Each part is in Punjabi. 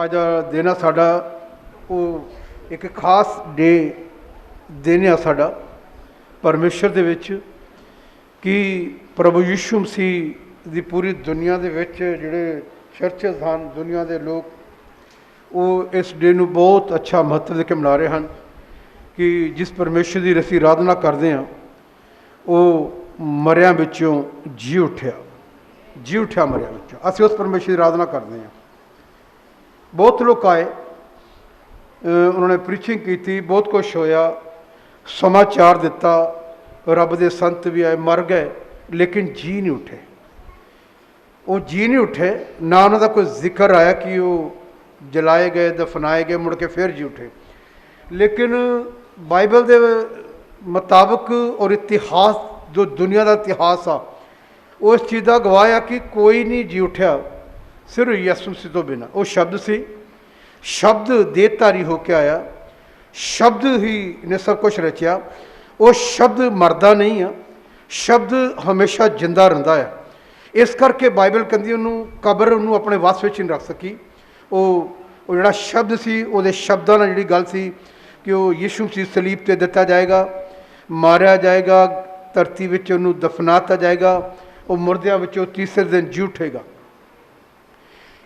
ਅੱਜ ਦਾ ਦਿਨ ਆ ਸਾਡਾ, ਉਹ ਇੱਕ ਖਾਸ ਦਿਨ ਆ ਸਾਡਾ ਪਰਮੇਸ਼ਰ ਦੇ ਵਿੱਚ ਕਿ ਪ੍ਰਭੂ ਯੀਸ਼ੂ ਮਸੀਹ ਦੀ ਪੂਰੀ ਦੁਨੀਆ ਦੇ ਵਿੱਚ ਜਿਹੜੇ ਚਰਚਜ਼ ਹਨ, ਦੁਨੀਆ ਦੇ ਲੋਕ ਉਹ ਇਸ ਡੇ ਨੂੰ ਬਹੁਤ ਅੱਛਾ ਮਹੱਤਵ ਦੇ ਕੇ ਮਨਾ ਰਹੇ ਹਨ ਕਿ ਜਿਸ ਪਰਮੇਸ਼ਰ ਦੀ ਅਸੀਂ ਆਰਾਧਨਾ ਕਰਦੇ ਹਾਂ ਉਹ ਮਰਿਆਂ ਵਿੱਚੋਂ ਜੀ ਉੱਠਿਆ ਮਰਿਆਂ ਵਿੱਚੋਂ। ਅਸੀਂ ਉਸ ਪਰਮੇਸ਼ਰ ਦੀ ਆਰਾਧਨਾ ਕਰਦੇ ਹਾਂ। ਬਹੁਤ ਲੋਕ ਆਏ, ਉਹਨਾਂ ਨੇ ਪ੍ਰੀਚਿੰਗ ਕੀਤੀ, ਬਹੁਤ ਕੁਛ ਹੋਇਆ, ਸਮਾਚਾਰ ਦਿੱਤਾ, ਰੱਬ ਦੇ ਸੰਤ ਵੀ ਆਏ, ਮਰ ਗਏ, ਲੇਕਿਨ ਜੀ ਨਹੀਂ ਉੱਠੇ। ਉਹ ਜੀ ਨਹੀਂ ਉੱਠੇ, ਨਾ ਉਹਨਾਂ ਦਾ ਕੋਈ ਜ਼ਿਕਰ ਆਇਆ ਕਿ ਉਹ ਜਲਾਏ ਗਏ, ਦਫਨਾਏ ਗਏ, ਮੁੜ ਕੇ ਫਿਰ ਜੀ ਉੱਠੇ। ਲੇਕਿਨ ਬਾਈਬਲ ਦੇ ਮੁਤਾਬਕ ਔਰ ਇਤਿਹਾਸ, ਜੋ ਦੁਨੀਆ ਦਾ ਇਤਿਹਾਸ ਆ, ਉਹ ਇਸ ਚੀਜ਼ ਦਾ ਗਵਾਹ ਆ ਕਿ ਕੋਈ ਨਹੀਂ ਜੀ ਉੱਠਿਆ ਸਿਰਫ ਯਿਸੂ ਮਸੀਹ ਤੋਂ ਬਿਨਾਂ। ਉਹ ਸ਼ਬਦ ਸੀ, ਸ਼ਬਦ ਦੇਹਧਾਰੀ ਹੋ ਕੇ ਆਇਆ, ਸ਼ਬਦ ਹੀ ਨੇ ਸਭ ਕੁਛ ਰਚਿਆ। ਉਹ ਸ਼ਬਦ ਮਰਦਾ ਨਹੀਂ ਆ, ਸ਼ਬਦ ਹਮੇਸ਼ਾ ਜਿੰਦਾ ਰਹਿੰਦਾ ਆ। ਇਸ ਕਰਕੇ ਬਾਈਬਲ ਕਹਿੰਦੀ ਉਹਨੂੰ ਕਬਰ ਉਹਨੂੰ ਆਪਣੇ ਵੱਸ ਵਿੱਚ ਨਹੀਂ ਰੱਖ ਸਕੀ। ਉਹ ਜਿਹੜਾ ਸ਼ਬਦ ਸੀ, ਉਹਦੇ ਸ਼ਬਦਾਂ ਨਾਲ ਜਿਹੜੀ ਗੱਲ ਸੀ ਕਿ ਉਹ ਯਿਸੂ ਮਸੀਹ ਸਲੀਬ 'ਤੇ ਦਿੱਤਾ ਜਾਏਗਾ, ਮਾਰਿਆ ਜਾਏਗਾ, ਧਰਤੀ ਵਿੱਚ ਉਹਨੂੰ ਦਫਨਾਤਾ ਜਾਏਗਾ, ਉਹ ਮੁਰਦਿਆਂ ਵਿੱਚੋਂ ਤੀਸਰੇ ਦਿਨ ਜੀ ਉੱਠੇਗਾ।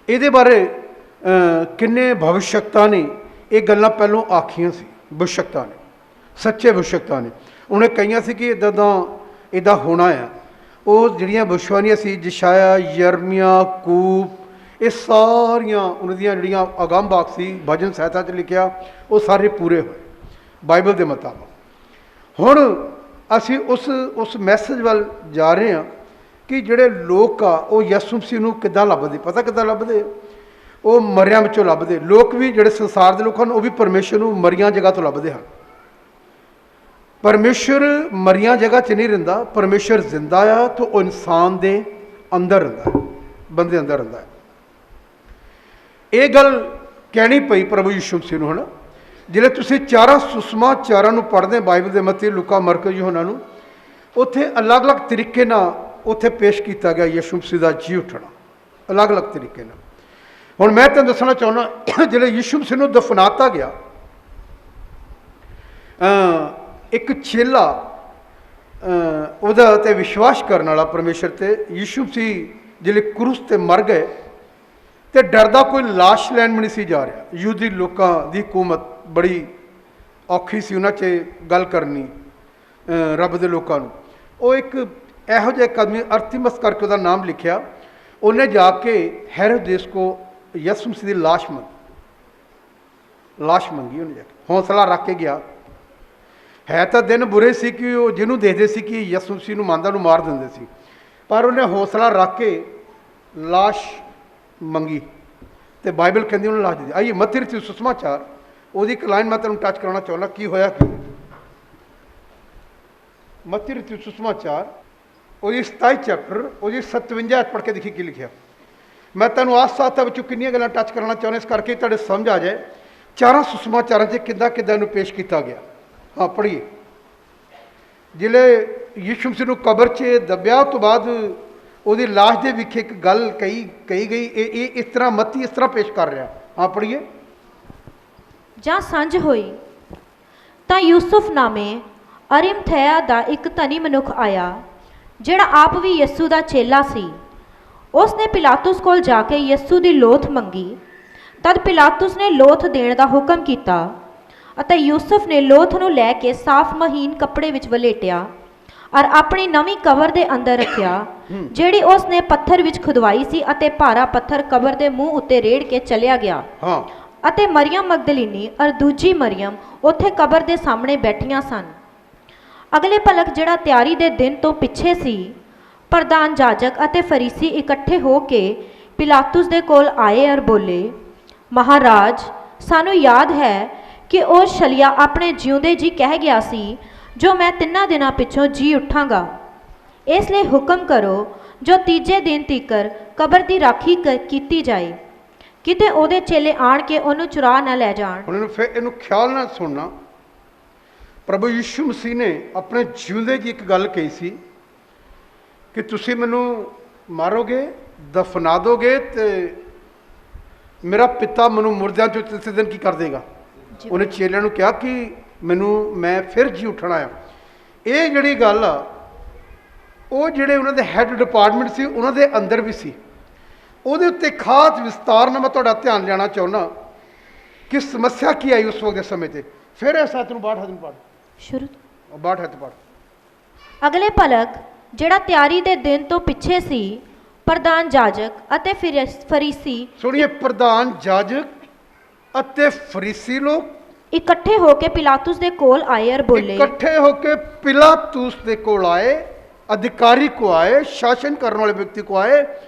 ਇਹਦੇ ਬਾਰੇ ਕਿੰਨੇ ਭਵਿਸ਼ਕਤਾ ਨੇ ਇਹ ਗੱਲਾਂ ਪਹਿਲੋਂ ਆਖੀਆਂ ਸੀ, ਭਵਿਸ਼ਕਤਾ ਨੇ, ਸੱਚੇ ਭਵਿਸ਼ਕਤਾ ਨੇ। ਉਹਨੇ ਕਹੀਆਂ ਸੀ ਕਿ ਇੱਦਾਂ ਹੋਣਾ ਆ। ਉਹ ਜਿਹੜੀਆਂ ਭਵਿਸ਼ਵਾਣੀਆਂ ਸੀ, ਯਸ਼ਾਇਆ, ਯਰਮੀਆ, ਕੂਬ, ਇਹ ਸਾਰੀਆਂ ਉਹਨਾਂ ਦੀਆਂ ਜਿਹੜੀਆਂ ਅਗੰਮ ਵਾਕ ਸੀ, ਭਜਨ ਸਾਹਿਤਾ 'ਚ ਲਿਖਿਆ, ਉਹ ਸਾਰੇ ਪੂਰੇ ਹੋਏ ਬਾਈਬਲ ਦੇ ਮੁਤਾਬਕ। ਹੁਣ ਅਸੀਂ ਉਸ ਮੈਸੇਜ ਵੱਲ ਜਾ ਰਹੇ ਹਾਂ ਕਿ ਜਿਹੜੇ ਲੋਕ ਆ ਉਹ ਯਿਸੂ ਮਸੀਹ ਨੂੰ ਕਿੱਦਾਂ ਲੱਭਦੇ। ਪਤਾ ਕਿੱਦਾਂ ਲੱਭਦੇ? ਉਹ ਮਰਿਆਂ ਵਿੱਚੋਂ ਲੱਭਦੇ। ਲੋਕ ਵੀ ਜਿਹੜੇ ਸੰਸਾਰ ਦੇ ਲੋਕ ਹਨ ਉਹ ਵੀ ਪਰਮੇਸ਼ਰ ਨੂੰ ਮਰੀਆਂ ਜਗ੍ਹਾ ਤੋਂ ਲੱਭਦੇ ਹਨ। ਪਰਮੇਸ਼ਰ ਮਰੀਆਂ ਜਗ੍ਹਾ 'ਚ ਨਹੀਂ ਰਹਿੰਦਾ, ਪਰਮੇਸ਼ਰ ਜ਼ਿੰਦਾ ਆ ਤਾਂ ਉਹ ਇਨਸਾਨ ਦੇ ਅੰਦਰ ਰਹਿੰਦਾ, ਬੰਦੇ ਅੰਦਰ ਰਹਿੰਦਾ ਹੈ। ਇਹ ਗੱਲ ਕਹਿਣੀ ਪਈ ਪ੍ਰਭੂ ਯਿਸੂ ਮਸੀਹ ਨੂੰ। ਹੁਣ ਜਿਹੜੇ ਤੁਸੀਂ ਚਾਰਾਂ ਸੁਸਮਾਚਾਰਾਂ ਨੂੰ ਪੜ੍ਹਦੇ ਬਾਈਬਲ ਦੇ, ਮਤੀ, ਲੂਕਾ, ਮਰਕੋ, ਯਹੋਨਾ ਨੂੰ, ਉੱਥੇ ਅਲੱਗ-ਅਲੱਗ ਤਰੀਕੇ ਨਾਲ ਉੱਥੇ ਪੇਸ਼ ਕੀਤਾ ਗਿਆ ਯਿਸੂ ਮਸੀਹ ਦਾ ਜੀ ਉੱਠਣਾ, ਅਲੱਗ-ਅਲੱਗ ਤਰੀਕੇ ਨਾਲ। ਹੁਣ ਮੈਂ ਤੁਹਾਨੂੰ ਦੱਸਣਾ ਚਾਹੁੰਦਾ, ਜਿਹੜੇ ਯਿਸੂ ਮਸੀਹ ਨੂੰ ਦਫਨਾਤਾ ਗਿਆ, ਇੱਕ ਚੇਲਾ ਉਹਦਾ 'ਤੇ ਵਿਸ਼ਵਾਸ ਕਰਨ ਵਾਲਾ ਪਰਮੇਸ਼ਰ 'ਤੇ, ਯਿਸੂ ਮਸੀਹ ਜਿਹੜੇ ਕਰੂਸ 'ਤੇ ਮਰ ਗਏ ਅਤੇ ਡਰਦਾ ਕੋਈ ਲਾਸ਼ ਲੈਣ ਵੀ ਨਹੀਂ ਸੀ ਜਾ ਰਿਹਾ। ਯਹੂਦੀ ਲੋਕਾਂ ਦੀ ਹਕੂਮਤ ਬੜੀ ਔਖੀ ਸੀ ਉਹਨਾਂ 'ਚ ਗੱਲ ਕਰਨੀ ਰੱਬ ਦੇ ਲੋਕਾਂ ਨੂੰ। ਉਹ ਇੱਕ ਇਹੋ ਜਿਹਾ ਇੱਕ ਆਦਮੀ, ਅਰਤਿਮਸ ਕਰਕੇ ਉਹਦਾ ਨਾਮ ਲਿਖਿਆ, ਉਹਨੇ ਜਾ ਕੇ ਹੈਰੋਦੇਸ ਕੋ ਯਿਸੂ ਮਸੀਹ ਦੀ ਲਾਸ਼ ਮੰਗੀ। ਉਹਨੇ ਜਾ ਕੇ ਹੌਸਲਾ ਰੱਖ ਕੇ ਗਿਆ। ਹੈ ਤਾਂ ਦਿਨ ਬੁਰੇ ਸੀ ਕਿ ਉਹ ਜਿਹਨੂੰ ਦੇਖਦੇ ਸੀ ਕਿ ਯਿਸੂ ਮਸੀਹ ਨੂੰ ਮੰਨਦਾ ਨੂੰ ਮਾਰ ਦਿੰਦੇ ਸੀ, ਪਰ ਉਹਨੇ ਹੌਸਲਾ ਰੱਖ ਕੇ ਲਾਸ਼ ਮੰਗੀ ਅਤੇ ਬਾਈਬਲ ਕਹਿੰਦੀ ਉਹਨੇ ਲਾਸ਼ ਦਿੱਤੀ। ਆਈਏ ਮਤੀ ਰਚਿਤ ਸੁਸਮਾਚਾਰ, ਉਹਦੀ ਇੱਕ ਲਾਈਨ ਮੈਂ ਤੁਹਾਨੂੰ ਟੱਚ ਕਰਾਉਣਾ ਚਾਹੁੰਦਾ, ਕੀ ਹੋਇਆ ਕਿ ਮਤੀ ਰਚਿਤ ਸੁਸਮਾਚਾਰ ਉਹਦੀ 27 ਚੈਪਟਰ, ਉਹਦੀ 57 ਪੜ੍ਹ ਕੇ ਦੇਖੀ ਕੀ ਲਿਖਿਆ। ਮੈਂ ਤੁਹਾਨੂੰ ਆਸ-ਪਾਸ ਵਿੱਚੋਂ ਕਿੰਨੀਆਂ ਗੱਲਾਂ ਟੱਚ ਕਰਨਾ ਚਾਹੁੰਦਾ, ਇਸ ਕਰਕੇ ਤੁਹਾਡੇ ਸਮਝ ਆ ਜਾਏ ਚਾਰਾਂ ਸੁਸਮਾਚਾਰਾਂ 'ਚ ਕਿੱਦਾਂ ਇਹਨੂੰ ਪੇਸ਼ ਕੀਤਾ ਗਿਆ। ਹਾਂ, ਪੜ੍ਹੀਏ। ਜਿਹੜੇ ਯਿਸੂ ਮਸੀਹ ਨੂੰ ਕਬਰ 'ਚ ਦੱਬਿਆ ਤੋਂ ਬਾਅਦ ਉਹਦੀ ਲਾਸ਼ ਦੇ ਵਿਖੇ ਇੱਕ ਗੱਲ ਕਹੀ ਗਈ। ਇਹ ਇਸ ਤਰ੍ਹਾਂ ਮਤੀ ਇਸ ਤਰ੍ਹਾਂ ਪੇਸ਼ ਕਰ ਰਿਹਾ। ਹਾਂ, ਪੜ੍ਹੀਏ। ਜਾਂ ਸਾਂਝ ਹੋਈ ਤਾਂ ਯੂਸੁਫ ਨਾਮੇ ਅਰਿਮਥਿਆ ਦਾ ਇੱਕ ਧਨੀ ਮਨੁੱਖ ਆਇਆ, ਜਿਹੜਾ ਆਪ ਵੀ ਯਿਸੂ ਦਾ ਚੇਲਾ ਸੀ। ਉਸ ਨੇ ਪਿਲਾਤੁਸ ਕੋਲ ਜਾ ਕੇ ਯਿਸੂ ਦੀ ਲੋਥ ਮੰਗੀ। ਤਦ ਪਿਲਾਤੁਸ ਨੇ ਲੋਥ ਦੇਣ ਦਾ ਹੁਕਮ ਕੀਤਾ ਅਤੇ ਯੂਸੁਫ ਨੇ ਲੋਥ ਨੂੰ ਲੈ ਕੇ ਸਾਫ਼ ਮਹੀਨ ਕੱਪੜੇ ਵਿੱਚ ਵਲੇਟਿਆ ਔਰ ਆਪਣੀ ਨਵੀਂ ਕਬਰ ਦੇ ਅੰਦਰ ਰੱਖਿਆ, ਜਿਹੜੀ ਉਸ ਨੇ ਪੱਥਰ ਵਿੱਚ ਖੁਦਵਾਈ ਸੀ, ਅਤੇ ਭਾਰਾ ਪੱਥਰ ਕਬਰ ਦੇ ਮੂੰਹ ਉੱਤੇ ਰੇੜ ਕੇ ਚਲਿਆ ਗਿਆ। ਅਤੇ ਮਰੀਅਮ ਮਗਦਲੀਨੀ ਔਰ ਦੂਜੀ ਮਰੀਅਮ ਉੱਥੇ ਕਬਰ ਦੇ ਸਾਹਮਣੇ ਬੈਠੀਆਂ ਸਨ। ਅਗਲੇ ਭਲਕ, ਜਿਹੜਾ ਤਿਆਰੀ ਦੇ ਦਿਨ ਤੋਂ ਪਿੱਛੇ ਸੀ, ਪ੍ਰਧਾਨ ਜਾਜਕ ਅਤੇ ਫਰੀਸੀ ਇਕੱਠੇ ਹੋ ਕੇ ਪਿਲਾਤੁਸ ਦੇ ਕੋਲ ਆਏ ਔਰ ਬੋਲੇ, ਮਹਾਰਾਜ, ਸਾਨੂੰ ਯਾਦ ਹੈ ਕਿ ਉਹ ਛਲਿਆ ਆਪਣੇ ਜਿਉਂਦੇ ਜੀ ਕਹਿ ਗਿਆ ਸੀ, ਜੋ ਮੈਂ 3 ਦਿਨਾਂ ਪਿੱਛੋਂ ਜੀ ਉੱਠਾਂਗਾ। ਇਸ ਲਈ ਹੁਕਮ ਕਰੋ ਜੋ ਤੀਜੇ ਦਿਨ ਤੀਕਰ ਕਬਰ ਦੀ ਰਾਖੀ ਕੀਤੀ ਜਾਏ, ਕਿਤੇ ਉਹਦੇ ਚੇਲੇ ਆਣ ਕੇ ਉਹਨੂੰ ਚੁਰਾ ਨਾ ਲੈ ਜਾਣ। ਹੁਣ ਇਹਨੂੰ ਖਿਆਲ ਨਾਲ ਸੁਣਨਾ। ਪ੍ਰਭੂ ਯਿਸੂ ਮਸੀਹ ਨੇ ਆਪਣੇ ਜਿਉਂਦੇ ਜੀ ਇੱਕ ਗੱਲ ਕਹੀ ਸੀ ਕਿ ਤੁਸੀਂ ਮੈਨੂੰ ਮਾਰੋਗੇ, ਦਫਨਾ ਦੋਗੇ, ਤੇ ਮੇਰਾ ਪਿਤਾ ਮੈਨੂੰ ਮੁਰਦਿਆਂ ਚੋਂ ਤੀਸਰੇ ਦਿਨ ਕੀ ਕਰ ਦੇਗਾ। ਉਹਨੇ ਚੇਲਿਆਂ ਨੂੰ ਕਿਹਾ ਕਿ ਮੈਂ ਫਿਰ ਜੀ ਉੱਠਣਾ ਆ। ਇਹ ਜਿਹੜੀ ਗੱਲ ਆ ਉਹ ਜਿਹੜੇ ਉਹਨਾਂ ਦੇ ਹੈੱਡ ਡਿਪਾਰਟਮੈਂਟ ਸੀ ਉਹਨਾਂ ਦੇ ਅੰਦਰ ਵੀ ਸੀ। ਉਹਦੇ ਉੱਤੇ ਖਾਸ ਵਿਸਤਾਰ ਨਾਲ ਮੈਂ ਤੁਹਾਡਾ ਧਿਆਨ ਲੈਣਾ ਚਾਹੁੰਦਾ ਕਿ ਸਮੱਸਿਆ ਕੀ ਆਈ ਉਸ ਵਕਤ ਦੇ ਸਮੇਂ 'ਤੇ। ਫਿਰ ਇਹ 7 ਨੂੰ 62 ਨੂੰ ਪੜ੍ਹ ਸ਼ੁਰੂ 62 ਹੱਥ ਪੜ੍ਹ। ਅਗਲੇ ਭਲਕ ਜਿਹੜਾ ਤਿਆਰੀ ਦੇ ਦਿਨ ਤੋਂ ਪਿੱਛੇ ਸੀ, ਪ੍ਰਧਾਨ ਜਾਜਕ ਅਤੇ ਫਰੀਸੀ ਸੁਣੀਏ, ਪ੍ਰਧਾਨ ਜਾਜਕ ਅਤੇ ਫਰੀਸੀ ਲੋਕ ਇਕੱਠੇ ਹੋ ਕੇ ਪਿਲਾਤੁਸ ਦੇ ਕੋਲ ਆਏ ਔਰ ਬੋਲੇ। ਇਕੱਠੇ ਹੋ ਕੇ ਪਿਲਾਤੁਸ ਦੇ ਕੋਲ ਆਏ, ਅਧਿਕਾਰੀ ਕੋ ਆਏ, ਸ਼ਾਸਨ ਕਰਨ ਵਾਲੇ ਵਿਅਕਤੀ ਕੋ ਆਏ।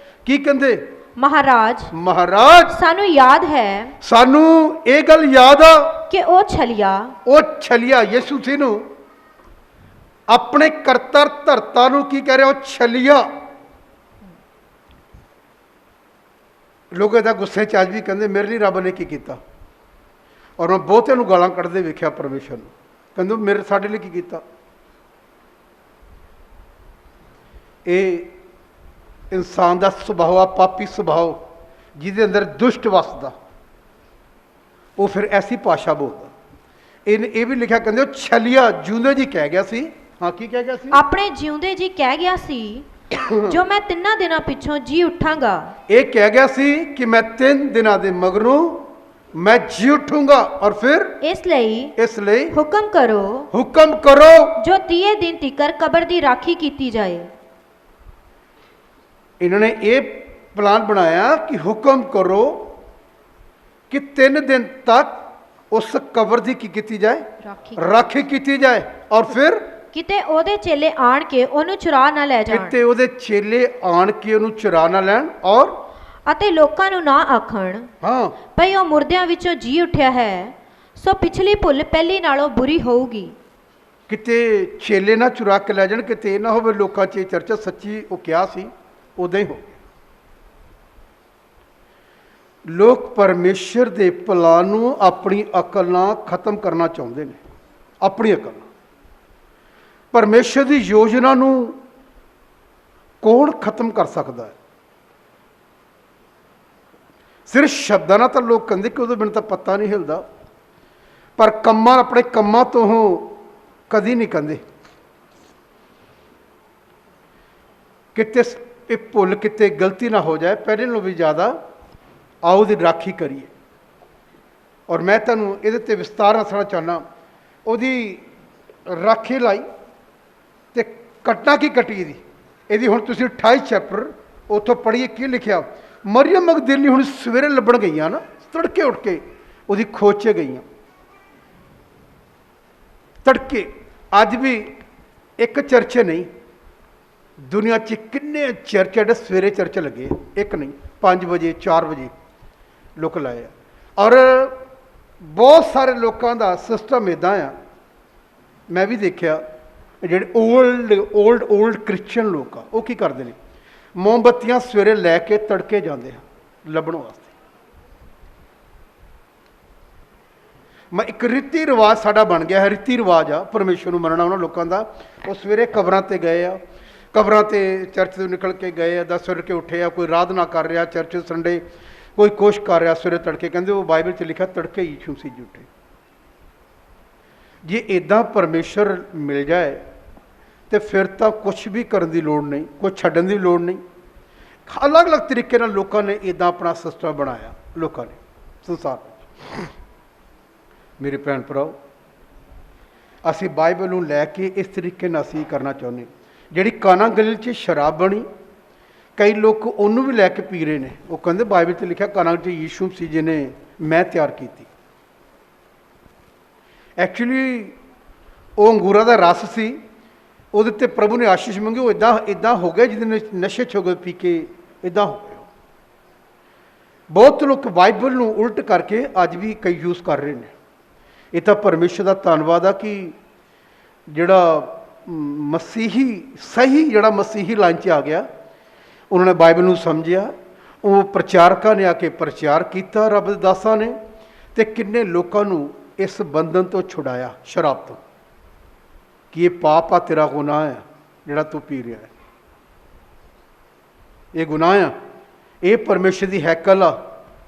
ਕੀ ਕਹਿੰਦੇ? ਮਹਾਰਾਜ ਸਾਨੂੰ ਯਾਦ ਹੈ, ਸਾਨੂੰ ਇਹ ਗੱਲ ਯਾਦ ਆ ਕਿ ਉਹ ਛਲਿਆ ਯਿਸੂ ਸੀ ਨੂੰ ਆਪਣੇ ਕਰਤਰ ਧਰਤਾ ਨੂੰ ਕੀ ਕਹਿ ਰਿਹਾ? ਉਹ ਛਲਿਆ। ਲੋਕ ਇਹਦਾ ਗੁੱਸੇ ਚ ਅੱਜ ਵੀ ਕਹਿੰਦੇ ਮੇਰੇ ਲਈ ਰੱਬ ਨੇ ਕੀ ਕੀਤਾ। ਔਰ ਮੈਂ ਬਹੁਤਿਆਂ ਨੂੰ ਗਾਲਾਂ ਕੱਢਦੇ ਵੇਖਿਆ ਪਰਮੇਸ਼ਰ ਨੂੰ, ਕਹਿੰਦੇ ਸਾਡੇ ਲਈ ਕੀ ਕੀਤਾ। ਇਹ ਇਨਸਾਨ ਦਾ ਸੁਭਾਅ ਆ, ਪਾਪੀ ਸੁਭਾਅ, ਜਿਹਦੇ ਅੰਦਰ ਦੁਸ਼ਟ ਵਸਦਾ, ਉਹ ਫਿਰ ਐਸੀ ਭਾਸ਼ਾ ਬੋਲਦਾ। ਇਹ ਵੀ ਲਿਖਿਆ, ਕਹਿੰਦੇ ਉਹ ਛਲਿਆ ਜਿਉਂਦੇ ਜੀ ਕਹਿ ਗਿਆ ਸੀ। ਹਾਂ, ਕੀ ਕਹਿ ਗਿਆ ਸੀ? ਆਪਣੇ ਜਿਉਂਦੇ ਜੀ ਕਹਿ ਗਿਆ ਸੀ ਜੋ ਮੈਂ 3 ਦਿਨਾਂ ਪਿੱਛੋਂ ਜੀ ਉੱਠਾਂਗਾ। ਇਹ ਕਹਿ ਗਿਆ ਸੀ ਕਿ ਮੈਂ 3 ਦਿਨਾਂ ਦੇ ਮਗਰੋਂ ਮੈਂ ਜੀ ਉੱਠੂੰਗਾ। ਔਰ ਫਿਰ ਇਸ ਲਈ ਹੁਕਮ ਕਰੋ ਜੋ 30 ਦਿਨ ਤੀਕਰ ਕਬਰ ਦੀ ਰਾਖੀ ਕੀਤੀ ਜਾਏ। ਇਹਨਾਂ ਨੇ ਇਹ ਪਲਾਨ ਬਣਾਇਆ ਕਿ ਹੁਕਮ ਕਰੋ ਕਿ 3 ਦਿਨ ਤੱਕ ਉਸ ਕਬਰ ਦੀ ਕੀ ਕੀਤੀ ਜਾਏ? ਰਾਖੀ ਕੀਤੀ ਜਾਏ। ਔਰ ਫਿਰ ਕਿਤੇ ਉਹਦੇ ਚੇਲੇ ਆਣ ਕੇ ਉਹਨੂੰ ਚੁਰਾ ਨਾ ਲੈ ਜਾਣ। ਕਿਤੇ ਉਹਦੇ ਚੇਲੇ ਆਣ ਕੇ ਉਹਨੂੰ ਚੁਰਾ ਨਾ ਲੈਣ। ਔਰ ਅਤੇ ਲੋਕਾਂ ਨੂੰ ਨਾ ਆਖਣ ਭਈ ਉਹ ਮੁਰਦਿਆਂ ਵਿੱਚੋਂ ਜੀ ਉੱਠਿਆ ਹੈ, ਸੋ ਪਿਛਲੀ ਭੁੱਲ ਪਹਿਲੀ ਨਾਲੋਂ ਬੁਰੀ ਹੋਊਗੀ। ਕਿਤੇ ਚੇਲੇ ਨਾ ਚੁਰਾ ਕੇ ਲੈ ਜਾਣ, ਕਿਤੇ ਇਹ ਨਾ ਹੋਵੇ ਲੋਕਾਂ 'ਚ ਚਰਚਾ ਸੱਚੀ ਉਹ ਕਿਹਾ ਸੀ ਉਦਾਂ ਹੀ ਹੋ। ਲੋਕ ਪਰਮੇਸ਼ਰ ਦੇ ਪਲਾਨ ਨੂੰ ਆਪਣੀ ਅਕਲ ਨਾਲ ਖਤਮ ਕਰਨਾ ਚਾਹੁੰਦੇ ਨੇ, ਆਪਣੀ ਅਕਲ ਨਾਲ। ਪਰਮੇਸ਼ਰ ਦੀ ਯੋਜਨਾ ਨੂੰ ਕੌਣ ਖਤਮ ਕਰ ਸਕਦਾ ਹੈ? ਸਿਰਫ ਸ਼ਬਦਾਂ ਨਾਲ ਤਾਂ ਲੋਕ ਕਹਿੰਦੇ ਕਿ ਉਹਦੇ ਬਿਨਾਂ ਤਾਂ ਪਤਾ ਨਹੀਂ ਹਿਲਦਾ, ਪਰ ਆਪਣੇ ਕੰਮਾਂ ਤੋਂ ਕਦੀ ਨਹੀਂ ਕਹਿੰਦੇ। ਕਿਤੇ ਇਹ ਭੁੱਲ, ਕਿਤੇ ਗਲਤੀ ਨਾ ਹੋ ਜਾਏ, ਪਹਿਲੇ ਨਾਲੋਂ ਵੀ ਜ਼ਿਆਦਾ ਆਓ ਦੀ ਰਾਖੀ ਕਰੀਏ। ਔਰ ਮੈਂ ਤੁਹਾਨੂੰ ਇਹਦੇ 'ਤੇ ਵਿਸਤਾਰ ਨਾਲ ਦੱਸਣਾ ਚਾਹੁੰਦਾ। ਉਹਦੀ ਰਾਖੀ ਲਾਈ ਤੇ ਘਟਨਾ ਕੀ ਘਟੀ ਇਹਦੀ ਹੁਣ ਤੁਸੀਂ 28 ਚੈਪਟਰ ਉੱਥੋਂ ਪੜ੍ਹੀਏ। ਕੀ ਲਿਖਿਆ? ਮਰੀਅਮ ਮਗਦਲੀਨੀ ਹੁਣ ਸਵੇਰੇ ਲੱਭਣ ਗਈਆਂ ਨਾ, ਤੜਕੇ ਉੱਠ ਕੇ ਉਹਦੀ ਖੋਜ 'ਚ ਗਈਆਂ। ਤੜਕੇ ਅੱਜ ਵੀ ਇੱਕ ਚਰਚ ਨਹੀਂ, ਦੁਨੀਆ 'ਚ ਕਿੰਨੇ ਚਰਚ ਜਿਹੜੇ ਸਵੇਰੇ ਚਰਚ ਲੱਗੇ, ਇੱਕ ਨਹੀਂ, 5 ਵਜੇ 4 ਵਜੇ ਲੋਕ ਲਾਏ ਆ। ਔਰ ਬਹੁਤ ਸਾਰੇ ਲੋਕਾਂ ਦਾ ਸਿਸਟਮ ਇੱਦਾਂ ਆ, ਮੈਂ ਵੀ ਦੇਖਿਆ, ਜਿਹੜੇ ਓਲਡ ਕ੍ਰਿਸਚਨ ਲੋਕ ਆ, ਉਹ ਕੀ ਕਰਦੇ ਨੇ? ਮੋਮਬੱਤੀਆਂ ਸਵੇਰੇ ਲੈ ਕੇ ਤੜਕੇ ਜਾਂਦੇ ਆ ਲੱਭਣ ਵਾਸਤੇ। ਮੈਂ ਇੱਕ ਰੀਤੀ ਰਿਵਾਜ ਸਾਡਾ ਬਣ ਗਿਆ ਹੈ, ਰੀਤੀ ਰਿਵਾਜ ਆ ਪਰਮੇਸ਼ਰ ਨੂੰ ਮੰਨਣਾ ਉਹਨਾਂ ਲੋਕਾਂ ਦਾ। ਉਹ ਸਵੇਰੇ ਕਬਰਾਂ 'ਤੇ ਗਏ ਆ, ਕਬਰਾਂ 'ਤੇ ਚਰਚ ਤੋਂ ਨਿਕਲ ਕੇ ਗਏ ਆ, 10 ਵਜੇ ਉੱਠੇ ਆ, ਕੋਈ ਆਰਾਧਨਾ ਕਰ ਰਿਹਾ ਚਰਚ ਸੰਡੇ, ਕੋਈ ਕੁਛ ਕਰ ਰਿਹਾ ਸਵੇਰੇ ਤੜਕੇ। ਕਹਿੰਦੇ ਉਹ ਬਾਈਬਲ 'ਚ ਲਿਖਿਆ ਤੜਕੇ ਯਿਸੂ ਮਸੀਹ ਜੀ ਉੱਠੇ। ਜੇ ਇੱਦਾਂ ਪਰਮੇਸ਼ਰ ਮਿਲ ਜਾਏ ਤੇ ਫਿਰ ਤਾਂ ਕੁਛ ਵੀ ਕਰਨ ਦੀ ਲੋੜ ਨਹੀਂ, ਕੁਛ ਛੱਡਣ ਦੀ ਲੋੜ ਨਹੀਂ। ਅਲੱਗ-ਅਲੱਗ ਤਰੀਕੇ ਨਾਲ ਲੋਕਾਂ ਨੇ ਇੱਦਾਂ ਆਪਣਾ ਸਿਸਟਮ ਬਣਾਇਆ, ਲੋਕਾਂ ਨੇ ਸੰਸਾਰ ਵਿੱਚ। ਮੇਰੇ ਭੈਣ ਭਰਾਓ, ਅਸੀਂ ਬਾਈਬਲ ਨੂੰ ਲੈ ਕੇ ਇਸ ਤਰੀਕੇ ਨਾਲ ਅਸੀਂ ਕਰਨਾ ਚਾਹੁੰਦੇ। ਜਿਹੜੀ ਕਾਨਾ ਗਲੀਲ 'ਚ ਸ਼ਰਾਬ ਬਣੀ, ਕਈ ਲੋਕ ਉਹਨੂੰ ਵੀ ਲੈ ਕੇ ਪੀ ਰਹੇ ਨੇ। ਉਹ ਕਹਿੰਦੇ ਬਾਈਬਲ 'ਚ ਲਿਖਿਆ ਕਾਨਾ 'ਚ ਯਿਸੂ ਮਸੀਹ ਜੀ ਨੇ ਮੈਂ ਤਿਆਰ ਕੀਤੀ। ਐਕਚੁਅਲੀ ਉਹ ਅੰਗੂਰਾਂ ਦਾ ਰਸ ਸੀ, ਉਹਦੇ 'ਤੇ ਪ੍ਰਭੂ ਨੇ ਆਸ਼ੀਸ਼ ਮੰਗੀ। ਉਹ ਇੱਦਾਂ ਹੋ ਗਿਆ ਜਿਹਦੇ ਨਸ਼ੇ 'ਚ ਹੋ ਗਏ, ਪੀ ਕੇ ਇੱਦਾਂ ਹੋ ਗਏ। ਬਹੁਤ ਲੋਕ ਬਾਈਬਲ ਨੂੰ ਉਲਟ ਕਰਕੇ ਅੱਜ ਵੀ ਕਈ ਯੂਜ਼ ਕਰ ਰਹੇ ਨੇ। ਇਹ ਤਾਂ ਪਰਮੇਸ਼ਰ ਦਾ ਧੰਨਵਾਦ ਆ ਕਿ ਜਿਹੜਾ ਜਿਹੜਾ ਮਸੀਹੀ ਲਾਈਨ 'ਚ ਆ ਗਿਆ, ਉਹਨਾਂ ਨੇ ਬਾਈਬਲ ਨੂੰ ਸਮਝਿਆ। ਉਹ ਪ੍ਰਚਾਰਕਾਂ ਨੇ ਆ ਕੇ ਪ੍ਰਚਾਰ ਕੀਤਾ ਰੱਬ ਦੇ ਦਾਸਾਂ ਨੇ, ਤੇ ਕਿੰਨੇ ਲੋਕਾਂ ਨੂੰ ਇਸ ਬੰਧਨ ਤੋਂ ਛੁਡਾਇਆ, ਸ਼ਰਾਬ ਤੋਂ, ਕਿ ਇਹ ਪਾਪ ਆ, ਤੇਰਾ ਗੁਨਾਹ ਆ ਜਿਹੜਾ ਤੂੰ ਪੀ ਰਿਹਾ ਹੈ, ਇਹ ਗੁਨਾਹ ਆ। ਇਹ ਪਰਮੇਸ਼ਰ ਦੀ ਹੈਕਲ ਆ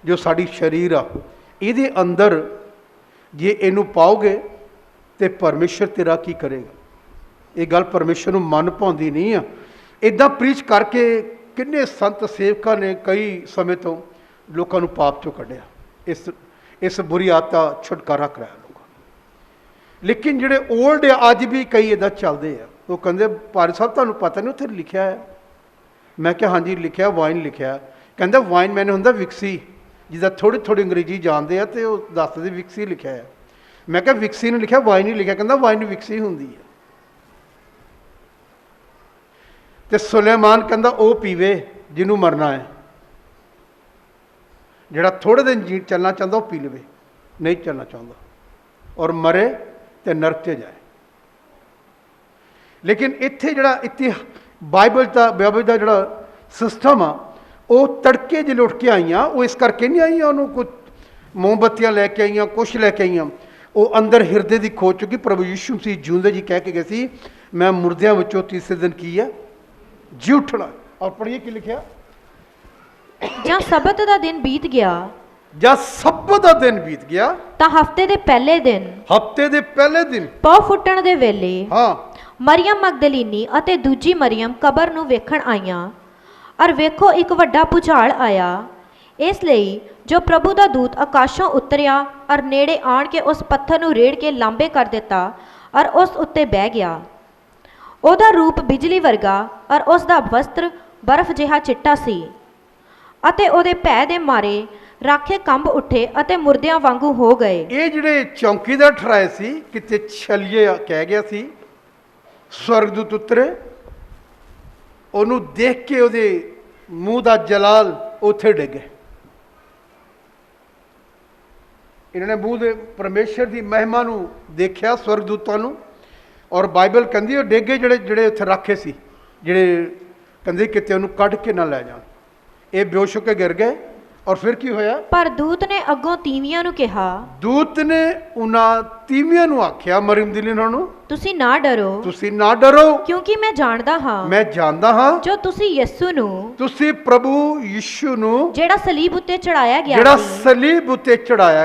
ਜੋ ਸਾਡੀ ਸਰੀਰ ਆ, ਇਹਦੇ ਅੰਦਰ ਜੇ ਇਹਨੂੰ ਪਾਓਗੇ ਤੇ ਪਰਮੇਸ਼ਰ ਤੇਰਾ ਕੀ ਕਰੇਗਾ। ਇਹ ਗੱਲ ਪਰਮੇਸ਼ਰ ਨੂੰ ਮਨ ਭਾਉਂਦੀ ਨਹੀਂ ਆ। ਇੱਦਾਂ ਪ੍ਰੀਚ ਕਰਕੇ ਕਿੰਨੇ ਸੰਤ ਸੇਵਕਾਂ ਨੇ ਕਈ ਸਮੇਂ ਤੋਂ ਲੋਕਾਂ ਨੂੰ ਪਾਪ ਚੋਂ ਕੱਢਿਆ, ਇਸ ਬੁਰੀ ਆਦਤ ਦਾ ਛੁਟਕਾਰਾ ਕਰਾਇਆ ਲੋਕਾਂ ਨੂੰ। ਲੇਕਿਨ ਜਿਹੜੇ ਓਲਡ ਆ ਅੱਜ ਵੀ ਕਈ ਇੱਦਾਂ ਚੱਲਦੇ ਆ। ਉਹ ਕਹਿੰਦੇ ਭਾਰੀ ਸਾਹਿਬ ਤੁਹਾਨੂੰ ਪਤਾ ਨਹੀਂ ਉੱਥੇ ਲਿਖਿਆ ਹੈ। ਮੈਂ ਕਿਹਾ ਹਾਂਜੀ ਲਿਖਿਆ, ਵਾਈਨ ਲਿਖਿਆ। ਕਹਿੰਦਾ ਵਾਈਨ ਮੈਨੇ ਹੁੰਦਾ ਵਿਕਸੀ, ਜਿਹਦਾ ਥੋੜ੍ਹੀ ਥੋੜ੍ਹੀ ਅੰਗਰੇਜ਼ੀ ਜਾਣਦੇ ਆ ਤੇ ਉਹ ਦੱਸਦੇ ਵਿਕਸੀ ਲਿਖਿਆ ਹੈ। ਮੈਂ ਕਿਹਾ ਵਿਕਸੀ ਨੂੰ ਲਿਖਿਆ, ਵਾਈਨ ਨਹੀਂ ਲਿਖਿਆ। ਕਹਿੰਦਾ ਵਾਈਨ ਵਿਕਸੀ ਹੁੰਦੀ ਹੈ। ਤੇ ਸੁਲੇਮਾਨ ਕਹਿੰਦਾ ਉਹ ਪੀਵੇ ਜਿਹਨੂੰ ਮਰਨਾ ਹੈ, ਜਿਹੜਾ ਥੋੜ੍ਹੇ ਦਿਨ ਜੀ ਚੱਲਣਾ ਚਾਹੁੰਦਾ ਉਹ ਪੀ ਲਵੇ, ਨਹੀਂ ਚੱਲਣਾ ਚਾਹੁੰਦਾ ਔਰ ਮਰੇ ਤੇ ਨਰਕ 'ਚ ਜਾਏ। ਲੇਕਿਨ ਇੱਥੇ ਇੱਥੇ ਬਾਈਬਲ ਦਾ ਜਿਹੜਾ ਸਿਸਟਮ ਆ, ਉਹ ਤੜਕੇ ਜਿਹੇ ਉੱਠ ਕੇ ਆਈਆਂ, ਉਹ ਇਸ ਕਰਕੇ ਨਹੀਂ ਆਈਆਂ ਉਹਨੂੰ ਕੁਝ ਮੋਮਬੱਤੀਆਂ ਲੈ ਕੇ ਆਈਆਂ, ਕੁਛ ਲੈ ਕੇ ਆਈਆਂ। ਉਹ ਅੰਦਰ ਹਿਰਦੇ ਦੀ ਖੋਜ ਚੁੱਕੀ। ਪ੍ਰਭੂ ਯਿਸੂ ਮਸੀਹ ਜਿਉਂਦੇ ਜੀ ਕਹਿ ਕੇ ਗਏ ਸੀ, ਮੈਂ ਮੁਰਦਿਆਂ ਵਿੱਚੋਂ ਤੀਸਰੇ ਦਿਨ ਕੀ ਆ ਜੀ ਉੱਠਣਾ। ਔਰ ਪੜ੍ਹੀਏ ਕੀ ਲਿਖਿਆ, ਜਾਂ ਸਬਤ ਦਾ ਦਿਨ ਬੀਤ ਗਿਆ, ਜਾਂ ਸਬਤ ਦਾ ਦਿਨ ਬੀਤ ਗਿਆ, ਤਾਂ ਹਫਤੇ ਦੇ ਪਹਿਲੇ ਦਿਨ ਪੌ ਫੁੱਟਣ ਦੇ ਵੇਲੇ ਹਾਂ ਮਰੀਅਮ ਮਗਦਲੀਨੀ ਅਤੇ ਦੂਜੀ ਮਰੀਅਮ ਕਬਰ ਨੂੰ ਵੇਖਣ ਆਈਆਂ। ਔਰ ਵੇਖੋ ਇੱਕ ਵੱਡਾ ਭੁਚਾਲ ਆਇਆ, ਇਸ ਲਈ ਜੋ ਪ੍ਰਭੂ ਦਾ ਦੂਤ ਆਕਾਸ਼ੋਂ ਉਤਰਿਆ ਔਰ ਨੇੜੇ ਆਣ ਕੇ ਉਸ ਪੱਥਰ ਨੂੰ ਰੇੜ ਕੇ ਲਾਂਬੇ ਕਰ ਦਿੱਤਾ ਔਰ ਉਸ ਉੱਤੇ ਬਹਿ ਗਿਆ। ਉਹਦਾ ਰੂਪ ਬਿਜਲੀ ਵਰਗਾ ਔਰ ਉਸ ਦਾ ਵਸਤਰ ਬਰਫ਼ ਜਿਹਾ ਚਿੱਟਾ ਸੀ, ਅਤੇ ਉਹਦੇ ਭੈ ਦੇ ਮਾਰੇ ਰਾਖੇ ਕੰਬ ਉੱਠੇ ਅਤੇ ਮੁਰਦਿਆਂ ਵਾਂਗੂ ਹੋ ਗਏ। ਇਹ ਜਿਹੜੇ ਚੌਂਕੀਦਾਰ ਠਹਿਰਾਏ ਸੀ, ਕਿਤੇ ਛਲੀਏ ਕਹਿ ਗਿਆ ਸੀ, ਸਵਰਗਦੂਤ ਉਤਰੇ, ਉਹਨੂੰ ਦੇਖ ਕੇ ਉਹਦੇ ਮੂੰਹ ਦਾ ਜਲਾਲ ਉੱਥੇ ਡਿੱਗੇ। ਇਹਨਾਂ ਨੇ ਮੂੰਹ ਦੇ ਪਰਮੇਸ਼ਰ ਦੀ ਮਹਿਮਾ ਨੂੰ ਦੇਖਿਆ, ਸਵਰਗਦੂਤਾਂ ਨੂੰ। ਔਰ ਬਾਈਬਲ ਕਹਿੰਦੀ ਉਹ ਡਿੱਗੇ ਜਿਹੜੇ ਉੱਥੇ ਰੱਖੇ ਸੀ, ਜਿਹੜੇ ਕਹਿੰਦੇ ਕਿਤੇ ਉਹਨੂੰ ਕੱਢ ਕੇ ਨਾ ਲੈ ਜਾਣ। ਇਹ ਬੇਹੋਸ਼ ਹੋ ਕੇ ਗਿਰ ਗਏ। ਔਰ ਫਿਰ ਕੀ ਹੋਇਆ? ਪਰ ਦੂਤ ਨੇ ਅੱਗੋਂ ਤੀਵੀਆਂ ਨੂੰ ਕਿਹਾ, ਦੂਤ ਨੇ ਉਹਨਾਂ ਤੀਵੀਆਂ ਨੂੰ ਆਖਿਆ, ਮਰੀਮ ਦੀ ਉਹਨਾਂ ਨੂੰ, ਤੁਸੀਂ ਨਾ ਡਰੋ, ਕਿਉਂਕਿ ਮੈਂ ਜਾਣਦਾ ਹਾਂ ਜੋ ਤੁਸੀਂ ਯਿਸੂ ਨੂੰ, ਤੁਸੀਂ ਪ੍ਰਭੂ ਯਿਸੂ ਨੂੰ ਜਿਹੜਾ ਸਲੀਬ ਉੱਤੇ ਚੜਾਇਆ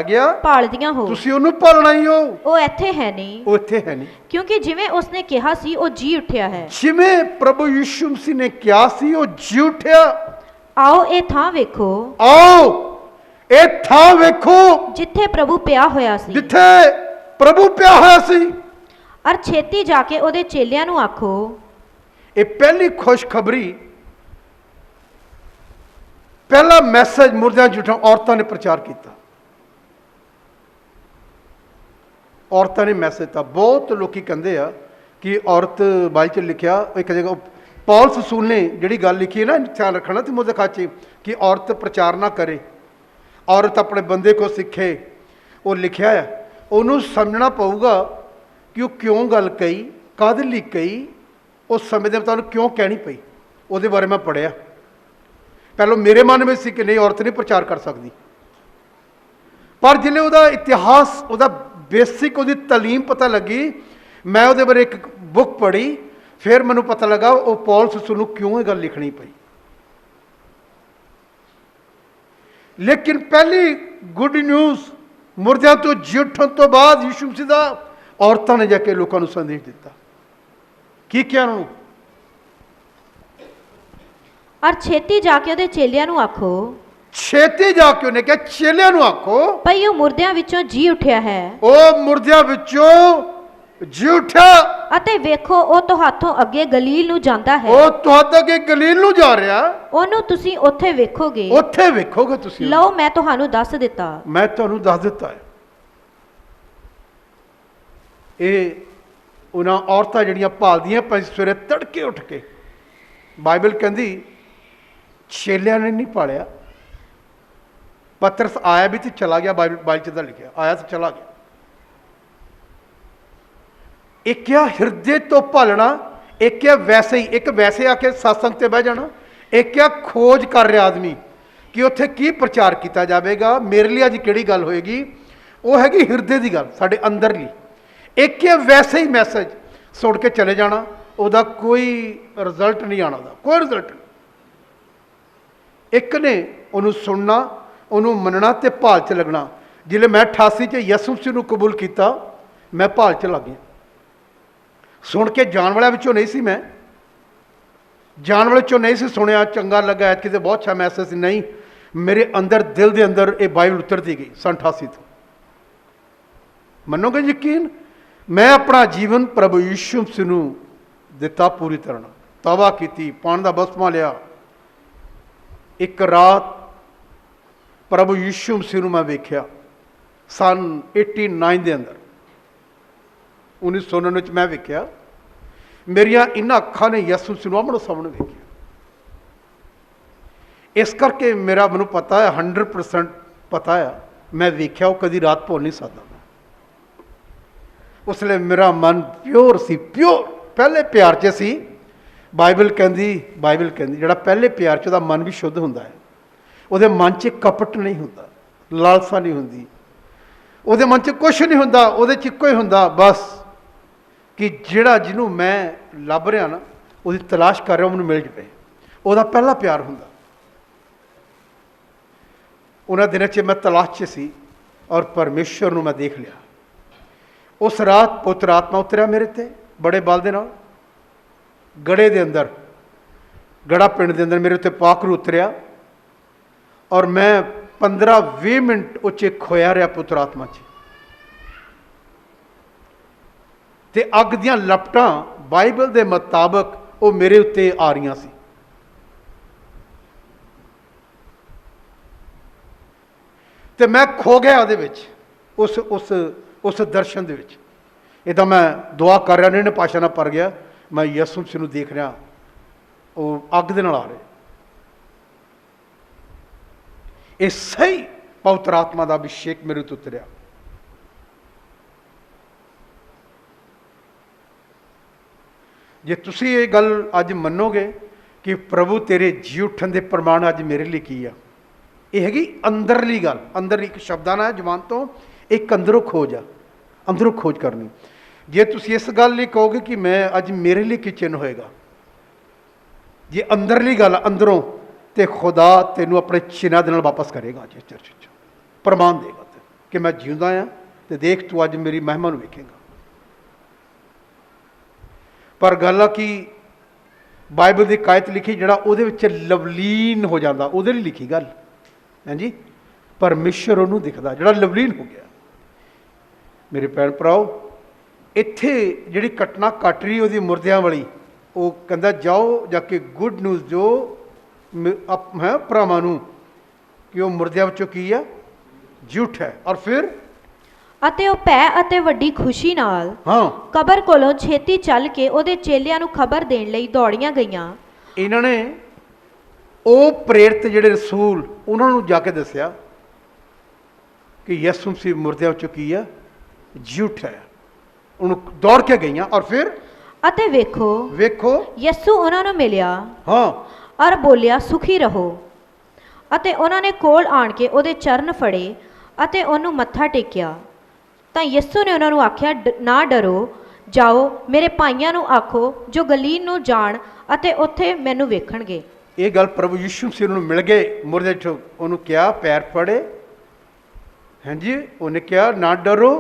ਗਿਆ ਭਾਲਦੀਆਂ ਹੋ। ਤੁਸੀਂ ਉਹਨੂੰ ਭਾਲਣਾ ਹੀ ਹੋ। ਉਹ ਇੱਥੇ ਹੈ ਨਹੀਂ, ਕਿਉਂਕਿ ਜਿਵੇਂ ਉਸਨੇ ਕਿਹਾ ਸੀ ਉਹ ਜੀ ਉੱਠਿਆ ਹੈ। ਜਿਵੇਂ ਪ੍ਰਭੂ ਯਿਸੂ ਮਸੀਹ ਨੇ ਕਿਹਾ ਸੀ ਉਹ ਜੀ ਉੱਠਿਆ। ਆਓ ਇਹ ਥਾਂ ਵੇਖੋ ਜਿੱਥੇ ਪ੍ਰਭੂ ਪਿਆ ਹੋਇਆ ਸੀ। ਅਰ ਛੇਤੀ ਜਾ ਕੇ ਉਹਦੇ ਚੇਲਿਆਂ ਨੂੰ ਆਖੋ। ਇਹ ਪਹਿਲੀ ਖੁਸ਼ਖਬਰੀ, ਪਹਿਲਾ ਮੈਸੇਜ ਮੁਰਦਿਆਂ ਝੂਠਾਂ ਔਰਤਾਂ ਨੇ ਪ੍ਰਚਾਰ ਕੀਤਾ। ਔਰਤਾਂ ਨੇ ਮੈਸੇਜ ਦਿੱਤਾ। ਬਹੁਤ ਲੋਕੀ ਕਹਿੰਦੇ ਆ ਕਿ ਔਰਤ ਬਾਈਬਲ 'ਚ ਲਿਖਿਆ, ਇੱਕ ਜਗ੍ਹਾ ਪੌਲਸ ਰਸੂਲ ਨੇ ਜਿਹੜੀ ਗੱਲ ਲਿਖੀ ਹੈ ਨਾ, ਧਿਆਨ ਰੱਖਣਾ ਤੇ ਮੁੱਦੇ ਖਾਚੇ, ਕਿ ਔਰਤ ਪ੍ਰਚਾਰ ਨਾ ਕਰੇ, ਔਰਤ ਆਪਣੇ ਬੰਦੇ ਕੋ ਸਿੱਖੇ। ਉਹ ਲਿਖਿਆ ਹੈ, ਉਹਨੂੰ ਸਮਝਣਾ ਪਊਗਾ ਕਿ ਉਹ ਕਿਉਂ ਗੱਲ ਕਹੀ, ਕਾਹਦੇ ਲਈ ਕਹੀ, ਉਸ ਸਮੇਂ ਦੇ ਮੁਤਾਬਕ ਕਿਉਂ ਕਹਿਣੀ ਪਈ। ਉਹਦੇ ਬਾਰੇ ਮੈਂ ਪੜ੍ਹਿਆ। ਪਹਿਲਾਂ ਮੇਰੇ ਮਨ ਵਿੱਚ ਸੀ ਕਿ ਨਹੀਂ, ਔਰਤ ਨਹੀਂ ਪ੍ਰਚਾਰ ਕਰ ਸਕਦੀ। ਪਰ ਜਿਵੇਂ ਉਹਦਾ ਇਤਿਹਾਸ, ਉਹਦਾ ਬੇਸਿਕ, ਉਹਦੀ ਤਾਲੀਮ ਪਤਾ ਲੱਗੀ, ਮੈਂ ਉਹਦੇ ਬਾਰੇ ਇੱਕ ਬੁੱਕ ਪੜ੍ਹੀ, ਫਿਰ ਮੈਨੂੰ ਪਤਾ ਲੱਗਾ ਉਹ ਪੌਲਸ ਰਸੂਲ ਨੂੰ ਕਿਉਂ ਇਹ ਗੱਲ ਲਿਖਣੀ ਪਈ। ਲੇਕਿਨ ਪਹਿਲੀ ਗੁੱਡ ਨਿਊਜ਼ ਮੁਰਦਿਆਂ ਤੋਂ ਜੀ ਉੱਠਣ ਤੋਂ ਬਾਅਦ ਯਿਸੂ ਮਸੀਹ ਦਾ ਔਰਤਾਂ ਨੇ ਜਾ ਕੇ ਲੋਕਾਂ ਨੂੰ ਸੰਦੇਸ਼ ਦਿੱਤਾ। ਕੀ ਕਿਹਾ ਉਹਨੂੰ? ਔਰ ਛੇਤੀ ਜਾ ਕੇ ਉਹਦੇ ਚੇਲਿਆਂ ਨੂੰ ਆਖੋ। ਛੇਤੀ ਜਾ ਕੇ ਉਹਨੇ ਕਿਹਾ ਚੇਲਿਆਂ ਨੂੰ ਆਖੋ ਭਈ ਉਹ ਮੁਰਦਿਆਂ ਵਿੱਚੋਂ ਜੀ ਉੱਠਿਆ ਹੈ। ਉਹ ਮੁਰਦਿਆਂ ਵਿੱਚੋਂ ਜੀ ਉੱਠਿਆ, ਅਤੇ ਵੇਖੋ ਉਹ ਤੁਹਾਥੋਂ ਅੱਗੇ ਗਲੀਲ ਨੂੰ ਜਾਂਦਾ ਹੈ। ਉਹ ਤੁਹਾਡੇ ਅੱਗੇ ਗਲੀਲ ਨੂੰ ਜਾ ਰਿਹਾ। ਉਹਨੂੰ ਤੁਸੀਂ ਉੱਥੇ ਵੇਖੋਗੇ ਤੁਸੀਂ। ਲਓ ਮੈਂ ਤੁਹਾਨੂੰ ਦੱਸ ਦਿੱਤਾ ਹੈ। ਇਹ ਉਹਨਾਂ ਔਰਤਾਂ ਜਿਹੜੀਆਂ ਭਾਲਦੀਆਂ ਪਈ ਸਵੇਰੇ ਤੜਕੇ ਉੱਠ ਕੇ। ਬਾਈਬਲ ਕਹਿੰਦੀ ਛੇਲਿਆਂ ਨੇ ਨਹੀਂ ਪਾਲਿਆ, ਪਤਰਸ ਆਇਆ ਵੀ ਤੇ ਚਲਾ ਗਿਆ। ਬਾਈਬਲ 'ਚ ਤਾਂ ਲਿਖਿਆ ਆਇਆ ਤੇ ਚਲਾ ਗਿਆ। ਇੱਕ ਆ ਹਿਰਦੇ ਤੋਂ ਭਾਲਣਾ, ਇੱਕ ਆ ਵੈਸੇ ਹੀ, ਇੱਕ ਵੈਸੇ ਆ ਕੇ ਸਤਸੰਗ ਤੇ ਬਹਿ ਜਾਣਾ, ਇੱਕ ਆ ਖੋਜ ਕਰ ਰਿਹਾ ਆਦਮੀ ਕਿ ਉੱਥੇ ਕੀ ਪ੍ਰਚਾਰ ਕੀਤਾ ਜਾਵੇਗਾ, ਮੇਰੇ ਲਈ ਅੱਜ ਕਿਹੜੀ ਗੱਲ ਹੋਏਗੀ। ਉਹ ਹੈਗੀ ਹਿਰਦੇ ਦੀ ਗੱਲ, ਸਾਡੇ ਅੰਦਰਲੀ। ਇੱਕ ਆ ਵੈਸੇ ਹੀ ਮੈਸੇਜ ਸੁਣ ਕੇ ਚਲੇ ਜਾਣਾ, ਉਹਦਾ ਕੋਈ ਰਿਜ਼ਲਟ ਨਹੀਂ ਆਉਣਾ, ਕੋਈ ਰਿਜ਼ਲਟ ਨਹੀਂ। ਇੱਕ ਨੇ ਉਹਨੂੰ ਸੁਣਨਾ, ਉਹਨੂੰ ਮੰਨਣਾ ਤੇ ਭਾਲ 'ਚ ਲੱਗਣਾ। ਜਿਲੇ ਮੈਂ 88 'ਚ ਯਿਸੂ ਮਸੀਹ ਨੂੰ ਕਬੂਲ ਕੀਤਾ, ਮੈਂ ਭਾਲ 'ਚ ਲੱਗ ਗਿਆ। ਸੁਣ ਕੇ ਜਾਣ ਵਾਲਿਆਂ ਵਿੱਚੋਂ ਨਹੀਂ ਸੀ, ਮੈਂ ਜਾਣ ਵਾਲੇ 'ਚੋਂ ਨਹੀਂ ਸੀ ਸੁਣਿਆ, ਚੰਗਾ ਲੱਗਾ, ਐਤਕੀ ਤੇ ਬਹੁਤ ਅੱਛਾ ਮੈਸੇਜ ਸੀ। ਨਹੀਂ, ਮੇਰੇ ਅੰਦਰ, ਦਿਲ ਦੇ ਅੰਦਰ ਇਹ ਬਾਈਬਲ ਉਤਰਦੀ ਗਈ ਸੰਨ 88 ਤੋਂ। ਮੰਨੋਗੇ ਯਕੀਨ, ਮੈਂ ਆਪਣਾ ਜੀਵਨ ਪ੍ਰਭੂ ਯਿਸੂ ਮਸੀਹ ਨੂੰ ਦਿੱਤਾ ਪੂਰੀ ਤਰ੍ਹਾਂ ਨਾਲ, ਤਵਾ ਕੀਤੀ, ਪਾਣੀ ਦਾ ਬਪਤਿਸਮਾ ਲਿਆ। ਇੱਕ ਰਾਤ ਪ੍ਰਭੂ ਯਿਸੂ ਮਸੀਹ ਨੂੰ ਮੈਂ ਵੇਖਿਆ ਸੰਨ 89 ਦੇ ਅੰਦਰ, 1999 'ਚ ਮੈਂ ਵੇਖਿਆ। ਮੇਰੀਆਂ ਇਹਨਾਂ ਅੱਖਾਂ ਨੇ ਯਿਸੂ ਮਸੀਹ ਨੂੰ ਆਮਣੇ ਸਾਹਮਣੇ ਵੇਖਿਆ। ਇਸ ਕਰਕੇ ਮੈਨੂੰ ਪਤਾ ਹੈ, 100% ਪਤਾ ਹੈ, ਮੈਂ ਵੇਖਿਆ, ਉਹ ਕਦੀ ਰਾਤ ਭੁੱਲ ਨਹੀਂ ਸਕਦਾ। ਉਸ ਵੇਲੇ ਮੇਰਾ ਮਨ ਪਿਓਰ ਸੀ, ਪਿਓਰ, ਪਹਿਲੇ ਪਿਆਰ 'ਚ ਸੀ। ਬਾਈਬਲ ਕਹਿੰਦੀ ਜਿਹੜਾ ਪਹਿਲੇ ਪਿਆਰ 'ਚ ਉਹਦਾ ਮਨ ਵੀ ਸ਼ੁੱਧ ਹੁੰਦਾ ਹੈ। ਉਹਦੇ ਮਨ 'ਚ ਕਪਟ ਨਹੀਂ ਹੁੰਦਾ, ਲਾਲਸਾ ਨਹੀਂ ਹੁੰਦੀ, ਉਹਦੇ ਮਨ 'ਚ ਕੁਛ ਨਹੀਂ ਹੁੰਦਾ। ਉਹਦੇ 'ਚ ਇੱਕੋ ਹੀ ਹੁੰਦਾ ਬਸ ਕਿ ਜਿਹਨੂੰ ਮੈਂ ਲੱਭ ਰਿਹਾ ਨਾ, ਉਹਦੀ ਤਲਾਸ਼ ਕਰ ਰਿਹਾ, ਮੈਨੂੰ ਮਿਲ ਜਾਵੇ। ਉਹਦਾ ਪਹਿਲਾ ਪਿਆਰ ਹੁੰਦਾ। ਉਹਨਾਂ ਦਿਨਾਂ 'ਚ ਮੈਂ ਤਲਾਸ਼ 'ਚ ਸੀ ਔਰ ਪਰਮੇਸ਼ਵਰ ਨੂੰ ਮੈਂ ਦੇਖ ਲਿਆ। ਉਸ ਰਾਤ ਪੁੱਤਰ ਆਤਮਾ ਉਤਰਿਆ ਮੇਰੇ ਤੇ ਬੜੇ ਬਲ ਦੇ ਨਾਲ। ਗੜੇ ਦੇ ਅੰਦਰ, ਗੜਾ ਪਿੰਡ ਦੇ ਅੰਦਰ ਮੇਰੇ ਉੱਤੇ ਪਾਖਰੂ ਉਤਰਿਆ ਔਰ ਮੈਂ 15-20 ਮਿੰਟ ਉਹ 'ਚ ਖੋਇਆ ਰਿਹਾ ਪੁੱਤਰ ਆਤਮਾ 'ਚ। ਤੇ ਅੱਗ ਦੀਆਂ ਲਪਟਾਂ ਬਾਈਬਲ ਦੇ ਮੁਤਾਬਕ ਉਹ ਮੇਰੇ ਉੱਤੇ ਆ ਰਹੀਆਂ ਸੀ। ਤੇ ਮੈਂ ਖੋ ਗਿਆ ਉਹਦੇ ਵਿੱਚ, ਉਸ ਦਰਸ਼ਨ ਦੇ ਵਿੱਚ। ਇੱਦਾਂ ਮੈਂ ਦੁਆ ਕਰ ਰਿਹਾ, ਨੇ ਭਾਸ਼ਾ ਨਾਲ ਭਰ ਗਿਆ। ਮੈਂ ਯਿਸੂ ਮਸੀਹ ਨੂੰ ਦੇਖ ਰਿਹਾ, ਉਹ ਅੱਗ ਦੇ ਨਾਲ ਆ ਰਹੇ। ਇਹ ਸਹੀ ਪਵਿੱਤਰ ਆਤਮਾ ਦਾ ਅਭਿਸ਼ੇਕ ਮੇਰੇ ਉੱਤੇ ਉਤਰਿਆ। ਜੇ ਤੁਸੀਂ ਇਹ ਗੱਲ ਅੱਜ ਮੰਨੋਗੇ ਕਿ ਪ੍ਰਭੂ ਤੇਰੇ ਜੀ ਉੱਠਣ ਦੇ ਪ੍ਰਮਾਣ ਅੱਜ ਮੇਰੇ ਲਈ ਕੀ ਆ, ਇਹ ਹੈਗੀ ਅੰਦਰਲੀ ਗੱਲ। ਅੰਦਰਲੀ ਇੱਕ ਸ਼ਬਦਾਂ ਨਾਲ ਜ਼ਬਾਨ ਤੋਂ, ਇੱਕ ਅੰਦਰੋਂ ਖੋਜ ਆ, ਅੰਦਰੋਂ ਖੋਜ ਕਰਨੀ। ਜੇ ਤੁਸੀਂ ਇਸ ਗੱਲ ਲਈ ਕਹੋਗੇ ਕਿ ਮੈਂ ਅੱਜ ਮੇਰੇ ਲਈ ਕੀ ਚਿੰਨ੍ਹ ਹੋਏਗਾ, ਜੇ ਅੰਦਰਲੀ ਗੱਲ ਅੰਦਰੋਂ, ਤੇ ਖੁਦਾ ਤੈਨੂੰ ਆਪਣੇ ਚਿੰਨ੍ਹਾਂ ਦੇ ਨਾਲ ਵਾਪਸ ਕਰੇਗਾ। ਅੱਜ ਚਰਚ 'ਚ ਪ੍ਰਮਾਣ ਦੇਗਾ ਕਿ ਮੈਂ ਜਿਉਂਦਾ ਹਾਂ, ਤੇ ਦੇਖ ਤੂੰ ਅੱਜ ਮੇਰੀ ਮਹਿਮਾ ਨੂੰ ਵੇਖੇਗਾ। ਪਰ ਗੱਲ ਆ ਕਿ ਬਾਈਬਲ ਦੀ ਕਾਇਤ ਲਿਖੀ, ਜਿਹੜਾ ਉਹਦੇ ਵਿੱਚ ਲਵਲੀਨ ਹੋ ਜਾਂਦਾ, ਉਹਦੇ ਲਈ ਲਿਖੀ ਗੱਲ। ਹਾਂਜੀ, ਪਰਮੇਸ਼ਰ ਉਹਨੂੰ ਦਿਖਦਾ ਜਿਹੜਾ ਲਵਲੀਨ ਹੋ ਗਿਆ। ਮੇਰੇ ਭੈਣ ਭਰਾਓ, ਇੱਥੇ ਜਿਹੜੀ ਘਟਨਾ ਘਟ ਰਹੀ ਉਹਦੀ ਮੁਰਦਿਆਂ ਵਾਲੀ, ਉਹ ਕਹਿੰਦਾ ਜਾਓ ਜਾ ਕੇ ਗੁੱਡ ਨਿਊਜ਼ ਜੋ ਹੈ ਭਰਾਵਾਂ ਨੂੰ ਕਿ ਉਹ ਮੁਰਦਿਆਂ ਵਿੱਚੋਂ ਕੀ ਆ, ਝੂਠ ਹੈ। ਔਰ ਫਿਰ ਅਤੇ ਉਹ ਭੈ ਅਤੇ ਵੱਡੀ ਖੁਸ਼ੀ ਨਾਲ ਹਾਂ ਕਬਰ ਕੋਲੋਂ ਛੇਤੀ ਚੱਲ ਕੇ ਉਹਦੇ ਚੇਲਿਆਂ ਨੂੰ ਖਬਰ ਦੇਣ ਲਈ ਦੌੜੀਆਂ ਗਈਆਂ। ਇਹਨਾਂ ਨੇ ਉਹ ਪ੍ਰੇਰਿਤ ਜਿਹੜੇ ਰਸੂਲ, ਉਹਨਾਂ ਨੂੰ ਜਾ ਕੇ ਦੱਸਿਆ ਕਿ ਯਿਸੂ ਮਸੀਹ ਮੁਰਦਿਆਂ ਵਿੱਚੋਂ ਕੀ ਆ, ਝੂਠ ਹੈ। ਉਹਨੂੰ ਦੌੜ ਕੇ ਗਈਆਂ। ਔਰ ਫਿਰ ਅਤੇ ਵੇਖੋ ਯਿਸੂ ਉਹਨਾਂ ਨੂੰ ਮਿਲਿਆ ਹਾਂ ਔਰ ਬੋਲਿਆ, ਸੁਖੀ ਰਹੋ। ਅਤੇ ਉਹਨਾਂ ਨੇ ਕੋਲ ਆਣ ਕੇ ਉਹਦੇ ਚਰਨ ਫੜੇ ਅਤੇ ਉਹਨੂੰ ਮੱਥਾ ਟੇਕਿਆ। ਤਾਂ ਯਿਸੂ ਨੇ ਉਹਨਾਂ ਨੂੰ ਆਖਿਆ, ਨਾ ਡਰੋ, ਜਾਓ ਮੇਰੇ ਭਾਈਆਂ ਨੂੰ ਆਖੋ ਜੋ ਗਲੀਲ ਨੂੰ ਜਾਣ ਅਤੇ ਉੱਥੇ ਮੈਨੂੰ ਵੇਖਣਗੇ। ਇਹ ਗੱਲ ਪ੍ਰਭੂ ਯਿਸੂ ਮਸੀਹ ਨੂੰ ਮਿਲ ਗਏ ਮੁਰਦੇ 'ਚੋਂ। ਉਹਨੂੰ ਕਿਹਾ, ਪੈਰ ਫੜੇ। ਹਾਂਜੀ, ਉਹਨੇ ਕਿਹਾ ਨਾ ਡਰੋ,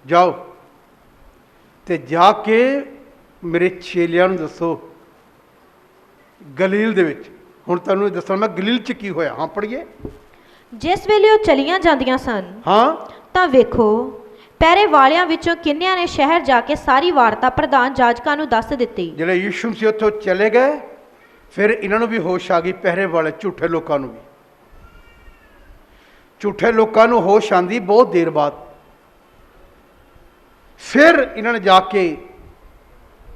ਜਾਓ ਤੇ ਜਾ ਕੇ ਮੇਰੇ ਚੇਲਿਆਂ ਨੂੰ ਦੱਸੋ ਗਲੀਲ ਦੇ ਵਿੱਚ। ਹੁਣ ਤੁਹਾਨੂੰ ਦੱਸਣਾ ਮੈਂ ਗਲੀਲ 'ਚ ਕੀ ਹੋਇਆ। ਹਾਂ ਪੜ੍ਹੀਏ। ਜਿਸ ਵੇਲੇ ਉਹ ਚਲੀਆਂ ਜਾਂਦੀਆਂ ਸਨ, ਹਾਂ, ਤਾਂ ਵੇਖੋ ਪਹਿਰੇ ਵਾਲਿਆਂ ਵਿੱਚੋਂ ਕਿੰਨਿਆਂ ਨੇ ਸ਼ਹਿਰ ਜਾ ਕੇ ਸਾਰੀ ਵਾਰਤਾ ਪ੍ਰਧਾਨ ਜਾਜਕਾਂ ਨੂੰ ਦੱਸ ਦਿੱਤੀ। ਜਿਹੜੇ ਯਿਸੂ ਮਸੀਹ ਉੱਥੋਂ ਚਲੇ ਗਏ, ਫਿਰ ਇਹਨਾਂ ਨੂੰ ਵੀ ਹੋਸ਼ ਆ ਗਈ, ਪਹਿਰੇ ਵਾਲੇ ਝੂਠੇ ਲੋਕਾਂ ਨੂੰ ਵੀ। ਝੂਠੇ ਲੋਕਾਂ ਨੂੰ ਹੋਸ਼ ਆਂਦੀ ਬਹੁਤ ਦੇਰ ਬਾਅਦ। ਫਿਰ ਇਹਨਾਂ ਨੇ ਜਾ ਕੇ,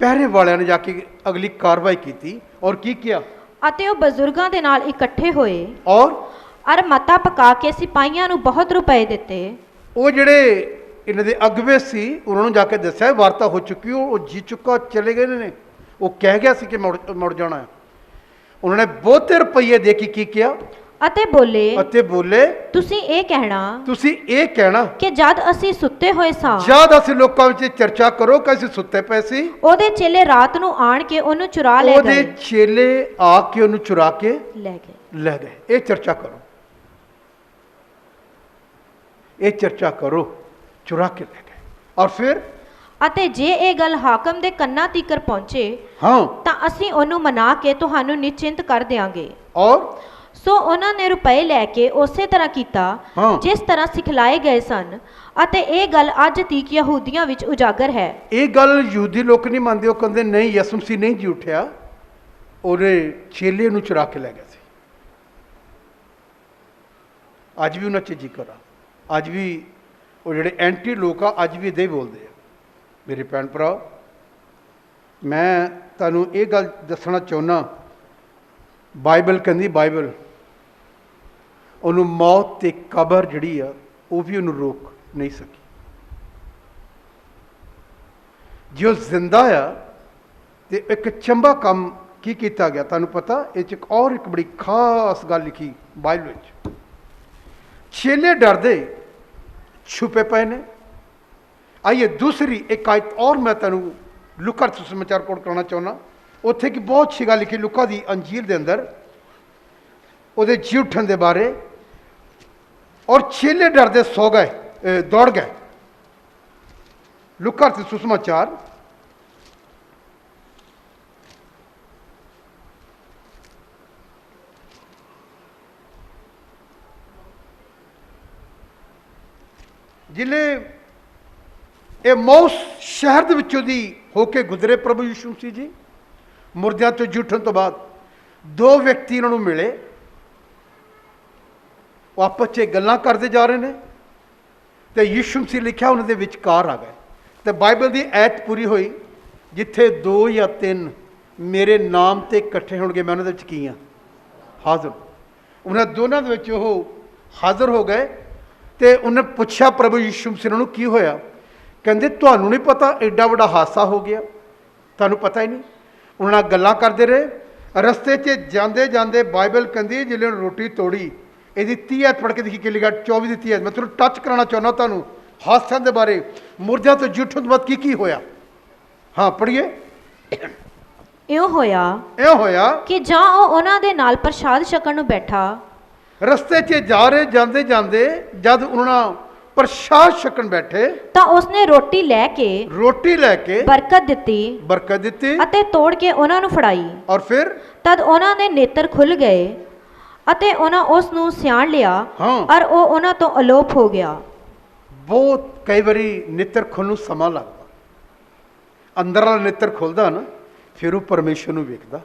ਪਹਿਰੇ ਵਾਲਿਆਂ ਨੇ ਜਾ ਕੇ ਅਗਲੀ ਕਾਰਵਾਈ ਕੀਤੀ। ਔਰ ਕੀ ਕਿਹਾ? ਅਤੇ ਉਹ ਬਜ਼ੁਰਗਾਂ ਦੇ ਨਾਲ ਇਕੱਠੇ ਹੋਏ ਔਰ ਮਤਾ ਪਕਾ ਕੇ ਸਿਪਾਹੀਆਂ ਨੂੰ ਬਹੁਤ ਰੁਪਏ ਦਿੱਤੇ। ਉਹ ਜਿਹੜੇ ਇਹਨਾਂ ਦੇ ਅਗਵੇ ਸੀ, ਉਹਨਾਂ ਨੂੰ ਜਾ ਕੇ ਦੱਸਿਆ ਵਾਰਤਾ ਹੋ ਚੁੱਕੀ, ਉਹ ਜੀ ਚੁੱਕਾ, ਚਲੇ ਗਏ ਨੇ। ਉਹ ਕਹਿ ਗਿਆ ਸੀ ਕਿ ਮੁੜ ਜਾਣਾ ਹੈ। ਉਹਨਾਂ ਨੇ ਬਹੁਤੇ ਰੁਪਈਏ ਦੇ ਕੇ ਕੀ ਕਿਹਾ? ਅਤੇ ਬੋਲੇ ਤੁਸੀਂ ਇਹ ਕਹਿਣਾ ਕਿ ਜਦ ਅਸੀਂ ਸੁੱਤੇ ਹੋਏ ਸਾਂ, ਜਦ ਅਸੀਂ ਲੋਕਾਂ ਵਿੱਚ ਚਰਚਾ ਕਰੋ ਕਿ ਅਸੀਂ ਸੁੱਤੇ ਪਏ ਸੀ, ਉਹਦੇ ਚੇਲੇ ਰਾਤ ਨੂੰ ਆਣ ਕੇ ਉਹਨੂੰ ਚੁਰਾ ਲੈ ਗਏ। ਉਹਦੇ ਚੇਲੇ ਆ ਕੇ ਉਹਨੂੰ ਚੁਰਾ ਕੇ ਲੈ ਗਏ। ਇਹ ਚਰਚਾ ਕਰੋ, ਇਹ ਚਰਚਾ ਕਰੋ, ਚੁਰਾ ਕੇ ਲੈ ਗਏ। ਔਰ ਫਿਰ ਅਤੇ ਜੇ ਇਹ ਗੱਲ ਹਾਕਮ ਦੇ ਕੰਨਾਂ ਤੀਕਰ ਪਹੁੰਚੇ ਹਾਂ, ਤਾਂ ਅਸੀਂ ਉਹਨੂੰ ਮਨਾ ਕੇ ਤੁਹਾਨੂੰ ਨਿਸ਼ਚਿੰਤ ਕਰ ਦਿਆਂਗੇ। ਔਰ ਸੋ ਉਹਨਾਂ ਨੇ ਰੁਪਏ ਲੈ ਕੇ ਉਸੇ ਤਰ੍ਹਾਂ ਕੀਤਾ ਹਾਂ। ਜਿਸ ਤਰ੍ਹਾਂ ਸਿਖਲਾਏ ਗਏ ਸਨ, ਅਤੇ ਇਹ ਗੱਲ ਅੱਜ ਤੀਕ ਯਹੂਦੀਆਂ ਵਿੱਚ ਉਜਾਗਰ ਹੈ। ਇਹ ਗੱਲ ਯਹੂਦੀ ਲੋਕ ਨਹੀਂ ਮੰਨਦੇ। ਉਹ ਕਹਿੰਦੇ ਨਹੀਂ, ਯਿਸੂ ਮਸੀਹ ਨਹੀਂ ਜੀ ਉੱਠਿਆ, ਉਹਦੇ ਚੇਲੇ ਨੂੰ ਚੁਰਾ ਕੇ ਲੈ ਗਏ ਸੀ। ਅੱਜ ਵੀ ਉਹਨਾਂ 'ਚ ਜ਼ਿਕਰ ਆ। ਅੱਜ ਵੀ ਉਹ ਜਿਹੜੇ ਐਂਟੀ ਲੋਕ ਆ, ਅੱਜ ਵੀ ਇੱਦਾਂ ਹੀ ਬੋਲਦੇ ਆ। ਮੇਰੇ ਭੈਣ ਭਰਾ, ਮੈਂ ਤੁਹਾਨੂੰ ਇਹ ਗੱਲ ਦੱਸਣਾ ਚਾਹੁੰਦਾ, ਬਾਈਬਲ ਕਹਿੰਦੀ, ਬਾਈਬਲ ਉਹਨੂੰ ਮੌਤ ਤੇ ਕਬਰ ਜਿਹੜੀ ਆ ਉਹ ਵੀ ਉਹਨੂੰ ਰੋਕ ਨਹੀਂ ਸਕੀ। ਜੇ ਉਹ ਜ਼ਿੰਦਾ ਆ ਤੇ ਇੱਕ ਚੰਬਾ ਕੰਮ ਕੀ ਕੀਤਾ ਗਿਆ ਤੁਹਾਨੂੰ ਪਤਾ? ਇਹ 'ਚ ਇੱਕ ਬੜੀ ਖਾਸ ਗੱਲ ਲਿਖੀ ਬਾਈਬਲ ਵਿੱਚ। ਚੇਲੇ ਡਰਦੇ ਛੁਪੇ ਪਏ ਨੇ। ਆइए दूसरी एक आयत और मैं तेन लुका सुसमाचार कोट कराना चाहना। उत्थे की बहुत अच्छी गल लिखी लुका दी अंजील के अंदर ਉਹਦੇ ਜੀ ਉੱਠਣ ਦੇ ਬਾਰੇ। ਔਰ ਚੇਲੇ ਡਰਦੇ ਸੋ ਗਏ, ਦੌੜ ਗਏ। ਲੁਕਾ ਤੇ ਸੁਸਮਾਚਾਰ ਜ਼ਿਲ੍ਹੇ एमौस शहर ਦੇ ਵਿੱਚੋਂ ਦੀ ਹੋ ਕੇ ਗੁਜ਼ਰੇ ਪ੍ਰਭੂ ਯਿਸੂ ਮਸੀਹ ਜੀ। ਮੁਰਦਿਆਂ ਤੋਂ ਜੀ ਉੱਠਣ ਤੋਂ ਬਾਅਦ ਦੋ ਵਿਅਕਤੀ ਇਹਨਾਂ ਨੂੰ ਮਿਲੇ। ਉਹ ਆਪਸ 'ਚ ਗੱਲਾਂ ਕਰਦੇ ਜਾ ਰਹੇ ਨੇ ਤੇ ਯਿਸੂ ਮਸੀਹ ਲਿਖਿਆ ਉਹਨਾਂ ਦੇ ਵਿਚਕਾਰ ਆ ਗਏ। ਤੇ ਬਾਈਬਲ ਦੀ ਐਤ ਪੂਰੀ ਹੋਈ, ਜਿੱਥੇ 2 ਜਾਂ 3 ਮੇਰੇ ਨਾਮ ਤੇ ਇਕੱਠੇ ਹੋਣਗੇ ਮੈਂ ਉਹਨਾਂ ਦੇ ਵਿੱਚ ਕੀ ਹਾਂ? ਹਾਜ਼ਰ। ਉਹਨਾਂ ਦੋਨਾਂ ਦੇ ਵਿੱਚ ਉਹ ਹਾਜ਼ਰ ਹੋ ਗਏ ਤੇ ਉਹਨੇ ਪੁੱਛਿਆ ਪ੍ਰਭੂ ਯਿਸੂ ਮਸੀਹ ਨੂੰ ਕੀ ਹੋਇਆ? ਕਹਿੰਦੇ ਤੁਹਾਨੂੰ ਨਹੀਂ ਪਤਾ ਐਡਾ ਵੱਡਾ ਹਾਦਸਾ ਹੋ ਗਿਆ, ਤੁਹਾਨੂੰ ਪਤਾ ਹੀ ਨਹੀਂ। ਉਹਨਾਂ ਨਾਲ ਗੱਲਾਂ ਕਰਦੇ ਰਹੇ। ਰਸਤੇ 'ਚ ਜਾਂਦੇ ਜਾਂਦੇ ਬਾਈਬਲ ਕਹਿੰਦੀ ਜਿਵੇਂ ਰੋਟੀ ਤੋੜੀ, ਇਹਦੀ 30 ਐਤ ਪੜ੍ਹ ਕੇ ਦੇਖੀ ਕਿ ਲਿਖਿਆ 24 ਦੀ 30 ਐਤ। ਮੈਂ ਤੁਹਾਨੂੰ ਟੱਚ ਕਰਾਉਣਾ ਚਾਹੁੰਦਾ ਤੁਹਾਨੂੰ ਹਾਦਸਿਆਂ ਦੇ ਬਾਰੇ, ਮੁਰਦਿਆਂ ਤੋਂ ਜੀ ਉੱਠਣ ਤੋਂ ਬਾਅਦ ਕੀ ਹੋਇਆ। ਹਾਂ ਪੜ੍ਹੀਏ। ਇਉਂ ਹੋਇਆ ਕਿ ਜਾਂ ਉਹ ਉਹਨਾਂ ਦੇ ਨਾਲ ਪ੍ਰਸ਼ਾਦ ਛਕਣ ਨੂੰ ਬੈਠਾ। ਰਸਤੇ 'ਚ ਜਾ ਰਹੇ ਜਾਂਦੇ ਜਾਂਦੇ ਜਦ ਉਹਨਾਂ ਪ੍ਰਸ਼ਾਦ ਛਕਣ ਬੈਠੇ ਤਾਂ ਉਸਨੇ ਰੋਟੀ ਲੈ ਕੇ ਬਰਕਤ ਦਿੱਤੀ ਅਤੇ ਤੋੜ ਕੇ ਉਹਨਾਂ ਨੂੰ ਫੜਾਈ। ਔਰ ਫਿਰ ਤਦ ਉਹਨਾਂ ਦੇ ਨੇਤਰ ਖੁੱਲ ਗਏ ਅਤੇ ਉਹਨਾਂ ਉਸ ਨੂੰ ਸਿਆਣ ਲਿਆ। ਔਰ ਉਹ ਉਹਨਾਂ ਤੋਂ ਅਲੋਪ ਹੋ ਗਿਆ। ਬਹੁਤ ਕਈ ਵਾਰੀ ਨੇਤਰ ਖੁੱਲ੍ਹਣ ਨੂੰ ਸਮਾਂ ਲੱਗਦਾ। ਅੰਦਰ ਵਾਲਾ ਨੇਤਰ ਖੁੱਲਦਾ ਨਾ, ਫਿਰ ਉਹ ਪਰਮੇਸ਼ਰ ਨੂੰ ਵੇਖਦਾ।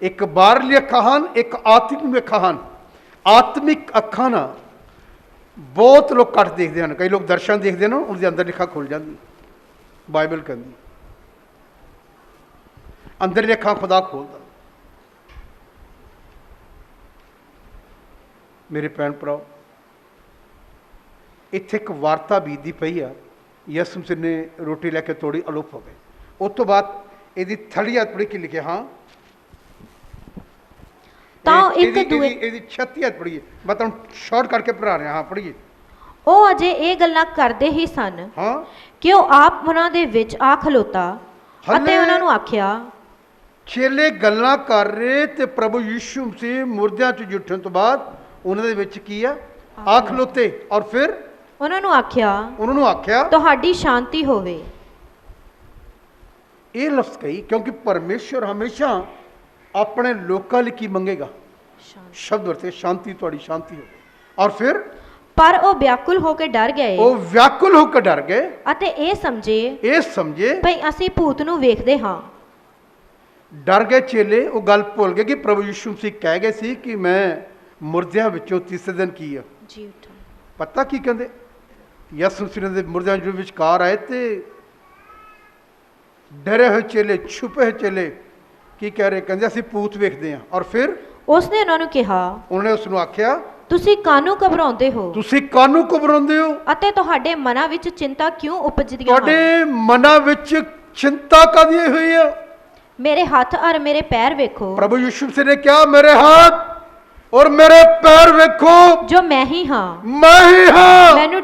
ਇੱਕ ਬਾਹਰਲੀ ਅੱਖਾਂ ਹਨ, ਇੱਕ ਆਤਮਿਕ ਅੱਖਾਂ ਹਨ। ਆਤਮਿਕ ਅੱਖਾਂ ਨਾਲ ਬਹੁਤ ਲੋਕ ਘੱਟ ਦੇਖਦੇ ਹਨ। ਕਈ ਲੋਕ ਦਰਸ਼ਨ ਦੇਖਦੇ ਨੇ, ਉਹਦੇ ਅੰਦਰ ਲਿਖਾ ਖੁੱਲ ਜਾਂਦੀ। ਬਾਈਬਲ ਕਹਿੰਦੀ ਅੰਦਰਲੀ ਅੱਖਾਂ ਖੁਦਾ ਖੋਲਦਾ। ਮੇਰੇ ਭੈਣ ਭਰਾ, ਇੱਥੇ ਇੱਕ ਵਾਰਤਾ ਬੀਤਦੀ ਪਈ ਆ। ਯਿਸੂ ਮਸੀਹ ਨੇ ਰੋਟੀ ਲੈ ਕੇ ਤੋੜੀ, ਅਲੋਪ ਹੋ ਗਏ। ਉਸ ਤੋਂ ਬਾਅਦ ਇਹਦੀ ਥੜੀ ਹੱਥ ਪੜ੍ਹੀ ਕੀ ਲਿਖਿਆ? ਹਾਂ ਤਾਂ ਇਹਦੀ 36 ਹੱਥ ਪੜ੍ਹੀਏ। ਮੈਂ ਤੁਹਾਨੂੰ ਸ਼ਾਰਟ ਕਰਕੇ ਪੜ੍ਹਾ ਰਿਹਾ। ਹਾਂ ਪੜ੍ਹੀਏ। ਉਹ ਅਜੇ ਇਹ ਗੱਲਾਂ ਕਰਦੇ ਹੀ ਸਨ ਕਿ ਉਹ ਆਪ ਉਹਨਾਂ ਦੇ ਵਿੱਚ ਆ ਖਲੋਤਾ ਅਤੇ ਉਹਨਾਂ ਨੂੰ ਆਖਿਆ। ਚੇਲੇ ਗੱਲਾਂ ਕਰ ਰਹੇ ਤੇ ਪ੍ਰਭੂ ਯਿਸੂ ਮਸੀਹ ਮੁਰਦਿਆਂ 'ਚ ਉੱਠਣ ਤੋਂ ਬਾਅਦ ਉਹਨਾਂ ਦੇ ਵਿੱਚ ਕੀ ਆ? ਆ ਖਲੋਤੇ। ਔਰ ਫਿਰ ਉਹਨਾਂ ਨੂੰ ਆਖਿਆ ਤੁਹਾਡੀ ਸ਼ਾਂਤੀ ਹੋਵੇ। ਇਹ ਲਫ਼ਜ਼ ਕਹੀ ਕਿਉਂਕਿ ਪਰਮੇਸ਼ਰ ਹਮੇਸ਼ਾ ਆਪਣੇ ਲੋਕਾਂ ਲਈ ਕੀ ਮੰਗੇਗਾ? ਸ਼ਬਦ ਵਰਤੇ, ਸ਼ਾਂਤੀ, ਤੁਹਾਡੀ ਸ਼ਾਂਤੀ ਹੋਵੇ। ਔਰ ਫਿਰ ਪਰ ਉਹ ਵਿਆਕੁਲ ਹੋ ਕੇ ਡਰ ਗਏ ਅਤੇ ਇਹ ਸਮਝੇ ਭਈ ਅਸੀਂ ਭੂਤ ਨੂੰ ਵੇਖਦੇ ਹਾਂ। ਡਰ ਗਏ ਚੇਲੇ। ਉਹ ਗੱਲ ਭੁੱਲ ਗਏ ਕਿ ਪ੍ਰਭੂ ਯਿਸੂ ਮਸੀਹ ਕਹਿ ਗਏ ਸੀ ਕਿ ਮੈਂ ਮੁਰਦਿਆਂ ਵਿੱਚੋਂ ਤੀਸਰੇ ਦਿਨ ਕੀ ਆ? ਜੀ ਉਠਾਂ। ਪਤਾ ਕੀ ਕਹਿੰਦੇ? ਯਿਸੂ ਮਸੀਹ ਦੇ ਮੁਰਦਿਆਂ ਦੇ ਵਿਚਕਾਰ ਆਏ ਤੇ ਡਰੇ ਹੋਏ ਚੇਲੇ, ਛੁਪੇ ਹੋਏ ਚੇਲੇ ਕੀ ਕਹਿ ਰਹੇ? ਕਹਿੰਦੇ ਅਸੀਂ ਭੂਤ ਵੇਖਦੇ ਹਾਂ। ਔਰ ਫਿਰ ਉਸਨੇ ਉਹਨਾਂ ਨੂੰ ਕਿਹਾ, ਉਹਨੇ ਉਸ ਨੂੰ ਆਖਿਆ ਤੁਸੀਂ ਕਾਹਨੂੰ ਘਬਰਾਉਂਦੇ ਹੋ ਅਤੇ ਤੁਹਾਡੇ ਮਨਾਂ ਵਿੱਚ ਚਿੰਤਾ ਕਿਉਂ ਉਪਜਦੀਆਂ ਹਨ? ਤੁਹਾਡੇ ਮਨਾਂ ਵਿੱਚ ਚਿੰਤਾ ਕਾਹਦੀ ਹੋਈ ਆ? ਮੇਰੇ ਹੱਥ ਔਰ ਮੇਰੇ ਪੈਰ ਵੇਖੋ। ਪ੍ਰਭੂ ਯਿਸੂ ਮਸੀਹ ਨੇ ਕਿਹਾ ਮੇਰੇ ਹੱਥ ਔਰ ਮੇਰੇ ਪੈਰ ਵੇਖੋ, ਜੋ ਮੈਂ ਹੀ ਹਾਂ। ਮੈਨੂੰ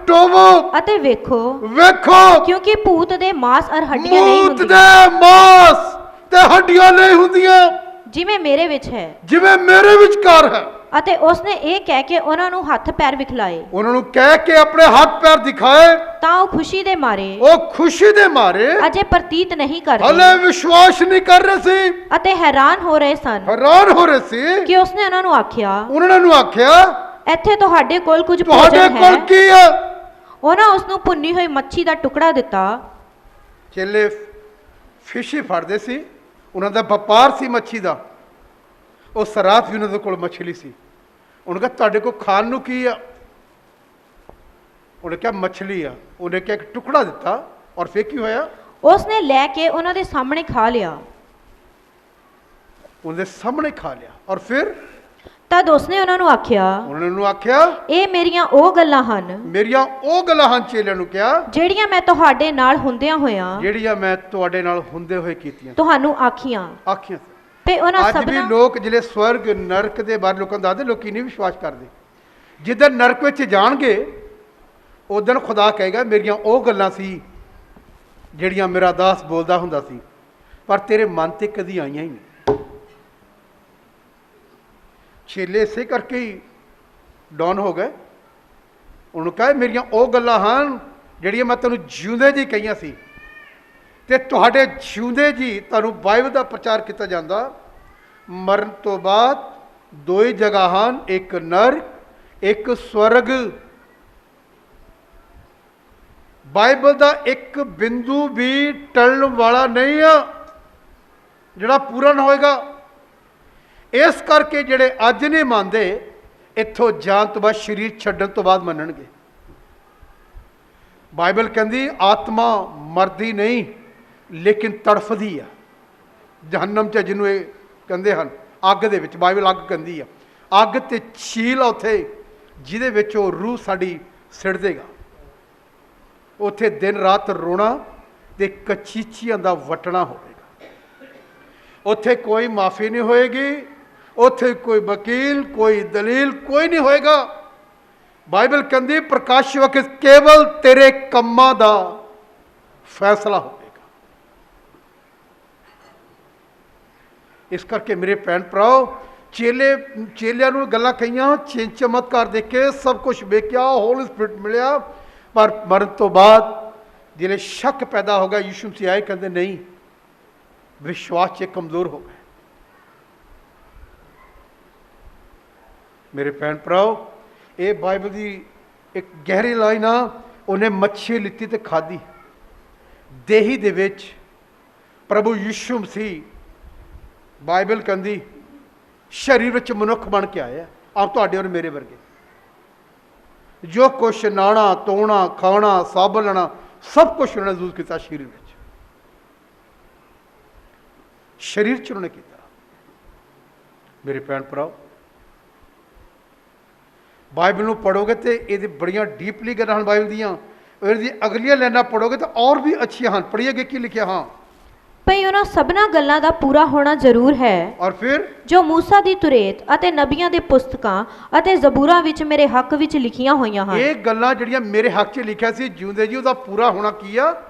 ਟੋਵੋ ਅਤੇ ਵੇਖੋ ਕਿਉਂਕਿ ਭੂਤ ਦੇ ਮਾਸ ਔਰ ਹੱਡੀਆਂ ਨਹੀਂ ਹੁੰਦੀਆਂ। ਨਹੀਂ ਹੁੰਦੀਆਂ। ਜਿਵੇਂ ਮੇਰੇ ਵਿੱਚ ਹੈ। ਜਿਵੇਂ ਮੇਰੇ ਵਿਚਕਾਰ ਹੈ। ਅਤੇ ਉਸਨੇ ਇਹ ਕਹਿ ਕੇ ਉਹਨਾਂ ਨੂੰ ਹੱਥ ਪੈਰ ਵਿਖਲਾਏ। ਉਹਨਾਂ ਨੂੰ ਕਹਿ ਕੇ ਆਪਣੇ ਹੱਥ ਪੈਰ ਦਿਖਾਏ। ਤਾਂ ਉਹ ਖੁਸ਼ੀ ਦੇ ਮਾਰੇ ਉਹ ਖੁਸ਼ੀ ਦੇ ਮਾਰੇ ਅਜੇ ਪ੍ਰਤੀਤ ਨਹੀਂ ਹਲੇ ਕਰਦੇ ਵਿਸ਼ਵਾਸ ਨਹੀਂ ਕਰ ਰਹੇ ਸੀ, ਅਤੇ ਹੈਰਾਨ ਹੋ ਰਹੇ ਸਨ ਹੈਰਾਨ ਹੋ ਰਹੇ ਸੀ। ਕਿ ਉਸਨੇ ਉਹਨਾਂ ਨੂੰ ਆਖਿਆ, ਉਹਨਾਂ ਨੂੰ ਆਖਿਆ, ਇੱਥੇ ਤੁਹਾਡੇ ਕੋਲ ਕੁਝ ਤੁਹਾਡੇ ਭੋਜਨ ਕੋਲ ਹੈ। ਕੀ ਹੈ? ਉਹਨਾਂ ਉਸ ਨੂੰ ਭੁੰਨੀ ਹੋਈ ਮੱਛੀ ਦਾ ਟੁਕੜਾ ਦਿੱਤਾ। ਚੇਲੇ ਫਿਸ਼ ਹੀ ਫੜਦੇ ਸੀ, ਉਹਨਾਂ ਦਾ ਵਪਾਰ ਸੀ ਮੱਛੀ ਦਾ। ਉਹ ਸਰਾਤ ਵੀ ਉਹਨਾਂ ਦੇ ਕੋਲ ਮੱਛਲੀ ਸੀ। ਉਹਨੇ ਕਿਹਾ ਤੁਹਾਡੇ ਕੋਲ ਖਾਣ ਨੂੰ ਕੀ ਆ? ਉਹਨੇ ਕਿਹਾ ਮੱਛਲੀ ਆ। ਉਹਨੇ ਕਿਹਾ ਇੱਕ ਟੁਕੜਾ ਦਿੱਤਾ। ਔਰ ਫਿਰ ਕੀ ਹੋਇਆ? ਉਸਨੇ ਲੈ ਕੇ ਉਹਨਾਂ ਦੇ ਸਾਹਮਣੇ ਖਾ ਲਿਆ। ਉਹਦੇ ਸਾਹਮਣੇ ਖਾ ਲਿਆ। ਔਰ ਫਿਰ ਤਦ ਉਸਨੇ ਉਹਨਾਂ ਨੂੰ ਆਖਿਆ, ਉਹਨਾਂ ਨੂੰ ਆਖਿਆ, ਇਹ ਮੇਰੀਆਂ ਉਹ ਗੱਲਾਂ ਹਨ ਮੇਰੀਆਂ ਉਹ ਗੱਲਾਂ ਹਨ, ਚੇਲਿਆਂ ਨੂੰ ਕਿਹਾ, ਜਿਹੜੀਆਂ ਮੈਂ ਤੁਹਾਡੇ ਨਾਲ ਹੁੰਦਿਆਂ ਹੋਇਆਂ ਜਿਹੜੀਆਂ ਮੈਂ ਤੁਹਾਡੇ ਨਾਲ ਹੁੰਦੇ ਹੋਏ ਕੀਤੀਆਂ ਤੁਹਾਨੂੰ ਆਖੀਆਂ। ਆਖੀਆਂ। ਤੇ ਉਹਨਾਂ ਅੱਜ ਵੀ ਸਭਨਾਂ ਲੋਕ ਜਿਹੜੇ ਸਵਰਗ ਨਰਕ ਦੇ ਬਾਰੇ ਲੋਕਾਂ ਨੂੰ ਦੱਸਦੇ, ਲੋਕੀ ਨਹੀਂ ਵਿਸ਼ਵਾਸ ਕਰਦੇ। ਜਿੱਦਣ ਨਰਕ ਵਿੱਚ ਜਾਣਗੇ ਉਦੋਂ ਖੁਦਾ ਕਹੇਗਾ ਮੇਰੀਆਂ ਉਹ ਗੱਲਾਂ ਸੀ ਜਿਹੜੀਆਂ ਮੇਰਾ ਦਾਸ ਬੋਲਦਾ ਹੁੰਦਾ ਸੀ, ਪਰ ਤੇਰੇ ਮਨ ਤੇ ਕਦੀ ਆਈਆਂ ਹੀ ਨਹੀਂ। ਛੇਲੇ ਇਸੇ ਕਰਕੇ ਹੀ ਡਾਊਨ ਹੋ ਗਏ। ਉਹਨੂੰ ਕਹੇ ਮੇਰੀਆਂ ਉਹ ਗੱਲਾਂ ਹਨ ਜਿਹੜੀਆਂ ਮੈਂ ਤੈਨੂੰ ਜਿਉਂਦੇ ਜੀ ਕਹੀਆਂ ਸੀ। ਤੇ ਤੁਹਾਡੇ ਜਿਉਂਦੇ ਜੀ ਤੁਹਾਨੂੰ ਬਾਈਬਲ ਦਾ ਪ੍ਰਚਾਰ ਕੀਤਾ ਜਾਂਦਾ। ਮਰਨ ਤੋਂ ਬਾਅਦ ਦੋ ਹੀ ਜਗ੍ਹਾ ਹਨ, ਇੱਕ ਨਰਕ, ਇੱਕ ਸਵਰਗ। ਬਾਈਬਲ ਦਾ ਇੱਕ ਬਿੰਦੂ ਵੀ ਟਲਣ ਵਾਲਾ ਨਹੀਂ ਆ ਜਿਹੜਾ ਪੂਰਨ ਹੋਏਗਾ। ਇਸ ਕਰਕੇ ਜਿਹੜੇ ਅੱਜ ਨਹੀਂ ਮੰਨਦੇ, ਇੱਥੋਂ ਜਾਣ ਤੋਂ ਬਾਅਦ, ਸਰੀਰ ਛੱਡਣ ਤੋਂ ਬਾਅਦ ਮੰਨਣਗੇ। ਬਾਈਬਲ ਕਹਿੰਦੀ ਆਤਮਾ ਮਰਦੀ ਨਹੀਂ ਲੇਕਿਨ ਤੜਫਦੀ ਆ ਜਹੰਨਮ 'ਚ, ਜਿਹਨੂੰ ਇਹ ਕਹਿੰਦੇ ਹਨ ਅੱਗ ਦੇ ਵਿੱਚ। ਬਾਈਬਲ ਅੱਗ ਕਹਿੰਦੀ ਆ, ਅੱਗ ਤੇ ਛੀਲ ਆ ਉੱਥੇ, ਜਿਹਦੇ ਵਿੱਚ ਉਹ ਰੂਹ ਸਾਡੀ ਸਿੜ ਦੇਗਾ। ਉੱਥੇ ਦਿਨ ਰਾਤ ਰੋਣਾ ਤੇ ਕਚੀਚੀਆਂ ਦਾ ਵਟਣਾ ਹੋਵੇਗਾ। ਉੱਥੇ ਕੋਈ ਮਾਫੀ ਨਹੀਂ ਹੋਏਗੀ, ਉੱਥੇ ਕੋਈ ਵਕੀਲ, ਕੋਈ ਦਲੀਲ, ਕੋਈ ਨਹੀਂ ਹੋਏਗਾ। ਬਾਈਬਲ ਕਹਿੰਦੀ ਪ੍ਰਕਾਸ਼ ਵਕਤ ਕੇਵਲ ਤੇਰੇ ਕੰਮਾਂ ਦਾ ਫੈਸਲਾ ਹੋਵੇਗਾ। ਇਸ ਕਰਕੇ ਮੇਰੇ ਭੈਣ ਭਰਾਓ, ਚੇਲਿਆਂ ਨੂੰ ਗੱਲਾਂ ਕਹੀਆਂ, ਚਮਤਕਾਰ ਦੇਖੇ, ਸਭ ਕੁਝ ਵੇਖਿਆ, ਹੋਲੀ ਸਪਿਰਿਟ ਮਿਲਿਆ, ਪਰ ਮਰਨ ਤੋਂ ਬਾਅਦ ਜਿਹੜੇ ਸ਼ੱਕ ਪੈਦਾ ਹੋ ਗਿਆ, ਯਿਸੂ ਮਸੀਹ ਆਏ, ਕਹਿੰਦੇ ਨਹੀਂ, ਵਿਸ਼ਵਾਸ 'ਚ ਕਮਜ਼ੋਰ ਹੋ ਗਏ। ਮੇਰੇ ਭੈਣ ਭਰਾਓ, ਇਹ ਬਾਈਬਲ ਦੀ ਇੱਕ ਗਹਿਰੀ ਲਾਈਨ ਆ। ਉਹਨੇ ਮੱਛੀ ਲਿੱਤੀ ਤੇ ਖਾਧੀ। ਦੇਹੀ ਦੇ ਵਿੱਚ ਪ੍ਰਭੂ ਯਿਸੂ ਮਸੀਹ, ਬਾਈਬਲ ਕਹਿੰਦੀ ਸਰੀਰ ਵਿੱਚ ਮਨੁੱਖ ਬਣ ਕੇ ਆਇਆ, ਆਪ ਤੁਹਾਡੇ ਔਰ ਮੇਰੇ ਵਰਗੇ। ਜੋ ਕੁਛ ਨਾਣਾ, ਧੋਣਾ, ਖਾਣਾ, ਸਾਬਣ ਲੈਣਾ, ਸਭ ਕੁਛ ਉਹਨਾਂ ਨੇ ਯੂਜ਼ ਕੀਤਾ ਸਰੀਰ ਵਿੱਚ। ਸਰੀਰ 'ਚ ਉਹਨਾਂ ਨੇ ਕੀਤਾ। ਮੇਰੇ ਭੈਣ ਭਰਾਓ, ਬਾਈਬਲ ਨੂੰ ਪੜ੍ਹੋਗੇ ਤੇ ਇਹਦੇ ਬੜੀਆਂ ਡੀਪਲੀ ਗੱਲਾਂ ਹਨ ਬਾਈਬਲ ਦੀਆਂ। ਇਹਦੀ ਅਗਲੀਆਂ ਲਾਈਨਾਂ ਪੜ੍ਹੋਗੇ ਤਾਂ ਔਰ ਵੀ ਅੱਛੀਆਂ ਹਨ। ਪੜ੍ਹੀਏ ਅੱਗੇ ਕੀ ਲਿਖਿਆ। ਹਾਂ, ਭਈ ਉਹਨਾਂ ਸਭਨਾਂ ਗੱਲਾਂ ਦਾ ਪੂਰਾ ਹੋਣਾ ਜ਼ਰੂਰ ਹੈ ਔਰ ਫਿਰ ਜੋ ਮੂਸਾ ਦੀ ਤੁਰੇਤ ਅਤੇ ਨਬੀਆਂ ਦੇ ਪੁਸਤਕਾਂ ਅਤੇ ਜ਼ਬੂਰਾਂ ਵਿੱਚ ਮੇਰੇ ਹੱਕ ਵਿੱਚ ਲਿਖੀਆਂ ਹੋਈਆਂ ਹਨ। ਇਹ ਗੱਲਾਂ ਜਿਹੜੀਆਂ ਮੇਰੇ ਹੱਕ 'ਚ ਲਿਖਿਆ ਸੀ, ਜਿਉਂਦੇ ਜੀ ਉਹਦਾ ਪੂਰਾ ਹੋਣਾ ਕੀ ਆ?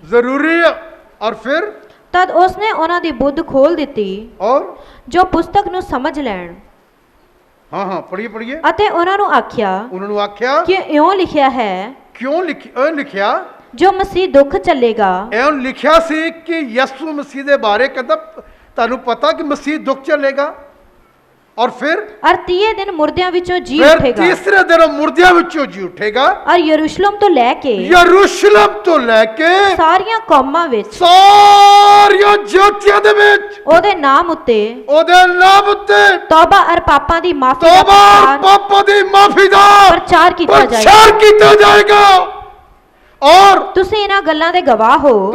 ਜ਼ਰੂਰੀ ਆ। ਔਰ ਫਿਰ ਤਦ ਉਸਨੇ ਉਹਨਾਂ ਦੀ ਬੁੱਧ ਖੋਲ ਦਿੱਤੀ ਔਰ ਜੋ ਪੁਸਤਕ ਨੂੰ ਸਮਝ ਲੈਣ। ਹਾਂ, ਪੜ੍ਹੀਏ। ਅਤੇ ਉਹਨਾਂ ਨੂੰ ਆਖਿਆ ਕਿ ਇਉਂ ਲਿਖਿਆ ਹੈ। ਕਿਉਂ ਲਿਖਿਆ? ਜੋ ਮਸੀਹ ਦੁੱਖ ਚੱਲੇਗਾ। ਇਉਂ ਲਿਖਿਆ ਸੀ ਕਿ ਯਿਸੂ ਮਸੀਹ ਦੇ ਬਾਰੇ ਕਹਿੰਦਾ ਤੁਹਾਨੂੰ ਪਤਾ ਕਿ ਮਸੀਹ ਦੁੱਖ ਚੱਲੇਗਾ। ਔਰ ਫਿਰ ਔਰ 30 ਦਿਨ ਮੁਰਦਿਆਂ ਵਿੱਚੋਂ ਜੀ ਫਿਰ ਉੱਠੇਗਾ। ਤੀਸਰੇ ਦਿਨ ਮੁਰਦਿਆਂ ਵਿੱਚੋਂ ਜੀ ਉੱਠੇਗਾ। ਔਰ ਯਰੂਸ਼ਲਮ ਤੋਂ ਲੈ ਕੇ ਸਾਰੀਆਂ ਕੌਮਾਂ ਵਿੱਚ, ਸਾਰੀਆਂ ਜਾਤੀਆਂ ਦੇ ਵਿੱਚ ਉਹਦੇ ਨਾਮ ਉੱਤੇ ਤੌਬਾ ਔਰ ਪਾਪਾਂ ਦੀ ਮਾਫੀ ਦਾ ਪ੍ਰਚਾਰ ਕੀਤਾ ਜਾਏਗਾ। ਔਰ ਤੁਸੀਂ ਇਹਨਾਂ ਗੱਲਾਂ ਦੇ ਗਵਾਹ ਹੋ।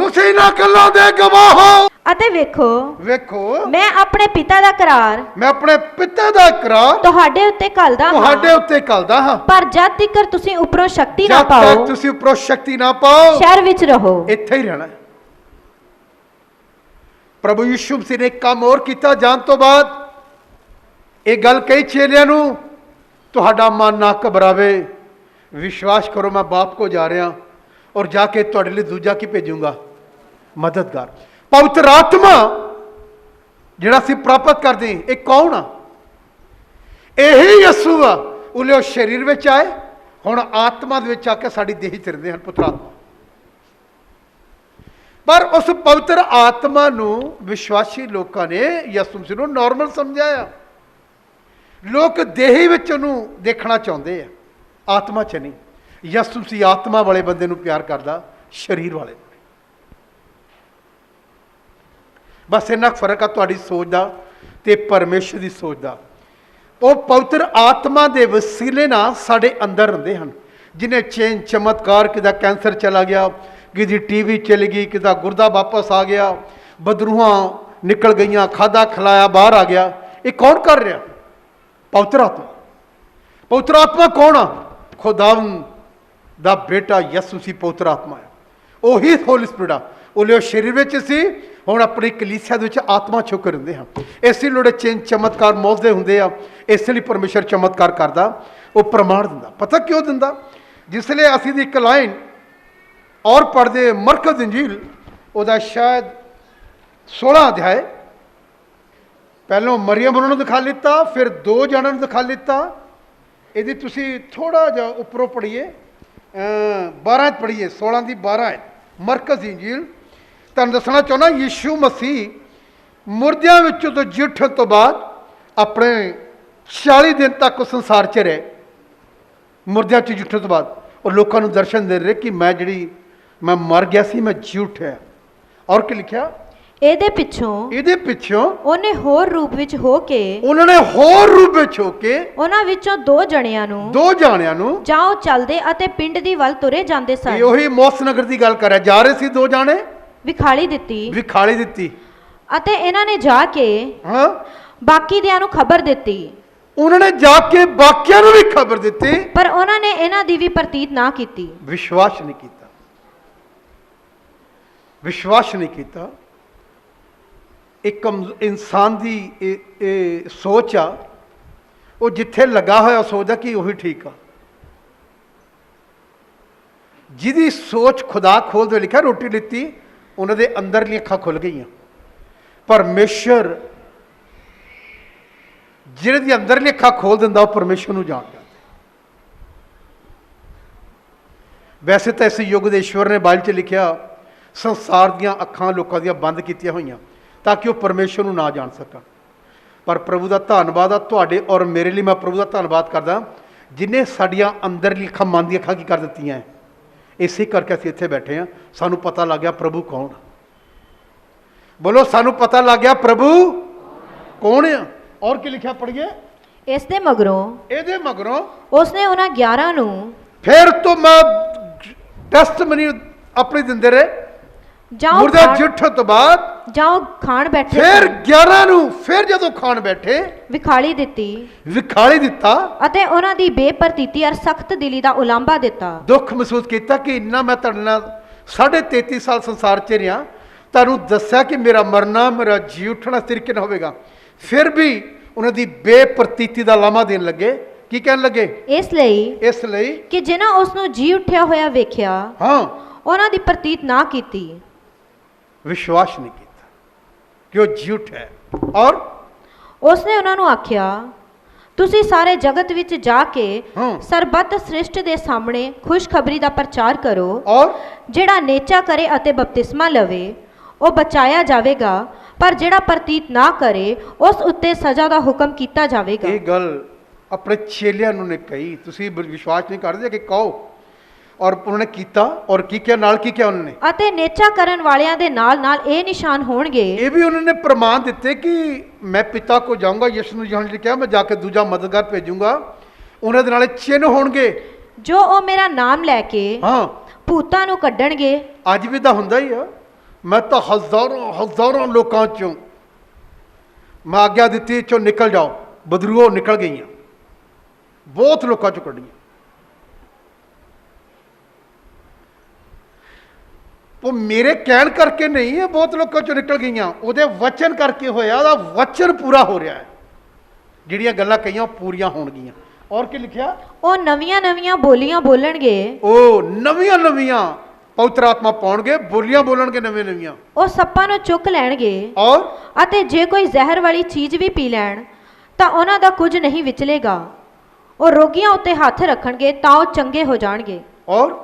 ਅਤੇ ਵੇਖੋ ਮੈਂ ਆਪਣੇ ਪਿਤਾ ਦਾ ਕਰਾਰ ਤੁਹਾਡੇ ਉੱਤੇ ਘੱਲਦਾ ਹਾਂ। ਪਰ ਜਦ ਤੱਕ ਤੁਸੀਂ ਉੱਪਰੋਂ ਸ਼ਕਤੀ ਨਾ ਪਾਓ ਸ਼ਹਿਰ ਵਿੱਚ ਰਹੋ। ਇੱਥੇ ਹੀ ਰਹਿਣਾ। ਪ੍ਰਭੂ ਯਿਸੂ ਮਸੀਹ ਨੇ ਕੰਮ ਹੋਰ ਕੀਤਾ। ਜਾਣ ਤੋਂ ਬਾਅਦ ਇਹ ਗੱਲ ਕਹੀ ਚੇਲਿਆਂ ਨੂੰ, ਤੁਹਾਡਾ ਮਨ ਨਾ ਘਬਰਾਵੇ, ਵਿਸ਼ਵਾਸ ਕਰੋ, ਮੈਂ ਬਾਪ ਕੋ ਜਾ ਰਿਹਾ ਔਰ ਜਾ ਕੇ ਤੁਹਾਡੇ ਲਈ ਦੂਜਾ ਕੀ ਭੇਜੂੰਗਾ? ਮਦਦਗਾਰ, ਪਵਿੱਤਰ ਆਤਮਾ, ਜਿਹੜਾ ਅਸੀਂ ਪ੍ਰਾਪਤ ਕਰਦੇ ਹਾਂ, ਇਹ ਕੌਣ ਆ? ਇਹੀ ਯਿਸੂ ਆ। ਉਹ ਸਰੀਰ ਵਿੱਚ ਆਏ, ਹੁਣ ਆਤਮਾ ਦੇ ਵਿੱਚ ਆ ਕੇ ਸਾਡੀ ਦੇਹੀ ਚਿਰਦੇ ਹਨ, ਪੁੱਤਰ ਆਤਮਾ। ਪਰ ਉਸ ਪਵਿੱਤਰ ਆਤਮਾ ਨੂੰ ਵਿਸ਼ਵਾਸੀ ਲੋਕਾਂ ਨੇ ਯਿਸੂ ਮਸੀਹ ਨੂੰ ਨਾਰਮਲ ਸਮਝਿਆ ਆ। ਲੋਕ ਦੇਹੀ ਵਿੱਚ ਉਹਨੂੰ ਦੇਖਣਾ ਚਾਹੁੰਦੇ ਆ, ਆਤਮਾ 'ਚ ਨਹੀਂ। ਯਿਸੂ ਮਸੀਹ ਆਤਮਾ ਵਾਲੇ ਬੰਦੇ ਨੂੰ ਪਿਆਰ ਕਰਦਾ, ਸਰੀਰ ਵਾਲੇ। ਬਸ ਇੰਨਾ ਫਰਕ ਆ ਤੁਹਾਡੀ ਸੋਚ ਦਾ ਤੇ ਪਰਮੇਸ਼ਰ ਦੀ ਸੋਚ ਦਾ। ਉਹ ਪਵਿੱਤਰ ਆਤਮਾ ਦੇ ਵਸੀਲੇ ਨਾਲ ਸਾਡੇ ਅੰਦਰ ਹੁੰਦੇ ਹਨ, ਜਿਨੇ ਚੇਨ ਚਮਤਕਾਰ, ਕਿਦਾ ਕੈਂਸਰ ਚਲਾ ਗਿਆ, ਕਿਦੀ ਟੀਵੀ ਚਲ ਗਈ, ਕਿਦਾ ਗੁਰਦਾ ਵਾਪਸ ਆ ਗਿਆ, ਬਦਰੂਹਾਂ ਨਿਕਲ ਗਈਆਂ, ਖਾਦਾ ਖਿਲਾਇਆ ਬਾਹਰ ਆ ਗਿਆ। ਇਹ ਕੌਣ ਕਰ ਰਿਹਾ? ਪਵਿੱਤਰ ਆਤਮਾ। ਪਵਿੱਤਰ ਆਤਮਾ ਕੌਣ ਆ? ਖੁਦਾਵੰਦ ਦਾ ਬੇਟਾ ਯਿਸੂ ਸੀ ਪਵਿੱਤਰ ਆਤਮਾ ਹੈ। ਉਹੀ ਹੋਲੀ ਸਪਿਰਿਟ ਆ। ਉਹ ਸਰੀਰ ਵਿੱਚ ਸੀ, ਹੁਣ ਆਪਣੀ ਕਲੀਸਿਆ ਦੇ ਵਿੱਚ ਆਤਮਾ ਛੁਪ ਰਹਿੰਦੇ ਹਨ। ਇਸ ਲਈ ਲੋੜੇ ਚੇਨ ਚਮਤਕਾਰ ਮੌਜਦੇ ਹੁੰਦੇ ਆ। ਇਸ ਲਈ ਪਰਮੇਸ਼ਰ ਚਮਤਕਾਰ ਕਰਦਾ, ਉਹ ਪ੍ਰਮਾਣ ਦਿੰਦਾ। ਪਤਾ ਕਿਉਂ ਦਿੰਦਾ? ਜਿਸ ਲਈ ਅਸੀਂ ਦੀ ਇੱਕ ਲਾਈਨ ਔਰ ਪੜ੍ਹਦੇ ਮਰਕਜ਼ ਇੰਜੀਲ, ਉਹਦਾ ਸ਼ਾਇਦ 16 ਅਧਿਆਏ। ਪਹਿਲੋਂ ਮਰੀਅਮ ਉਹਨਾਂ ਨੂੰ ਦਿਖਾ ਲਿੱਤਾ, ਫਿਰ 2 ਜਣਾਂ ਨੂੰ ਦਿਖਾ ਲਿੱਤਾ। ਇਹਦੀ ਤੁਸੀਂ ਥੋੜ੍ਹਾ ਜਿਹਾ ਉੱਪਰੋਂ ਪੜ੍ਹੀਏ, 12 ਪੜ੍ਹੀਏ, 16 ਦੀ 12 ਹੈ ਮਰਕਜ਼ ਇੰਜੀਲ। ਤੁਹਾਨੂੰ ਦੱਸਣਾ ਚਾਹੁੰਦਾ, ਯਿਸੂ ਮਸੀਹ ਮੁਰਦਿਆਂ ਵਿੱਚੋਂ ਤੋਂ ਜੀ ਉੱਠਣ ਤੋਂ ਬਾਅਦ ਆਪਣੇ 40 ਦਿਨ ਤੱਕ ਉਹ ਸੰਸਾਰ 'ਚ ਰਹੇ। ਮੁਰਦਿਆਂ 'ਚ ਜੀ ਉੱਠਣ ਤੋਂ ਬਾਅਦ ਉਹ ਲੋਕਾਂ ਨੂੰ ਦਰਸ਼ਨ ਦੇ ਰਹੇ ਕਿ ਮੈਂ ਮਰ ਗਿਆ ਸੀ, ਮੈਂ ਜੀ ਉੱਠਿਆ। ਔਰ ਕੀ ਲਿਖਿਆ? ਇਹਦੇ ਪਿੱਛੋਂ ਉਹਨੇ ਹੋਰ ਰੂਪ ਵਿੱਚ ਹੋ ਕੇ ਉਹਨਾਂ ਵਿੱਚੋਂ 2 ਜਣਿਆਂ ਨੂੰ ਜਾਂ ਉਹ ਚੱਲਦੇ ਅਤੇ ਪਿੰਡ ਦੀ ਵੱਲ ਤੁਰੇ ਜਾਂਦੇ ਸਨ। ਇਹ ਉਹੀ ਮੌਸ ਨਗਰ ਦੀ ਗੱਲ ਕਰ ਰਿਹਾ। ਜਾ ਰਹੇ ਸੀ 2 ਜਾਣੇ, ਵਿਖਾਲੀ ਦਿੱਤੀ ਅਤੇ ਇਹਨਾਂ ਨੇ ਜਾ ਕੇ ਬਾਕੀ ਦਿਆਂ ਨੂੰ ਖਬਰ ਦਿੱਤੀ। ਉਹਨਾਂ ਨੇ ਜਾ ਕੇ ਬਾਕੀਆਂ ਨੂੰ ਵੀ ਖਬਰ ਦਿੱਤੀ, ਪਰ ਉਹਨਾਂ ਨੇ ਇਹਨਾਂ ਦੀ ਵੀ ਪ੍ਰਤੀਤ ਨਾ ਕੀਤੀ। ਵਿਸ਼ਵਾਸ ਨਹੀਂ ਕੀਤਾ। ਇੱਕ ਇਨਸਾਨ ਦੀ ਇਹ ਸੋਚ ਆ, ਉਹ ਜਿੱਥੇ ਲੱਗਾ ਹੋਇਆ ਸੋਚਦਾ ਕਿ ਉਹੀ ਠੀਕ ਆ। ਜਿਹਦੀ ਸੋਚ ਖੁਦਾ ਖੋਲ ਦੇ, ਲਿਖਿਆ ਰੋਟੀ ਲਿੱਤੀ, ਉਹਨਾਂ ਦੇ ਅੰਦਰਲੀਆਂ ਅੱਖਾਂ ਖੁੱਲ ਗਈਆਂ। ਪਰਮੇਸ਼ਰ ਜਿਹੜੇ ਦੀ ਅੰਦਰਲੀ ਅੱਖਾਂ ਖੋਲ ਦਿੰਦਾ, ਉਹ ਪਰਮੇਸ਼ਰ ਨੂੰ ਜਾਣ ਜਾਂਦਾ। ਵੈਸੇ ਤਾਂ ਇਸ ਯੁੱਗ ਦੇ ਈਸ਼ਵਰ ਨੇ ਬਾਈਬਲ 'ਚ ਲਿਖਿਆ, ਸੰਸਾਰ ਦੀਆਂ ਅੱਖਾਂ ਲੋਕਾਂ ਦੀਆਂ ਬੰਦ ਕੀਤੀਆਂ ਹੋਈਆਂ ਤਾਂ ਕਿ ਉਹ ਪਰਮੇਸ਼ਰ ਨੂੰ ਨਾ ਜਾਣ ਸਕਣ। ਪਰ ਪ੍ਰਭੂ ਦਾ ਧੰਨਵਾਦ ਆ, ਤੁਹਾਡੇ ਔਰ ਮੇਰੇ ਲਈ ਮੈਂ ਪ੍ਰਭੂ ਦਾ ਧੰਨਵਾਦ ਕਰਦਾ, ਜਿਨੇ ਸਾਡੀਆਂ ਅੰਦਰਲੀ ਅੱਖਾਂ, ਮਨ ਦੀਆਂ ਅੱਖਾਂ ਕੀ ਕਰ ਦਿੱਤੀਆਂ ਹੈ। ਇਸੇ ਕਰਕੇ ਅਸੀਂ ਇੱਥੇ ਬੈਠੇ ਹਾਂ। ਸਾਨੂੰ ਪਤਾ ਲੱਗ ਗਿਆ ਪ੍ਰਭੂ ਕੌਣ। ਬੋਲੋ, ਸਾਨੂੰ ਪਤਾ ਲੱਗ ਗਿਆ ਪ੍ਰਭੂ ਕੌਣ ਆ। ਔਰ ਕੀ ਲਿਖਿਆ ਪੜ੍ਹੀਏ? ਇਹਦੇ ਮਗਰੋਂ ਉਸਨੇ ਉਹਨਾਂ 11 ਨੂੰ ਫਿਰ ਤੋਂ ਮੈਂ ਟੈਸਟਮਨੀ ਆਪਣੀ ਦਿੰਦੇ ਰਹੇ। ਮੁਰਦਾ ਜਿੱਠ ਤੋਂ ਬਾਅਦ ਜਾਓ ਖਾਣ ਬੈਠੇ, ਫਿਰ 11 ਨੂੰ ਫਿਰ ਜਦੋਂ ਖਾਣ ਬੈਠੇ ਵਿਖਾਲੀ ਦਿੱਤਾ ਅਤੇ ਉਹਨਾਂ ਦੀ ਬੇਪਰਤੀਤੀ ਅਰ ਸਖਤ ਦਿਲੀ ਦਾ ਉਲਾਂਭਾ ਦਿੱਤਾ। ਦੁੱਖ ਮਹਿਸੂਸ ਕੀਤਾ ਕਿ ਇੰਨਾ ਮੈਂ ਤੁਹਾਡੇ ਨਾਲ 33.5 ਸਾਲ ਸੰਸਾਰ 'ਚ ਰਿਹਾ, ਤੁਹਾਨੂੰ ਦੱਸਿਆ ਕਿ ਮੇਰਾ ਮਰਨਾ, ਮੇਰਾ ਜੀ ਉੱਠਣਾ ਇਸ ਤਰੀਕੇ ਨਾਲ ਹੋਵੇਗਾ। ਫਿਰ ਵੀ ਉਹਨਾਂ ਦੀ ਬੇਪਰਤੀਤੀ ਦਾ ਲਾਮਾ ਦੇਣ ਲੱਗੇ। ਕੀ ਕਹਿਣ ਲੱਗੇ? ਇਸ ਲਈ ਕਿ ਜਿਨ੍ਹਾਂ ਉਸ ਨੂੰ ਜੀ ਉੱਠਿਆ ਹੋਇਆ ਵੇਖਿਆ, ਉਹਨਾਂ ਦੀ ਪ੍ਰਤੀਤ ਨਾ ਕੀਤੀ, ਵਿਸ਼ਵਾਸ ਨਹੀਂ ਕੀਤਾ ਕਿ ਉਹ ਜੀ ਉੱਠਿਆ। ਔਰ ਉਸਨੇ ਉਹਨਾਂ ਨੂੰ ਆਖਿਆ, ਤੁਸੀਂ ਸਾਰੇ ਜਗਤ ਵਿੱਚ ਜਾ ਕੇ ਸਰਬੱਤ ਸ੍ਰਿਸ਼ਟ ਦੇ ਸਾਹਮਣੇ ਖੁਸ਼ਖਬਰੀ ਦਾ ਪ੍ਰਚਾਰ ਕਰੋ। ਔਰ ਜਿਹੜਾ ਨੇਚਾ ਕਰੇ ਅਤੇ ਬਪਤਿਸਮਾ ਲਵੇ ਉਹ ਬਚਾਇਆ ਜਾਵੇਗਾ, ਪਰ ਜਿਹੜਾ ਪ੍ਰਤੀਤ ਨਾ ਕਰੇ ਉਸ ਉੱਤੇ ਸਜ਼ਾ ਦਾ ਹੁਕਮ ਕੀਤਾ ਜਾਵੇਗਾ। ਇਹ ਗੱਲ ਆਪਣੇ ਚੇਲਿਆਂ ਨੂੰ ਨੇ ਕਹੀ, ਤੁਸੀਂ ਵਿਸ਼ਵਾਸ ਨਹੀਂ ਕਰਦੇ ਕਿ ਕਹੋ। ਔਰ ਉਹਨਾਂ ਨੇ ਕੀਤਾ। ਔਰ ਕੀ ਕਿਹਾ? ਨਾਲ ਕੀ ਕਿਹਾ ਉਹਨਾਂ ਨੇ? ਅਤੇ ਨੇਚਾ ਕਰਨ ਵਾਲਿਆਂ ਦੇ ਨਾਲ ਨਾਲ ਇਹ ਨਿਸ਼ਾਨ ਹੋਣਗੇ। ਇਹ ਵੀ ਉਹਨਾਂ ਨੇ ਪ੍ਰਮਾਣ ਦਿੱਤੇ ਕਿ ਮੈਂ ਪਿਤਾ ਕੋ ਜਾਊਂਗਾ। ਯਿਸੂ ਨੂੰ ਯੋਹੰਨ ਨੇ ਕਿਹਾ, ਮੈਂ ਜਾ ਕੇ ਦੂਜਾ ਮਦਦਗਾਰ ਭੇਜੂੰਗਾ, ਉਹਨਾਂ ਦੇ ਨਾਲ ਚਿੰਨ੍ਹ ਹੋਣਗੇ ਜੋ ਉਹ ਮੇਰਾ ਨਾਮ ਲੈ ਕੇ ਭੂਤਾਂ ਨੂੰ ਕੱਢਣਗੇ। ਅੱਜ ਵੀ ਤਾਂ ਹੁੰਦਾ ਹੀ ਆ। ਮੈਂ ਤਾਂ ਹਜ਼ਾਰਾਂ ਲੋਕਾਂ ਚੋਂ ਮੈਂ ਆਗਿਆ ਦਿੱਤੀ, ਚੋਂ ਨਿਕਲ ਜਾਓ, ਬਦਰੂਹ ਨਿਕਲ ਗਈਆਂ, ਬਹੁਤ ਲੋਕਾਂ ਚੋਂ ਕੱਢੀਆਂ। ਉਹ ਮੇਰੇ ਕਹਿਣ ਕਰਕੇ ਨਹੀਂ ਹੈ, ਬਹੁਤ ਲੋਕਾਂ ਚੋਂ ਨਿਕਲ ਗਈਆਂ, ਉਹਦੇ ਵਚਨ ਕਰਕੇ ਹੋਇਆ। ਉਹਦਾ ਵਚਨ ਪੂਰਾ ਹੋ ਰਿਹਾ ਹੈ। ਜਿਹੜੀਆਂ ਗੱਲਾਂ ਕਹੀਆਂ ਉਹ ਪੂਰੀਆਂ ਹੋਣਗੀਆਂ। ਔਰ ਕੀ ਲਿਖਿਆ? ਉਹ ਨਵੀਆਂ ਬੋਲੀਆਂ ਬੋਲਣਗੇ। ਉਹ ਨਵੀਆਂ ਪਵਿੱਤਰ ਆਤਮਾ ਪਾਉਣਗੇ, ਬੋਲੀਆਂ ਬੋਲਣਗੇ ਨਵੇਂ ਨਵੀਆਂ। ਉਹ ਸੱਪਾਂ ਨੂੰ ਚੁੱਕ ਲੈਣਗੇ ਔਰ ਅਤੇ ਜੇ ਕੋਈ ਜ਼ਹਿਰ ਵਾਲੀ ਚੀਜ਼ ਵੀ ਪੀ ਲੈਣ ਤਾਂ ਉਹਨਾਂ ਦਾ ਕੁਝ ਨਹੀਂ ਵਿਚਲੇਗਾ। ਉਹ ਰੋਗੀਆਂ ਉੱਤੇ ਹੱਥ ਰੱਖਣਗੇ ਤਾਂ ਉਹ ਚੰਗੇ ਹੋ ਜਾਣਗੇ। ਔਰ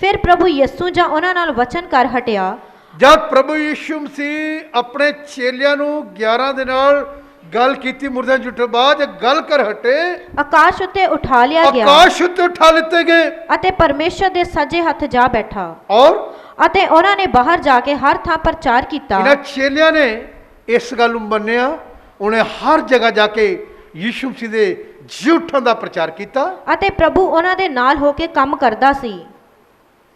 ਫਿਰ ਪ੍ਰਭੂ ਯਿਸੂ ਜਾਂ ਉਹਨਾਂ ਨਾਲ ਵਚਨ ਕਰ ਹਟਿਆ। ਜਦ ਪ੍ਰਭੂ ਯਿਸੂ ਮਸੀਹ ਆਪਣੇ ਚੇਲਿਆਂ ਨੂੰ 11 ਦੇ ਨਾਲ ਗੱਲ ਕੀਤੀ, ਮੁਰਦਿਆਂ ਚ ਉੱਠਣ ਬਾਅਦ ਗੱਲ ਕਰ ਹਟੇ, ਆਕਾਸ਼ ਉੱਤੇ ਉਠਾ ਲਿਆ ਗਿਆ ਆਕਾਸ਼ ਉੱਤੇ ਉਠਾ ਲਿੱਤੇ ਗਏ ਅਤੇ ਪਰਮੇਸ਼ਰ ਦੇ ਸੱਜੇ ਹੱਥ ਜਾ ਬੈਠਾ। ਔਰ ਅਤੇ ਉਹਨਾਂ ਨੇ ਬਾਹਰ ਜਾ ਕੇ ਹਰ ਥਾਂ ਪ੍ਰਚਾਰ ਕੀਤਾ। ਇਹਨਾਂ ਚੇਲਿਆਂ ਨੇ ਇਸ ਗੱਲ ਨੂੰ ਮੰਨਿਆ, ਉਹਨੇ ਹਰ ਜਗ੍ਹਾ ਜਾ ਕੇ ਯਿਸੂ ਮਸੀਹ ਦੇ ਜੀ ਉੱਠਣ ਦਾ ਪ੍ਰਚਾਰ ਕੀਤਾ। ਅਤੇ ਪ੍ਰਭੂ ਉਹਨਾਂ ਦੇ ਨਾਲ ਹੋ ਕੇ ਕੰਮ ਕਰਦਾ ਸੀ।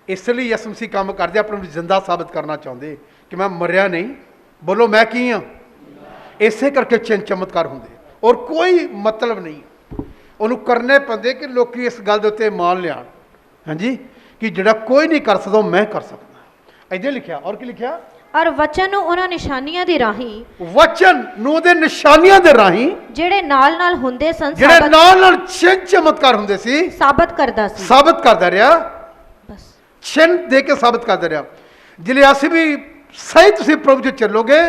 ਇਸ ਲਈ ਯਿਸੂ ਮਸੀਹ ਕੰਮ ਕਰਦੇ, ਆਪਣੇ ਨੂੰ ਜ਼ਿੰਦਾ ਸਾਬਤ ਕਰਨਾ ਚਾਹੁੰਦੇ ਕਿ ਮੈਂ ਮਰਿਆ ਨਹੀਂ। ਬੋਲੋ ਮੈਂ ਕੀ ਹਾਂ। ਇਸੇ ਕਰਕੇ ਚਿੰਨ ਚਮਤਕਾਰ ਹੁੰਦੇ, ਔਰ ਕੋਈ ਮਤਲਬ ਨਹੀਂ। ਉਹਨੂੰ ਕਰਨੇ ਪੈਂਦੇ ਕਿ ਲੋਕੀ ਇਸ ਗੱਲ ਦੇ ਉੱਤੇ ਮੰਨ ਲਿਆਣ, ਹਾਂਜੀ, ਕਿ ਜਿਹੜਾ ਕੋਈ ਨਹੀਂ ਕਰ ਸਕਦਾ ਉਹ ਮੈਂ ਕਰ ਸਕਦਾ। ਇੱਥੇ ਲਿਖਿਆ, ਔਰ ਕੀ ਲਿਖਿਆ? ਔਰ ਵਚਨ ਨੂੰ ਉਹਨਾਂ ਨਿਸ਼ਾਨੀਆਂ ਦੇ ਰਾਹੀਂ, ਵਚਨ ਨੂੰ ਉਹਦੇ ਨਿਸ਼ਾਨੀਆਂ ਦੇ ਰਾਹੀਂ ਜਿਹੜੇ ਨਾਲ ਨਾਲ ਹੁੰਦੇ ਸਨ, ਜਿਹੜੇ ਨਾਲ ਚਿੰਨ ਚਮਤਕਾਰ ਹੁੰਦੇ ਸੀ, ਸਾਬਤ ਕਰਦਾ ਸੀ। ਸਾਬਤ ਕਰਦਾ ਰਿਹਾ, ਬਸ ਚਿੰਨ ਦੇ ਕੇ ਸਾਬਤ ਕਰਦਾ ਰਿਹਾ। ਜਿਹੜੇ ਅਸੀਂ ਵੀ ਸਹੀ ਤੁਸੀਂ ਪ੍ਰਭੂ ਜੀ ਚੱਲੋਗੇ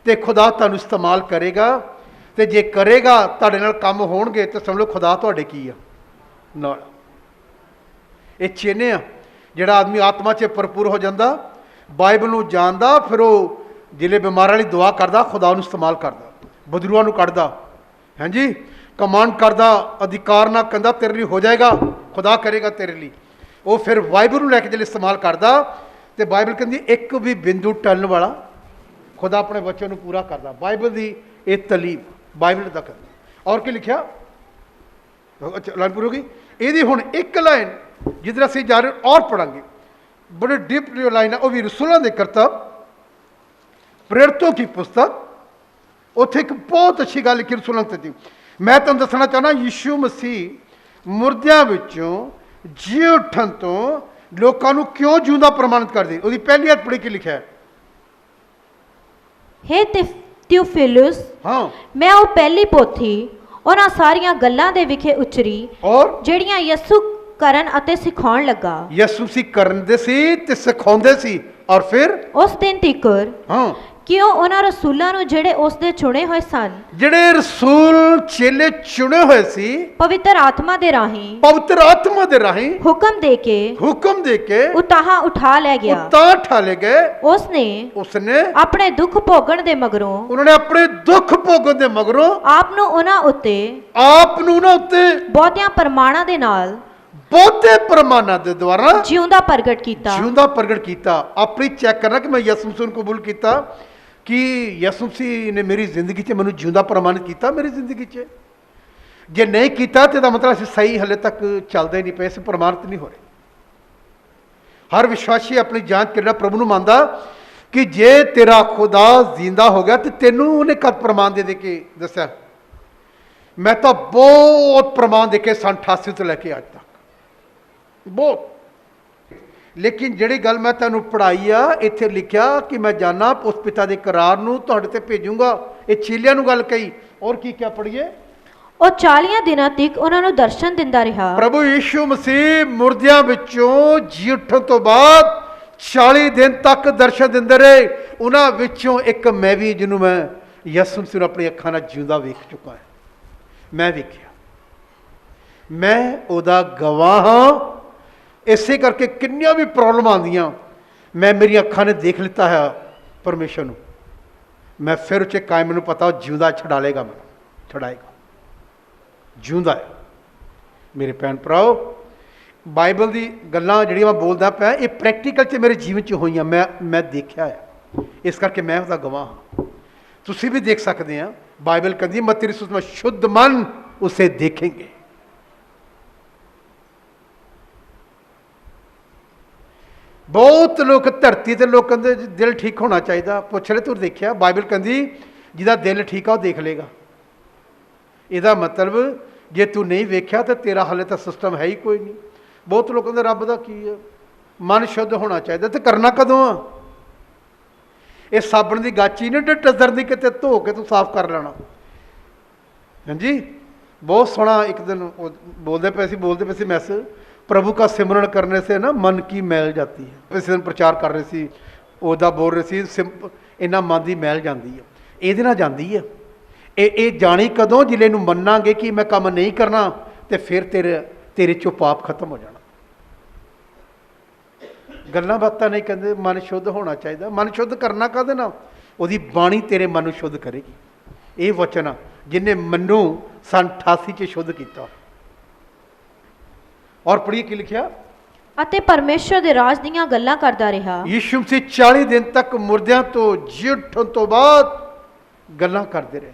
ਤੇ ਖੁਦਾ ਤੁਹਾਨੂੰ ਇਸਤੇਮਾਲ ਕਰੇਗਾ, ਤੇ ਜੇ ਕਰੇਗਾ ਤੁਹਾਡੇ ਨਾਲ ਕੰਮ ਹੋਣਗੇ ਤੇ ਸਮਝ ਲਓ ਖੁਦਾ ਤੁਹਾਡੇ ਕੀ ਆ ਨਾਲ। ਇਹ ਚਿੰਨ੍ਹ ਆ ਜਿਹੜਾ ਆਦਮੀ ਆਤਮਾ 'ਚ ਭਰਪੂਰ ਹੋ ਜਾਂਦਾ, ਬਾਈਬਲ ਨੂੰ ਜਾਣਦਾ, ਫਿਰ ਉਹ ਜਿਹੜੇ ਬਿਮਾਰਾਂ ਵਾਲੀ ਦੁਆ ਕਰਦਾ, ਖੁਦਾ ਨੂੰ ਇਸਤੇਮਾਲ ਕਰਦਾ, ਬਦਰੂਆਂ ਨੂੰ ਕੱਢਦਾ, ਹਾਂਜੀ, ਕਮਾਂਡ ਕਰਦਾ, ਅਧਿਕਾਰ ਨਾਲ ਕਹਿੰਦਾ ਤੇਰੇ ਲਈ ਹੋ ਜਾਏਗਾ, ਖੁਦਾ ਕਰੇਗਾ ਤੇਰੇ ਲਈ। ਉਹ ਫਿਰ ਬਾਈਬਲ ਨੂੰ ਲੈ ਕੇ ਜਦੋਂ ਇਸਤੇਮਾਲ ਕਰਦਾ, ਤੇ ਬਾਈਬਲ ਕਹਿੰਦੀ ਇੱਕ ਵੀ ਬਿੰਦੂ ਟਲਣ ਵਾਲਾ ਖੁਦਾ ਆਪਣੇ ਬੱਚੇ ਨੂੰ ਪੂਰਾ ਕਰਦਾ। ਬਾਈਬਲ ਦੀ ਇਹ ਤਾਲੀਮ ਬਾਈਬਲ ਦਾ ਕਰਦਾ। ਔਰ ਕੀ ਲਿਖਿਆ? ਅੱਛਾ ਲਾਈਨ ਪੂਰੀ ਹੋ ਗਈ। ਇਹਦੀ ਹੁਣ ਇੱਕ ਲਾਈਨ ਜਿੱਧਰ ਅਸੀਂ ਜਾ ਰਹੇ ਔਰ ਪੜਾਂਗੇ, ਬੜੇ ਡੀਪ ਲਾਈਨ ਹੈ, ਉਹ ਵੀ ਰਸੂਲਾਂ ਦੇ ਕਰਤੱਵ, ਪ੍ਰੇਰਿਤों की पुस्तक, ਉੱਥੇ ਇੱਕ ਬਹੁਤ ਅੱਛੀ ਗੱਲ ਲਿਖੀ ਰਸੂਲਾਂ ਤੇ। ਮੈਂ ਤੁਹਾਨੂੰ ਦੱਸਣਾ ਚਾਹੁੰਦਾ, ਯਿਸੂ ਮਸੀਹ ਮੁਰਦਿਆਂ ਵਿੱਚੋਂ ਜੀ ਉੱਠਣ ਤੋਂ ਲੋਕਾਂ ਨੂੰ ਕਿਉਂ ਜਿਉਂਦਾ ਪ੍ਰਮਾਣਿਤ ਕਰਦੇ। ਉਹਦੀ ਪਹਿਲੀ ਹੱਥ ਪੜ੍ਹੀ ਕੀ ਲਿਖਿਆ ਹੈ? ਹੇ ਤਿਉਫਿਲੁਸ, ਹਾਂ, ਮੈਂ ਉਹ ਪਹਿਲੀ ਪੋਥੀ ਉਹਨਾਂ ਸਾਰੀਆਂ ਗੱਲਾਂ ਦੇ ਵਿਖੇ ਉਚਰੀ ਔਰ ਜਿਹੜੀਆਂ ਯਿਸੂ ਕਰਨ ਅਤੇ ਸਿਖਾਉਣ ਲੱਗਾ। ਯਿਸੂ ਮਸੀਹ ਕਰਦੇ ਸੀ ਤੇ ਸਿਖਾਉਂਦੇ ਸੀ। ਔਰ ਫਿਰ ਉਸ ਦਿਨ ਤੀਕਰ ਹਾਂ, ਕਿਉਂ ਉਹਨਾਂ ਰਸੂਲਾਂ ਨੂੰ ਜਿਹੜੇ ਉਸ ਦੇ ਚੁਣੇ ਹੋਏ ਸਨ, ਜਿਹੜੇ ਰਸੂਲ ਚੇਲੇ ਚੁਣੇ ਹੋਏ ਸੀ, ਪਵਿੱਤਰ ਆਤਮਾ ਦੇ ਰਾਹੀਂ, ਪਵਿੱਤਰ ਆਤਮਾ ਦੇ ਰਾਹੀਂ ਹੁਕਮ ਦੇ ਕੇ ਉਤਾਹਾਂ ਉਠਾ ਲੈ ਗਿਆ। ਉਤਾਂ ਠਾਲੇ ਗਏ। ਉਸਨੇ ਆਪਣੇ ਦੁੱਖ ਭੋਗਣ ਦੇ ਮਗਰੋਂ, ਉਹਨਾਂ ਨੇ ਆਪਣੇ ਦੁੱਖ ਭੋਗਣ ਦੇ ਮਗਰੋਂ ਆਪ ਨੂੰ ਉਹਨਾਂ ਉੱਤੇ ਬਹੁਤਿਆਂ ਪ੍ਰਮਾਣਾਂ ਦੇ ਨਾਲ, ਬਹੁਤੇ ਪ੍ਰਮਾਣਾਂ ਦੇ ਦੁਆਰਾ ਜਿਉਂਦਾ ਪ੍ਰਗਟ ਕੀਤਾ। ਆਪਣੀ ਚੈੱਕ ਕਰਨਾ ਕਿ ਮੈਂ ਯਿਸੂ ਮਸੀਹ ਨੂੰ ਕਬੂਲ ਕੀਤਾ, ਕਿ ਯਿਸੂ ਮਸੀਹ ਨੇ ਮੇਰੀ ਜ਼ਿੰਦਗੀ 'ਚ ਮੈਨੂੰ ਜਿਉਂਦਾ ਪ੍ਰਮਾਣਿਤ ਕੀਤਾ ਮੇਰੀ ਜ਼ਿੰਦਗੀ 'ਚ। ਜੇ ਨਹੀਂ ਕੀਤਾ ਤੇ ਇਹਦਾ ਮਤਲਬ ਅਸੀਂ ਸਹੀ ਹਲੇ ਤੱਕ ਚੱਲਦੇ ਨਹੀਂ ਪਏ, ਅਸੀਂ ਪ੍ਰਮਾਣਿਤ ਨਹੀਂ ਹੋ ਰਹੇ। ਹਰ ਵਿਸ਼ਵਾਸੀ ਆਪਣੀ ਜਾਂਚ ਕਰਨਾ, ਪ੍ਰਭੂ ਨੂੰ ਮੰਨਦਾ ਕਿ ਜੇ ਤੇਰਾ ਖੁਦਾ ਜ਼ਿੰਦਾ ਹੋ ਗਿਆ ਤੇ ਤੈਨੂੰ ਉਹਨੇ ਕਦ ਪ੍ਰਮਾਣ ਦੇ ਕੇ ਦੱਸਿਆ। ਮੈਂ ਤਾਂ ਬਹੁਤ ਪ੍ਰਮਾਣ ਦੇਖੇ ਸੰਨ 88 ਤੋਂ ਲੈ ਕੇ ਅੱਜ ਤੱਕ, ਬਹੁਤ। ਲੇਕਿਨ ਜਿਹੜੀ ਗੱਲ ਮੈਂ ਤੁਹਾਨੂੰ ਪੜ੍ਹਾਈ ਆ, ਇੱਥੇ ਲਿਖਿਆ ਕਿ ਮੈਂ ਜਾਣਾ ਉਸ ਪਿਤਾ ਦੇ ਕਰਾਰ ਨੂੰ ਤੁਹਾਡੇ ਤੇ ਭੇਜੂੰਗਾ। ਇਹ ਚੇਲਿਆਂ ਨੂੰ ਗੱਲ ਕਹੀ। ਔਰ ਕੀ ਕਿਆ ਪੜ੍ਹੀਏ? ਉਹ 40 ਦਿਨਾਂ ਤੱਕ ਉਹਨਾਂ ਨੂੰ ਦਰਸ਼ਨ ਦਿੰਦਾ ਰਿਹਾ। ਪ੍ਰਭੂ ਯਿਸੂ ਮਸੀਹ ਮੁਰਦਿਆਂ ਵਿੱਚੋਂ ਜੀ ਉੱਠਣ ਤੋਂ ਬਾਅਦ 40 ਦਿਨ ਤੱਕ ਦਰਸ਼ਨ ਦਿੰਦੇ ਰਹੇ। ਉਹਨਾਂ ਵਿੱਚੋਂ ਇੱਕ ਮੈਂ ਵੀ, ਜਿਹਨੂੰ ਮੈਂ ਯਿਸੂ ਮਸੀਹ ਨੂੰ ਆਪਣੀ ਅੱਖਾਂ ਨਾਲ ਜਿਉਂਦਾ ਵੇਖ ਚੁੱਕਾ ਹੈ। ਮੈਂ ਵੇਖਿਆ, ਮੈਂ ਉਹਦਾ ਗਵਾਹ ਹਾਂ। ਇਸੇ ਕਰਕੇ ਕਿੰਨੀਆਂ ਵੀ ਪ੍ਰੋਬਲਮ ਆਉਂਦੀਆਂ, ਮੈਂ ਮੇਰੀਆਂ ਅੱਖਾਂ ਨੇ ਦੇਖ ਲਿੱਤਾ ਹੈ ਪਰਮੇਸ਼ਰ ਨੂੰ। ਮੈਂ ਫਿਰ ਉੱਚੇ ਕਾਇਮ, ਮੈਨੂੰ ਪਤਾ ਉਹ ਜਿਉਂਦਾ ਛਡਾ ਲੇਗਾ, ਮੈਨੂੰ ਛਡਾਏਗਾ, ਜਿਉਂਦਾ ਹੈ। ਮੇਰੇ ਭੈਣ ਭਰਾਓ, ਬਾਈਬਲ ਦੀ ਗੱਲਾਂ ਜਿਹੜੀਆਂ ਮੈਂ ਬੋਲਦਾ ਪਿਆ, ਇਹ ਪ੍ਰੈਕਟੀਕਲ 'ਚ ਮੇਰੇ ਜੀਵਨ 'ਚ ਹੋਈਆਂ, ਮੈਂ ਦੇਖਿਆ ਹੈ। ਇਸ ਕਰਕੇ ਮੈਂ ਉਹਦਾ ਗਵਾਹ ਹਾਂ। ਤੁਸੀਂ ਵੀ ਦੇਖ ਸਕਦੇ ਆ। ਬਾਈਬਲ ਕਹਿੰਦੀ ਮਤੀ ਰਸੂਲ में शुद्ध मन उसे देखेंगे। बहुत लोग धरती के लोग कहते दिल ठीक होना चाहिए, पुछ ले तू देखिया? बाइबल कहती जिहदा दिल ठीक है वह देख लेगा। ਇਹਦਾ ਮਤਲਬ ਜੇ ਤੂੰ ਨਹੀਂ ਵੇਖਿਆ ਤਾਂ ਤੇਰਾ ਹਾਲੇ ਤਾਂ ਸਿਸਟਮ ਹੈ ਹੀ ਕੋਈ ਨਹੀਂ। ਬਹੁਤ ਲੋਕ ਕਹਿੰਦੇ ਰੱਬ ਦਾ ਕੀ ਹੈ, ਮਨ ਸ਼ੁੱਧ ਹੋਣਾ ਚਾਹੀਦਾ, ਤੇ ਕਰਨਾ ਕਦੋਂ ਆ? ਇਹ ਸਾਬਣ ਦੀ ਗਾਚੀ ਨਹੀਂ ਟੱਜ਼ਰ ਦੀ ਕਿਤੇ ਧੋ ਕੇ ਤੂੰ ਸਾਫ਼ ਕਰ ਲੈਣਾ। ਹਾਂਜੀ, ਬਹੁਤ ਸੋਹਣਾ ਇੱਕ ਦਿਨ ਬੋਲਦੇ ਪਏ ਸੀ ਮੈਸੇਜ, प्रभु का सिमरन करने से ना मन की मैल जाती है। इस दिन प्रचार कर रहे सी, ਉਹਦਾ बोल रहे सी इन्ना मन की मैल जाती है, ਇਹਦੇ ਨਾਲ ਜਾਂਦੀ है। ਇਹ ਜਾਣੀ ਕਦੋਂ, ਜਿਲੇ ਨੂੰ ਮੰਨਾਂਗੇ ਕਿ ਮੈਂ ਕੰਮ ਨਹੀਂ ਕਰਨਾ, ਤੇ ਫਿਰ ਤੇਰੇ ਚੋਂ ਪਾਪ ਖਤਮ ਹੋ ਜਾਣਾ। ਗੱਲਾਂ ਬਾਤਾਂ ਨਹੀਂ ਕਹਿੰਦੇ, ਮਨ ਸ਼ੁੱਧ ਹੋਣਾ ਚਾਹੀਦਾ। ਮਨ ਸ਼ੁੱਧ ਕਰਨਾ ਕਾਹਦੇ ਨਾਲ? ਉਹਦੀ ਬਾਣੀ ਤੇਰੇ ਮਨ ਨੂੰ ਸ਼ੁੱਧ ਕਰੇਗੀ। ਇਹ ਵਚਨ ਆ ਜਿਹਨੇ ਮੈਨੂੰ ਸੰਨ 88 'ਚ ਸ਼ੁੱਧ ਕੀਤਾ। ਔਰ ਪੜ੍ਹੀਏ ਕੀ ਲਿਖਿਆ, ਅਤੇ ਪਰਮੇਸ਼ਰ ਦੇ ਰਾਜ ਦੀਆਂ ਗੱਲਾਂ ਕਰਦਾ ਰਿਹਾ। ਯੀਸ਼ੂ ਮਸੀਹ 40 ਦਿਨ ਤੱਕ ਮੁਰਦਿਆਂ ਤੋਂ ਜੀ ਉੱਠਣ ਤੋਂ ਬਾਅਦ ਗੱਲਾਂ ਕਰਦੇ ਰਹੇ,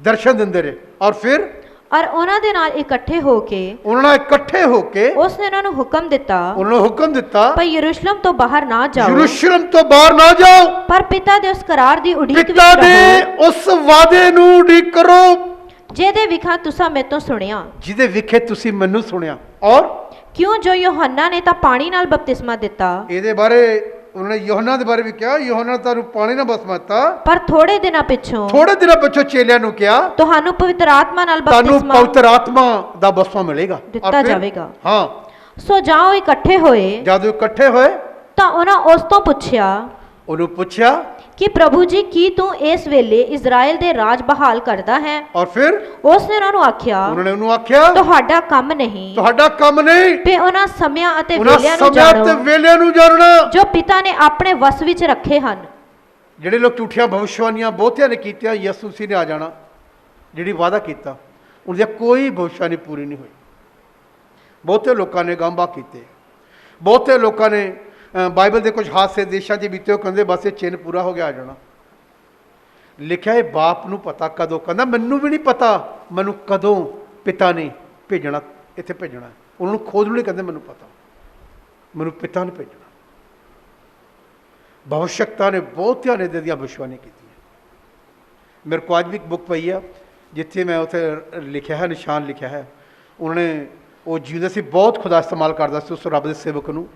ਦਰਸ਼ਨ ਦਿੰਦੇ ਰਹੇ। ਔਰ ਫਿਰ ਔਰ ਉਹਨਾਂ ਦੇ ਨਾਲ ਇਕੱਠੇ ਹੋ ਕੇ ਉਹਨਾਂ ਨਾਲ ਇਕੱਠੇ ਹੋ ਕੇ ਉਸ ਨੇ ਉਹਨਾਂ ਨੂੰ ਹੁਕਮ ਦਿੱਤਾ, ਉਹਨਾਂ ਨੂੰ ਹੁਕਮ ਦਿੱਤਾ, ਪਰ ਯਰੂਸ਼ਲਮ ਤੋਂ ਬਾਹਰ ਨਾ ਜਾਓ, ਯਰੂਸ਼ਲਮ ਤੋਂ ਬਾਹਰ ਨਾ ਜਾਓ, ਪਰ ਪਿਤਾ ਦੇ ਉਸ ਕਰਾਰ ਦੀ ਉਡੀਕ ਵਿੱਚ ਪਿਤਾ ਰਹੋ ਦੇ ਉਸ ਵਾਅਦੇ ਨੂੰ ਉਡੀਕ ਕਰੋ ਜਿਹਦੇ ਵਿਖਾ ਤੁਸੀਂ ਮੇਰੇ ਤੋਂ ਸੁਣਿਆ, ਜਿਹਦੇ ਵਿਖੇ ਤੁਸੀਂ ਮੈਨੂੰ ਸੁਣਿਆ। ਔਰ ਕਿਉਂ ਜੋ ਯੋਹੰਨਾ ਨੇ ਤਾਂ ਪਾਣੀ ਨਾਲ ਬਪਤਿਸਮਾ ਦਿੱਤਾ, ਇਹਦੇ ਬਾਰੇ ਉਹਨਾਂ ਨੇ ਯੋਹੰਨਾ ਦੇ ਬਾਰੇ ਵੀ ਕਿਹਾ, ਯੋਹੰਨਾ ਤੁਹਾਨੂੰ ਪਾਣੀ ਨਾਲ ਬਪਤਿਸਮਾ ਦਿੱਤਾ, ਪਰ ਥੋੜੇ ਦਿਨਾਂ ਪਿੱਛੋਂ ਥੋੜੇ ਦਿਨਾਂ ਪਿੱਛੋਂ ਚੇਲਿਆਂ ਨੂੰ ਕਿਹਾ ਤੁਹਾਨੂੰ ਪਵਿੱਤਰ ਆਤਮਾ ਨਾਲ ਤੁਹਾਨੂੰ ਬਪਤਿਸਮਾ ਪਵਿੱਤਰ ਆਤਮਾ ਦਾ ਬਪਤਿਸਮਾ ਮਿਲੇਗਾ, ਦਿੱਤਾ ਔਰ ਫਿਰ- ਜਾਵੇਗਾ। ਹਾਂ, ਸੋ ਜਾਓ ਇਕੱਠੇ ਹੋਏ ਜਦੋਂ ਇਕੱਠੇ ਹੋਏ ਤਾਂ ਉਹਨਾਂ ਉਸ ਤੋਂ ਪੁੱਛਿਆ ਉਹਨੂੰ ਪੁੱਛਿਆ ਕਿ ਪ੍ਰਭੂ ਜੀ ਕੀ ਤੂੰ ਇਸ ਵੇਲੇ ਇਜ਼ਰਾਈਲ ਦੇ ਰਾਜ ਬਹਾਲ ਕਰਦਾ ਹੈ? ਔਰ ਫਿਰ ਉਸ ਨੇ ਉਹਨਾਂ ਨੂੰ ਆਖਿਆ, ਉਹਨਾਂ ਨੇ ਉਹਨੂੰ ਆਖਿਆ ਤੁਹਾਡਾ ਕੰਮ ਨਹੀਂ ਤੁਹਾਡਾ ਕੰਮ ਨਹੀਂ, ਤੇ ਉਹਨਾਂ ਸਮਿਆਂ ਅਤੇ ਉਹਨਾਂ ਵੇਲਿਆਂ ਨੂੰ ਸਮਿਆਂ ਤੇ ਜਾਣੋ ਵੇਲਿਆਂ ਨੂੰ ਜਾਣਨਾ ਜੋ ਪਿਤਾ ਨੇ ਆਪਣੇ ਵਸ ਵਿੱਚ ਰੱਖੇ ਹਨ। ਜਿਹੜੇ ਲੋਕ ਝੂਠੀਆਂ ਭਵਿਸ਼ਵਾਣੀਆਂ ਬਹੁਤਿਆਂ ਨੇ ਕੀਤੀਆਂ, ਯਿਸੂ ਮਸੀਹ ਨੇ ਆ ਜਾਣਾ, ਜਿਹੜੀ ਵਾਅਦਾ ਕੀਤਾ ਉਹਦੀ ਕੋਈ ਭਵਿਸ਼ਵਾਣੀ ਪੂਰੀ ਨਹੀਂ ਹੋਈ। ਬਹੁਤੇ ਲੋਕਾਂ ਨੇ ਗਾਂਭਾ ਕੀਤੇ, ਬਹੁਤੇ ਲੋਕਾਂ ਨੇ ਬਾਈਬਲ ਦੇ ਕੁਝ ਹਾਦਸੇ ਦੇਸ਼ਾਂ 'ਚ ਬੀਤੇ, ਉਹ ਕਹਿੰਦੇ ਬਸ ਇਹ ਚਿੰਨ੍ਹ ਪੂਰਾ ਹੋ ਗਿਆ, ਆ ਜਾਣਾ। ਲਿਖਿਆ ਇਹ ਬਾਪ ਨੂੰ ਪਤਾ ਕਦੋਂ, ਕਹਿੰਦਾ ਮੈਨੂੰ ਵੀ ਨਹੀਂ ਪਤਾ ਮੈਨੂੰ ਕਦੋਂ ਪਿਤਾ ਨੇ ਭੇਜਣਾ, ਇੱਥੇ ਭੇਜਣਾ। ਉਹਨਾਂ ਨੂੰ ਖੋਜ ਨੂੰ ਕਹਿੰਦੇ ਮੈਨੂੰ ਪਤਾ, ਮੈਨੂੰ ਪਿਤਾ ਨੇ ਭੇਜਣਾ। ਭਵਿਸ਼ਕਤਾ ਨੇ ਬਹੁਤਿਆਂ ਨੇ ਦੀਆਂ ਭਵਿਸ਼ਵਾਣੀਆਂ ਕੀਤੀਆਂ। ਮੇਰੇ ਕੋਲ ਅੱਜ ਵੀ ਇੱਕ ਬੁੱਕ ਪਈ ਆ ਜਿੱਥੇ ਮੈਂ ਉੱਥੇ ਲਿਖਿਆ ਹੈ, ਨਿਸ਼ਾਨ ਲਿਖਿਆ ਹੈ। ਉਹਨਾਂ ਨੇ ਉਹ ਜਿਉਂਦਾ ਸੀ, ਬਹੁਤ ਖੁਦਾ ਇਸਤੇਮਾਲ ਕਰਦਾ ਸੀ ਉਸ ਰੱਬ ਦੇ ਸੇਵਕ ਨੂੰ।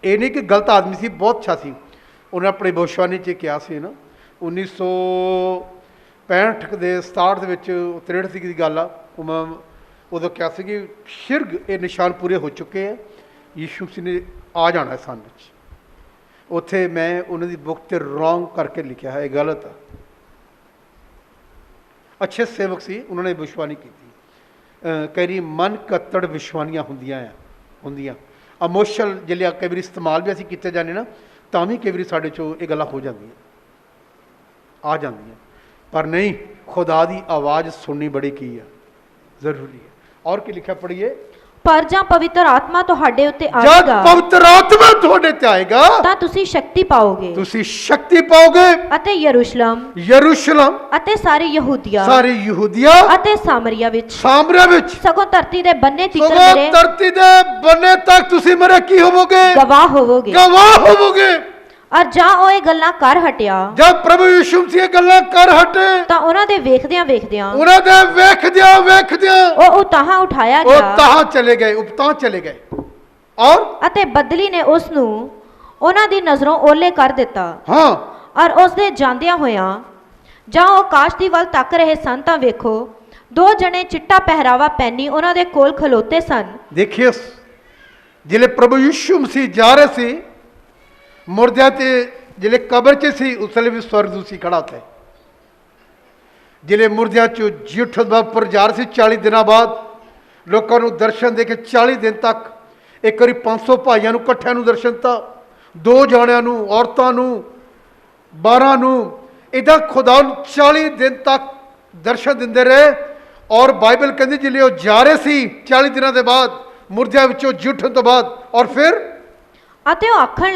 ਇਹ ਨਹੀਂ ਕਿ ਗਲਤ ਆਦਮੀ ਸੀ, ਬਹੁਤ ਅੱਛਾ ਸੀ। ਉਹਨੇ ਆਪਣੀ ਭਵਿਸ਼ਵਾਣੀ 'ਚ ਕਿਹਾ ਸੀ ਨਾ 1965 ਦੇ 67 ਦੇ ਵਿੱਚ 63 ਦੀ ਗੱਲ ਆ, ਉਹ ਮੈਂ ਉਦੋਂ ਕਿਹਾ ਸੀ ਕਿ ਸ਼ਿਰਗ ਇਹ ਨਿਸ਼ਾਨ ਪੂਰੇ ਹੋ ਚੁੱਕੇ ਆ, ਯੀਸ਼ੂ ਮਸੀਹ ਨੇ ਆ ਜਾਣਾ ਸੰਨ ਵਿੱਚ। ਉੱਥੇ ਮੈਂ ਉਹਨਾਂ ਦੀ ਬੁੱਕ 'ਤੇ ਰੋਂਗ ਕਰਕੇ ਲਿਖਿਆ ਹੈ, ਇਹ ਗਲਤ ਆ। ਅੱਛੇ ਸੇਵਕ ਸੀ, ਉਹਨਾਂ ਨੇ ਭਵਿਸ਼ਵਾਣੀ ਕੀਤੀ। ਕਈ ਵਾਰੀ ਮਨ ਕੱਤੜ ਭਵਿਸ਼ਵਾਣੀਆਂ ਹੁੰਦੀਆਂ ਇਮੋਸ਼ਨਲ ਜਿਹੜੇ ਕਈ ਵਾਰੀ ਇਸਤੇਮਾਲ ਵੀ ਅਸੀਂ ਕੀਤੇ ਜਾਂਦੇ ਨਾ, ਤਾਂ ਵੀ ਕਈ ਵਾਰੀ ਸਾਡੇ 'ਚੋਂ ਇਹ ਗੱਲਾਂ ਹੋ ਜਾਂਦੀਆਂ, ਆ ਜਾਂਦੀਆਂ। ਪਰ ਨਹੀਂ, ਖੁਦਾ ਦੀ ਆਵਾਜ਼ ਸੁਣਨੀ ਬੜੀ ਕੀ ਆ, ਜ਼ਰੂਰੀ ਹੈ। ਔਰ ਕੀ ਲਿਖਿਆ ਪੜ੍ਹੀਏ, ਪਰ ਜਾਂ ਪਵਿੱਤਰ ਆਤਮਾ ਤੁਹਾਡੇ ਉੱਤੇ ਜਦ ਆਵੇਗਾ ਪਵਿੱਤਰ ਆਤਮਾ ਤੁਹਾਡੇ ਤੇ ਆਏਗਾ ਤਾਂ ਤੁਸੀਂ ਸ਼ਕਤੀ ਪਾਓਗੇ, ਤੁਸੀਂ ਸ਼ਕਤੀ ਪਾਓਗੇ, ਅਤੇ ਯਰੂਸ਼ਲਮ ਅਤੇ ਸਾਰੀ ਯਹੂਦੀਆ ਸਾਰੇ ਯਹੂਦੀਆ ਅਤੇ ਸਾਮਰੀਆ ਵਿੱਚ ਸਾਮਰਿਆ ਵਿੱਚ ਸਗੋਂ ਧਰਤੀ ਦੇ ਬੰਨੇ ਤੀਕਰ ਸਗੋਂ ਮੇਰੇ ਧਰਤੀ ਦੇ ਬੰਨੇ ਤੱਕ ਤੁਸੀਂ ਮੇਰੇ ਕੀ ਹੋਵੋਗੇ, ਗਵਾਹ ਹੋਵੋਗੇ। ਗਵਾਹ ਹੋਵੋਗੇ। ਔਰ ਜਾਂ ਉਹ ਇਹ ਗੱਲਾਂ ਕਰ ਹਟਿਆ ਜਦ ਪ੍ਰਭੂ ਯਿਸੂ ਮਸੀਹ ਇਹ ਗੱਲਾਂ ਕਰ ਹਟੇ, ਤਾਂ ਉਹਨਾਂ ਦੇ ਵੇਖਦਿਆਂ ਉਹਨਾਂ ਦੇ ਵੇਖਦਿਆਂ ਉਹ ਉਤਾਹਾਂ ਉਠਾਇਆ ਉਹ ਗਿਆ ਤਾਹਾਂ ਚਲੇ ਗਏ, ਉਪਤਾਂ ਚਲੇ ਗਏ। ਔਰ ਅਤੇ ਬਦਲੀ ਨੇ ਉਸ ਨੂੰ ਉਹਨਾਂ ਦੀ ਨਜ਼ਰੋਂ ਓਲੇ ਕਰ ਦਿੱਤਾ। ਹਾਂ, ਔਰ ਉਸ ਦੇ ਜਾਂਦਿਆਂ ਹੋਇਆਂ ਜਾਂ ਉਹ ਆਕਾਸ਼ ਦੀ ਵੱਲ ਤੱਕ ਰਹੇ ਸਨ, ਤਾਂ ਵੇਖੋ ਦੋ ਜਣੇ ਚਿੱਟਾ ਪਹਿਰਾਵਾ ਪਹਿਨੀ ਉਹਨਾਂ ਦੇ ਕੋਲ ਖਲੋਤੇ ਸਨ। ਦੇਖਿਓ ਜਿਹੜੇ ਪ੍ਰਭੂ ਯਿਸੂ ਮਸੀਹ ਜਾ ਰਹੇ ਸੀ ਮੁਰਦਿਆਂ ਤੇ, ਜਿਹੜੇ ਕਬਰ 'ਚ ਸੀ ਉਸ ਵੇਲੇ ਵੀ ਸਵਰਗਦੂਤ ਖੜਾ ਉੱਥੇ। ਜਿਹੜੇ ਮੁਰਦਿਆਂ 'ਚੋਂ ਜੀ ਉੱਠਣ ਦਾ ਉੱਪਰ ਜਾ ਰਹੇ ਸੀ 40 ਦਿਨਾਂ ਬਾਅਦ, ਲੋਕਾਂ ਨੂੰ ਦਰਸ਼ਨ ਦੇ ਕੇ 40 ਦਿਨ ਤੱਕ ਇੱਕ ਵਾਰੀ 500 ਭਾਈਆਂ ਨੂੰ ਇਕੱਠਿਆਂ ਨੂੰ ਦਰਸ਼ਨ ਦਿੱਤਾ, 2 ਜਾਣਿਆਂ ਨੂੰ, ਔਰਤਾਂ ਨੂੰ, 12 ਨੂੰ, ਇੱਦਾਂ ਖੁਦਾ ਨੂੰ 40 ਦਿਨ ਤੱਕ ਦਰਸ਼ਨ ਦਿੰਦੇ ਰਹੇ। ਔਰ ਬਾਈਬਲ ਕਹਿੰਦੀ ਜਿਹੜੇ ਉਹ ਜਾ ਰਹੇ ਸੀ 40 ਦਿਨਾਂ ਦੇ ਬਾਅਦ ਮੁਰਦਿਆਂ ਵਿੱਚੋਂ ਜੀ ਉੱਠਣ ਤੋਂ ਬਾਅਦ, ਔਰ ਫਿਰ ਅਤੇ ਉਹ ਆਖਣ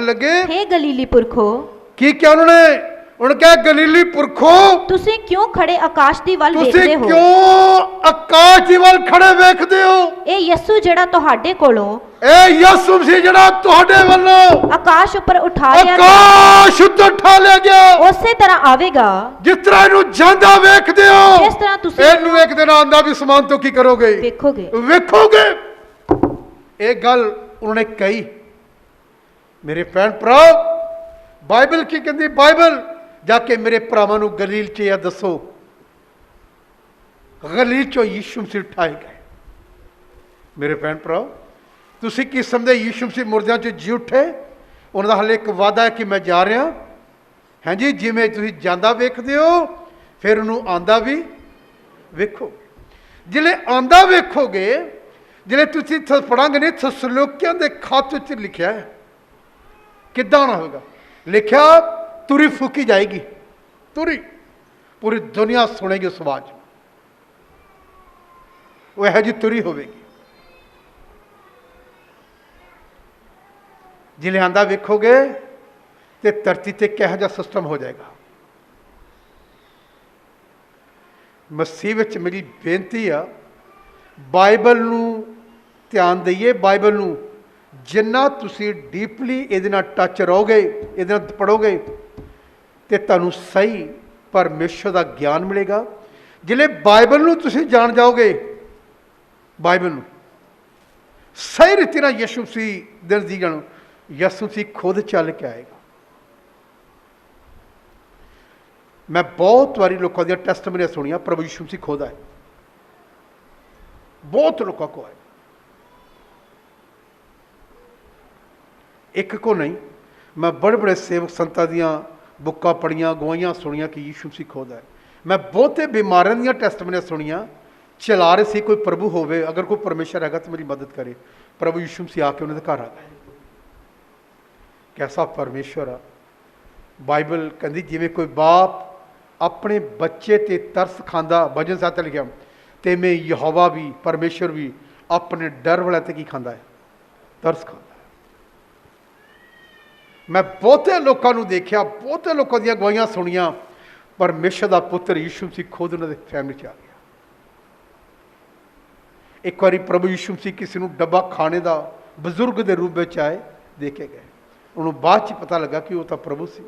ਲੱਗੇ, ਹੇ ਗਲੀਲੀ ਪੁਰਖੋ, ਕੀ ਕਿਹਾ ਉਹਨਾਂ ਕਿਹਾ ਗਲੀਲੀ ਪੁਰਖੋ, ਤੁਸੀਂ ਕਿਉਂ ਖੜੇ ਆਕਾਸ਼ ਦੀ ਵੱਲ ਤੁਸੀਂ ਵੇਖਦੇ ਹੋ? ਕਿਉਂ ਆਕਾਸ਼ ਦੀ ਵੱਲ ਖੜੇ ਵੇਖਦੇ ਹੋ? ਇਹ ਯਿਸੂ ਜਿਹੜਾ ਤੁਹਾਡੇ ਕੋਲੋਂ ਇਹ ਯਿਸੂ ਮਸੀਹ ਜਿਹੜਾ ਤੁਹਾਡੇ ਵੱਲੋਂ ਆਕਾਸ਼ ਉੱਪਰ ਉਠਾ ਲਿਆ ਗਿਆ, ਆਕਾਸ਼ ਉੱਤੇ ਉਠਾ ਲਿਆ ਗਿਆ, ਉਸੇ ਤਰ੍ਹਾਂ ਆਵੇਗਾ ਜਿਸ ਤਰ੍ਹਾਂ ਇਹਨੂੰ ਜਾਂਦਾ ਵੇਖਦੇ ਹੋ, ਜਿਸ ਤਰ੍ਹਾਂ ਤੁਸੀਂ ਇਹਨੂੰ ਇੱਕ ਦਿਨ ਆਂਦਾ ਵੀ ਸਮਾਨ ਤੋਂ ਕੀ ਕਰੋਗੇ, ਵੇਖੋਗੇ। ਇਹ ਗੱਲ ਉਹਨਾਂ ਨੇ ਕਹੀ। ਮੇਰੇ ਭੈਣ ਭਰਾ, ਬਾਈਬਲ ਕੀ ਕਹਿੰਦੀ? ਬਾਈਬਲ ਜਾ ਕੇ ਮੇਰੇ ਭਰਾਵਾਂ ਨੂੰ ਗਲੀਲ 'ਚ ਇਹ ਦੱਸੋ, ਗਲੀਲ 'ਚੋਂ ਯਿਸੂ ਮਸੀਹ ਉਠਾਏ ਗਏ। मेरे भैन भराओ, तुसी किस्म दे यीशु मसीह मुर्दियां चो जी उठे, उन्होंने हाले एक वादा है कि मैं जा रहा हाँ जी। जिमें तुसी जांदा वेखदे हो फिर उन्होंने आंदा भी वेखो। जिले आंदा वेखोगे, जिले तुसी पढ़ांगे नहीं थस्सलुनीकियां दे खत च लिखा है किद्दां आना होगा, लिखा तुरी फूकी जाएगी, तुरी पूरी दुनिया सुनेगी उस आवाज, वो यह जी तुरी होगी। जिले आंदा वेखोगे तो धरती ते किहो जिहा सिस्टम हो जाएगा। मसीह विच मेरी बेनती आ, बाइबल नूं ध्यान दईए। बाइबल नूं जिन्ना तुसी डीपली इहदे नाल टच रहोगे, इहदे नाल पढ़ोगे तो तुहानूं सही परमेश्वर का ज्ञान मिलेगा। जिले बाइबल नूं तुसी जान जाओगे, बाइबल नूं सही रीति नाल यीशु मसीह दे नज़दीक जानो, यीशु मसीह खुद चल के आएगा। मैं बहुत बारी लोगों दी टेस्टमनी सुनिया, प्रभु यीशु मसीह खुद आए, बहुत लोगों को आए, एक को नहीं। मैं बड़े बड़े सेवक संतां दियां बुक्कां पढ़ियां, गवाहियां सुनिया कि यीशु मसीह खुद आए। मैं बहुते बीमारियों दियां टेस्टमनी सुनिया, चला रहे सी कोई प्रभु होवे, अगर कोई परमेश्वर हैगा तो मेरी मदद करे, प्रभु यीशु मसीह आके उन्होंने घर आ गए। कैसा परमेश्वर आ। बाइबल कहती जिमें कोई बाप अपने बच्चे ते तरस खांदा, भजन साहित्य लिखा, ते मैं यहोवा भी परमेश्वर भी अपने डर वाले ते की खांदा है, तरस खांदा है। मैं बहुते लोगों को देखा, बहुते लोगों दी गवाहियां सुनिया, परमेश्वर का पुत्र यीशु मसीह खुद उन्होंने फैमिली च आ गया। एक बार प्रभु यीशु मसीह किसी को डब्बा खाने का बजुर्ग के रूप में आए, देखे गए, उन्होंने बाद च पता लगा कि वह तो प्रभु सी।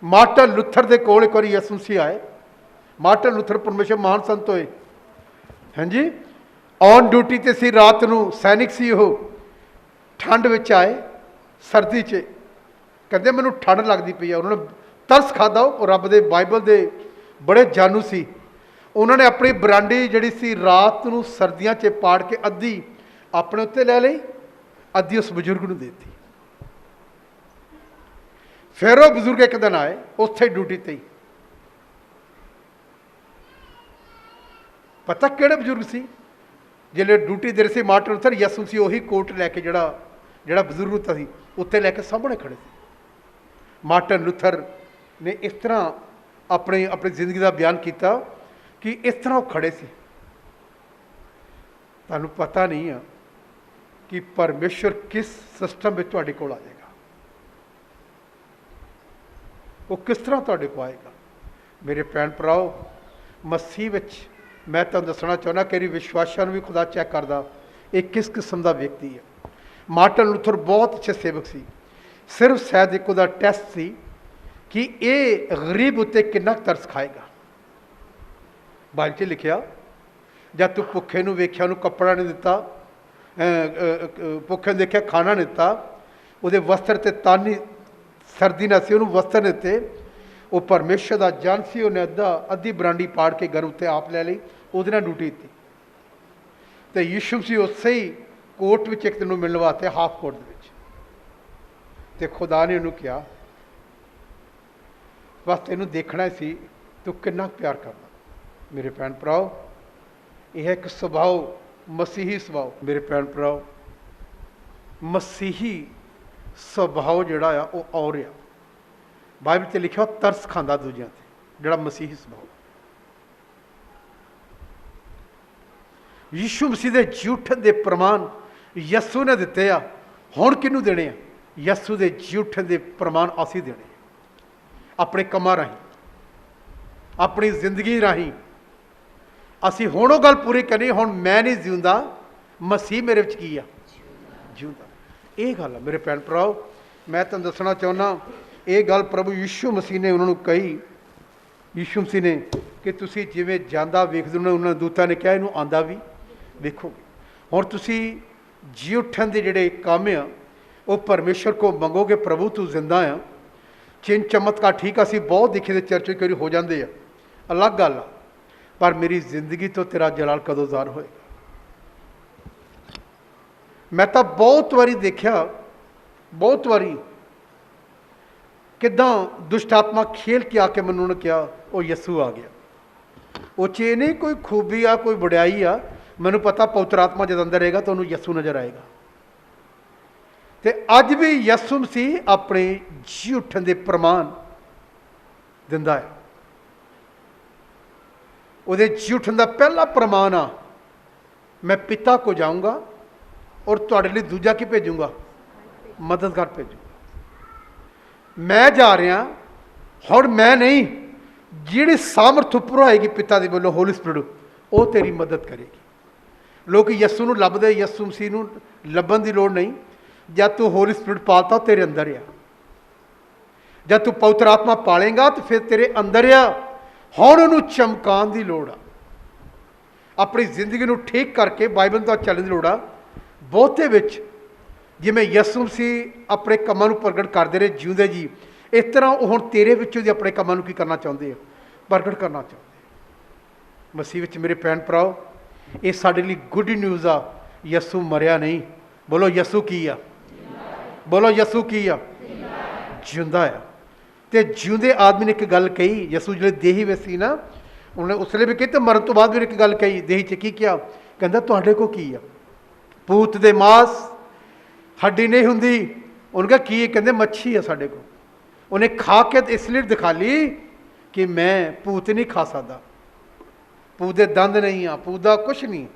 मार्टिन लूथर के कोल एक बार यीशु मसीह आए। मार्टिन लूथर परमेश्वर महान संत होए, हाँ जी, ऑन ड्यूटी ते सी, रात को सैनिक सी, वो ठंड में आए, सर्दी च कहते मैनू ठंड लगती पई है। उन्होंने तरस खादा, और रब दे बाइबल दे बड़े जानू सी। उन्होंने अपनी बरांडी जिहड़ी सी रात को सर्दियों च पाड़ के अद्धी अपने उत्ते लै लई, अद्धी उस बजुर्ग नूं देती। फिर वो बजुर्ग एक दिन आए, उत्थे ड्यूटी ते ही, पता किहड़े बजुर्ग सी, जिहड़े ड्यूटी दे रहे सी मार्टिन लूथर, यीशु मसीह उही कोट लैके जिहड़ा बजुर्ग उत्ता सी उत्ते लैके सामने खड़े सी। मार्टिन लूथर ने इस तरह अपनी अपनी जिंदगी का बयान किया कि इस तरह वो खड़े सी। तुहानूं पता नहीं है कि परमेश्वर किस सिस्टम में तुहाडे कोल आ जाएगा, वो किस तरह तुहाडे कोल आएगा। मेरे भैन भराओ, मसीह विच मैं तुहानूं दसना चाहुंदा कि विश्वासियों भी खुदा चैक करदा ये किस किस्म का व्यक्ति है। मार्टिन लूथर बहुत अच्छे सेवक सी, सिर्फ शायद एक उहदा टेस्ट सी कि ये गरीब उत्ते कितना तरस खाएगा। बाइबल च लिखिया, जब तू भुखे नूं वेख्या उहनूं कपड़ा नहीं दिता, भुखे नूं देखिया खाना नहीं दिता, उहदे वस्त्र ते तानी सर्दी ना सी, उहनूं वस्त्र नहीं दिते। वो परमेश्वर का जन सी, उन्हें अद्धी बरांडी पाड़ के घर उत्ते आप लै लई, उहदे नाल ड्यूटी दी। तो यीशु मसीह उसे ही कोट विच एक दिन मिलण वास्ते हाफ कोट दे विच, ते खुदा ने उन्होंने कहा बस तेनू देखना सी तू कितना प्यार करना। मेरे भैन भराओ, यह एक सुभाव, मसीही सुभाव। मेरे भैन भराओ, मसीही सुभाव जिहड़ा आ वो और आ। बाइबल च लिखिआ तरस खांदा दूजिਆਂ ते, जिहड़ा मसीही सुभाव। यीशु मसीह के जी उठण के प्रमाण यस्सू ने दिते आ, हुण किहनूं देणे आ? यस्सू के जी उठण के प्रमाण असीं देणे अपने कामां राहीं, अपनी जिंदगी राहीं। असीं हुण वो गल पूरी करनी, हुण मैं नहीं जिउंदा, मसीह मेरे विच की आ जिउंदा। ये गल आ मेरे भैन भराओ, मैं तुहानूं दसना चाहुंदा ये गल प्रभु यीशु मसीह ने उन्होंने कही। यीशु मसीह ने कि तुसीं जिवें जांदा वेखदे हो, उन्होंने दूतां ने कहा इहनूं आंदा भी वेखोगे। हुण तुसीं जी उठण दे जिहड़े काम आ वो परमेश्वर को मंगोगे, प्रभु तू जिंदा आ। चिन्ह चमत्कार ठीक असीं बहुत देखे दे चर्च कई हो जाते हैं, अलग गल आ, पर मेरी जिंदगी तो तेरा जलाल कदों ज़ाहिर होएगा। मैं तो बहुत वारी देखा, बहुत वारी किदां दुष्ट आत्मा खेल के आके मैनूं उन्हें कहा वो यसू आ गया। वो च नहीं कोई खूबी आ, कोई वड्याई आ, मैनूं पता पवित्र आत्मा जब अंदर रहेगा तो उन्होंने यसू नज़र आएगा। तो अज भी यसू मसीह अपने जी उठन के प्रमाण दिंदा है। उहदे जी उठन का पहला प्रमाण आ, मैं पिता को जाऊँगा और तुहाडे लई दूजा की भेजूँगा, मददगार भेजूँगा। मैं जा रहा हुण, मैं नहीं, जिहड़ी सामर्थ उपरों आएगी पिता दे वल्लों होली स्पिरिट, वो तेरी मदद करेगी। लोग यसू नूं लभदे, यसू मसीह नूं लभण की लोड़ नहीं। जब तू होली स्पिरिट पालता तेरे अंदर आ, जब तू पवित्र आत्मा पालेगा तो फिर तेरे अंदर आ। हुण उहनूं चमकाउण की लोड़ आ, अपनी जिंदगी नूं ठीक करके बाइबल तो चलण की लोड़ आ। बहुते विच जिवें यसू मसीह अपने कामां नूं प्रगट करते रहे जिउंदे जी, इस तरह वो हुण तेरे विचों दी अपने कामां नूं की करना चाहुंदे आ, प्रगट करना चाहुंदे। मसीह विच मेरे भैण भराओ, ये साडे लई गुड न्यूज़ आ। यसू मरिया नहीं। बोलो यसू की आ, बोलो यसू की आ, जिंदा आ। तो जिउंदे आदमी ने एक गल कही, यसू जिहड़े देही विच सी ना, उन्होंने उसले भी कही, तो मरन तो बाद भी एक गल कही देही च की क्या, कहंदा तुहाडे को की आ, पूत दे मांस हड्डी नहीं हुंदी। उन्होंने कहा की, कहंदे मच्छी है साडे को। उन्हें खा के इसलिए दिखा ली कि मैं भूत नहीं खा सकता, भूत दे दंद नहीं आ, भूत दा कुछ नहीं,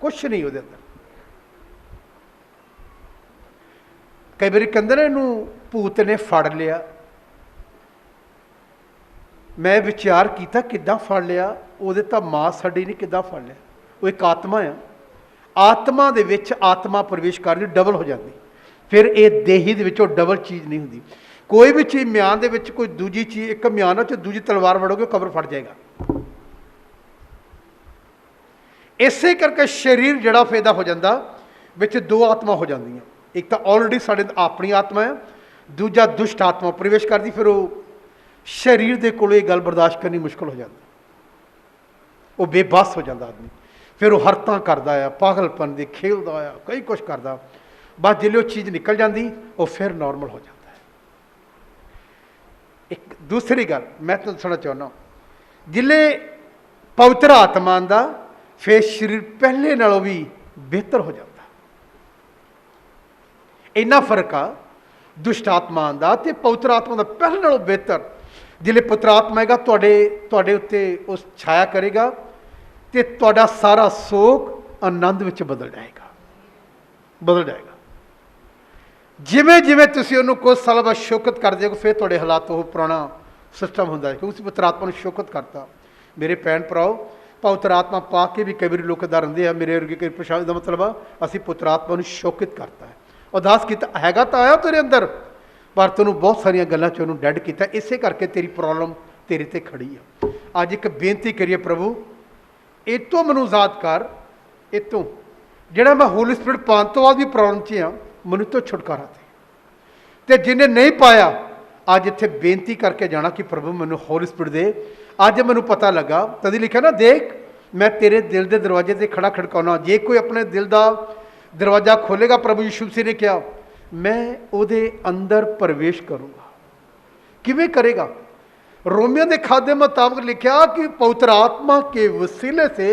कुछ नहीं उहदे अंदर। कई बार कहते ना इनू भूत ने फड़ लिया। मैं विचार किया किदां फड़ लिया, उहदे तां मांस हड्डी नहीं, किदां फड़ लिया। वो एक आत्मा आ, आत्मा दे विच आत्मा प्रवेश करदी डबल हो जाती, फिर ये देही दे विचों डबल चीज़ नहीं हुंदी। कोई भी चीज़ म्यान दे विच कोई दूजी चीज़, एक म्यान च दूजी तलवार वड़ोगे कबर फट जाएगा। इसे करके शरीर जड़ा फैदा हो जाता, विच दो आत्मा हो जांदियां। एक तो ऑलरेडी साडे अपनी आत्मा है, दूजा दुष्ट आत्मा प्रवेश करती, फिर वो शरीर के कोल ये गल बर्दाश्त करनी मुश्किल हो जाती, वो बेबस हो जाता आदमी। फिर वो हरतां करता है, पागलपन की खेलता है, कई कुछ करता, बस जिले वो चीज़ निकल जाती वो फिर नॉर्मल हो जाता है। एक दूसरी गल मैं तुहानूं दसना चाहुंदा, जिले पवित्र आत्मा आंदा फिर शरीर पहले नालों भी बेहतर हो जाता। इन्ना फर्क आ दुष्ट आत्मा आंदा ते पवित्र आत्मा का पहले नालों बेहतर। जिले पवित्र आत्मा आएगा तुहाडे उत्ते उस छाया करेगा, तो तुहाडा सारा सोग आनंद विच बदल जाएगा, बदल जाएगा। जिमें जिमें तुसीं उहनूं कुछ साल बाद शौकत कर देओगे, फिर तुहाडे हालात वो पुराना सिस्टम हुंदा है, क्योंकि पवित्र आत्मा नूं शौकत करता। मेरे भैण भराओ, पवित्र आत्मा पा के भी कई बार लोग डरते हैं, मेरे वर्गे कई परेशानी का मतलब आ असीं पवित्र आत्मा नूं शौकत करता है। उदास किया हैगा तो आया तेरे अंदर, पर तेनों बहुत सारिया गल्लां च उहनूं डैड किया, इसे करके तेरी प्रॉब्लम तेरे ते खड़ी है। अज एक बेनती करिए, प्रभु इतों मैनूं आज़ाद कर, इतों जिहड़ा मैं होली स्पिरिट पाने तो बाद भी प्रॉब्लम च हाँ, मैनूं तो छुटकारा दे। तो जिन्हें नहीं पाया अज इत्थे बेनती करके जाना कि प्रभु मैनूं होली स्पिरिट दे। अज मैनूं पता लगा, तदी लिखा ना, देख मैं तेरे दिल के दरवाजे से खड़ा खड़काउणा, जे कोई अपने दिल का दरवाजा खोलेगा, प्रभु यीशु मसीह ने कहा मैं उहदे अंदर प्रवेश करूँगा। किवें करेगा? रोमियो के खाते मुताबिक लिखा कि पवित्र आत्मा के वसीले से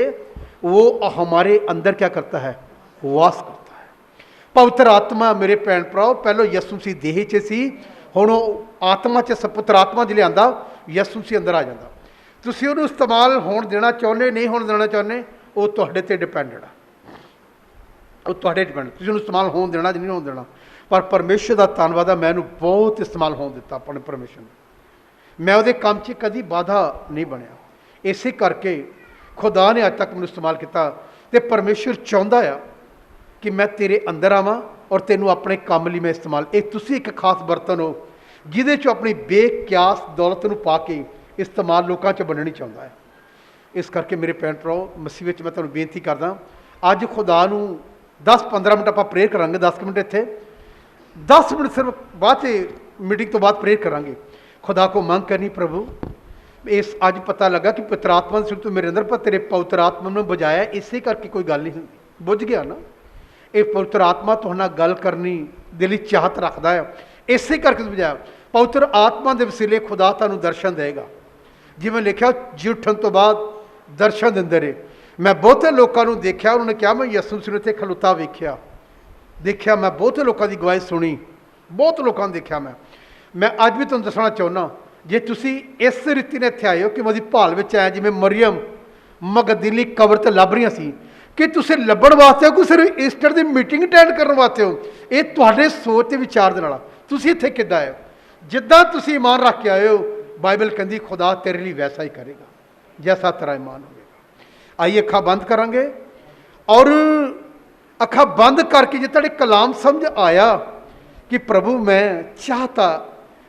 वो हमारे अंदर क्या करता है, वास करता है। पवित्र आत्मा मेरे भैन भराओ पहलो यसू मसीह देह च सी, हुण आत्मा च पवित्र आत्मा जिले आंदा यसू मसीह अंदर आ जाता। तुसीं उहनूं इस्तेमाल होण देना चाहुंदे, नहीं होण देना चाहुंदे, वो तुहाडे ते डिपेंडेड आ, वो तुहाडे डिपेंड, तुसीं उहनूं इस्तेमाल होण देना नहीं होण देना। पर परमेश्वर का धन्नवाद है, मैं इहनूं बहुत इस्तेमाल होण दित्ता अपने परमेश्वर ने। मैं उहदे काम च कदी बाधा नहीं बनया, इसे करके खुदा ने अज तक मैनूं इस्तेमाल किया। तो परमेश्वर चाहुंदा आ कि मैं तेरे अंदर आवां और तेनों अपने काम लई मैं इस्तेमाल, एक तुसीं एक खास बर्तन हो जिहदे चों अपनी बेक्यास दौलत नूं पा के इस्तेमाल लोकां च बननी चाहुंदा है। इस करके मेरे भैन भराओ मसीह विच मैं तुहानूं बेनती करदा, अज खुदा नूं 10-15 मिनट आपां प्रेयर करांगे, 10 मिनट इत्थे 10 मिनट सिर्फ बाद मीटिंग तो बाद प्रेयर करांगे। खुदा को मंग करनी, प्रभु इस अज पता लगा कि पवित्र आत्मा सिर्फ तो मेरे अंदर, पर तेरे पवित्र आत्मा ने बुझाया, इसे करके कोई गल नहीं हुंदी। बुझ गया ना, ये पवित्र आत्मा तुहाडे नाल गल करनी दिल विच चाहत रखता है। इसे करके समझाया पवित्र आत्मा के वसीले खुदा तुहानूं दर्शन देगा। जिवें लिखिया जी उठण तो बाद दर्शन दिंदे रहे। मैं बहुते लोगों को देखा, उन्होंने कहा मैं यसू मसीह नूं इत्थे खलोता देखिया मैं बहुते लोगों की गवाही सुनी, बहुत लोगों ने देखा। मैं अज भी तुहानूं दसना चाहुंदा जे तुसीं इस रीति ने इत्थे आए हो कि मैं उहदी भाल विच आया, जिवें मरियम मगदलीनी कबर ते लभ रही सी, कि तुसीं लभण वास्ते हो कि सिर्फ ईस्टर की मीटिंग अटैंड करने वास्ते हो? ये तुहाडे सोच ते विचार दे नाल तुसीं इत्थे किद्दां आए हो? जिद्दां तुसीं ईमान रख के आए हो, बाइबल कहती खुदा तेरे लिए वैसा ही करेगा जैसा तेरा ईमान होगा। आइए अखा बंद करांगे और अखा बंद करके जो तेरे कलाम समझ आया कि प्रभु मैं चाहता,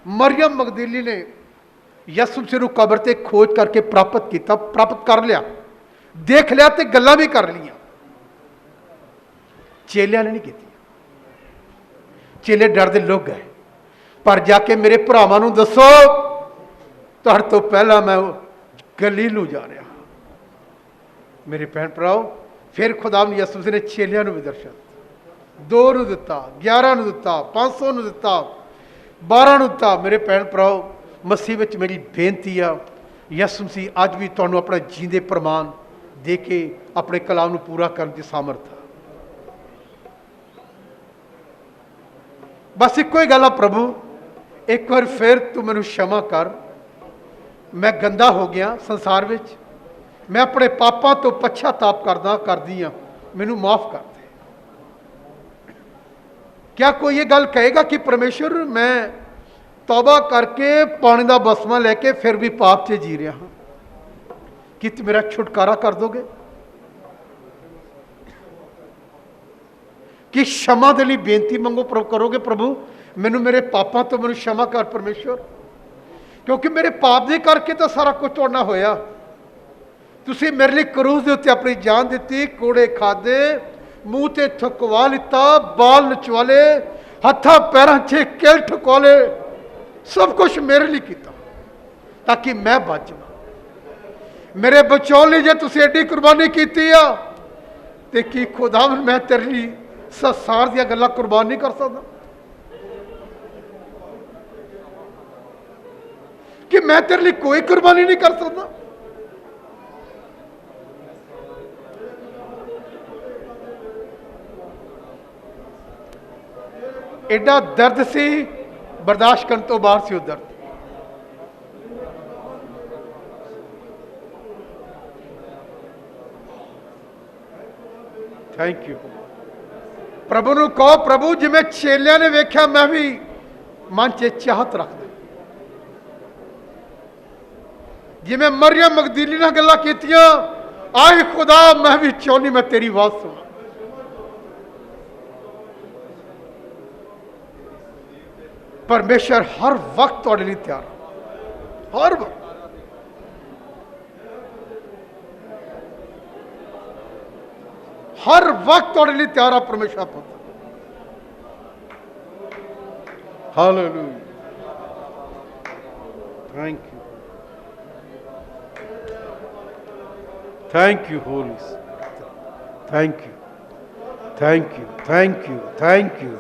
मरियम मगदली ने यसू मसीह नूं कबर ते खोज करके प्राप्त किया, प्राप्त कर लिया, देख लिया तो गल्लां भी कर लिया। चेलियां ने नहीं की, चेले डरदे लोग गए, पर जाके मेरे भरावां नूं दसो तुहाडे तो पहला मैं गलीलू जा रहा। मेरे भैन भराओ, फिर खुदा ने यसू मसीह ने चेलियां नूं भी दर्शन 2 नूं दिता, 11 नूं दिता, 500 नूं दिता, 12 नूं दिता। मेरे भैन भराओ, मसीह विच मेरी बेनती आ, यसू मसीह अज भी तुहानूं अपना जींदे प्रमाण दे के अपने कलाम नूं पूरा करन दी सामर्थ आ। बस इक्को ही गल आ, प्रभु एक बार फिर तू मैनूं क्षमा कर, मैं गंदा हो गया संसार विच, मैं अपने पापां तो पश्चाताप करदी हाँ, मैनूं माफ़ कर दे। क्या कोई ये गल कहेगा कि परमेश्वर मैं तौबा करके पानी का बसमा लैके फिर भी पाप से जी रहा हाँ, कि तुम मेरा छुटकारा कर दोगे? कि क्षमा के लिए बेनती मंगो करोगे, प्रभु मैनू मेरे पापां तो मैनू क्षमा कर परमेश्वर, क्योंकि मेरे पाप दे करके तो सारा कुछ तोड़ना होया। तुसीं मेरे लिए क्रूस दे उत्ते अपनी जान दी, कोड़े खादे, मूँह ते थकवा लिता, बाल नचवाले, हत्थां पैरां च किल ठकवाले, सब कुछ मेरे लिए किया ताकि मैं बच जावां। मेरे बचाने लिए जे तुसीं एडी कुर्बानी की ते की खुदा मैं तेरे लिए संसार दी गल्लां कुर्बान नहीं कर सकता? कि मैं तेरे लिए कोई कुर्बानी नहीं कर सकता? एडा दर्द सी, बर्दाश्त करने तो बाहर सी वो दर्द। थैंक यू प्रभु नूं कहो, प्रभु जिवें चेलियां ने वेख्या मैं भी मन च चाहत रखदा, जिवें मरियम मगदलीनी नाल गल्लां कीतियां, आए खुदा मैं भी चाहुंदी मैं तेरी आवाज़ सुना। परमेश्वर हर वक्त तुहाडे लिए तैयार, हर वक्त। हर वक्त तुहाडे लिए तैयार है परमेश्वर पुत्र। Hallelujah, thank you, thank you Holi, thank you, thank you, thank you, thank you.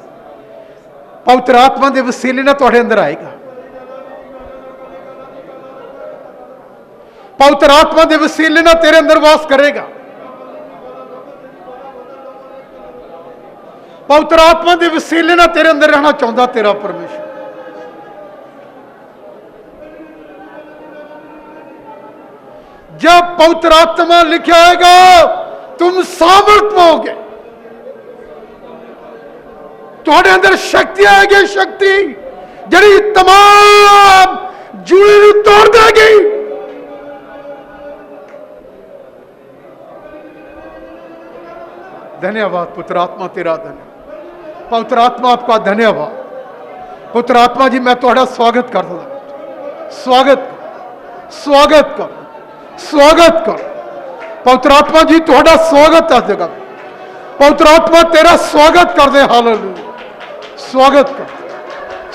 पवित्र आत्मा के वसीले ना तुहाडे अंदर आएगा, पवित्र आत्मा के वसीले ना तेरे अंदर वास करेगा, पवित्र आत्मा के वसीले ना तेरे अंदर रहना चाहता तेरा परमेश्वर। जब पवित्र आत्मा लिखा आएगा तुम सामर्थ पाओगे, तुहाडे अंदर शक्ति आएगी, शक्ति जड़ी तमाम जुड़ी तोड़ देगी। धन्यवाद पुत्र आत्मा, तेरा धन्यवाद पवित्र आत्मा, आपका धन्यवाद पुत्र आत्मा जी। मैं तुहाडा स्वागत करता, स्वागत स्वागत कर, स्वागत कर पवित्र आत्मा जी, तुहाडा स्वागत है जगह। पवित्र आत्मा तेरा स्वागत कर दे, हालेलुया, स्वागत कर,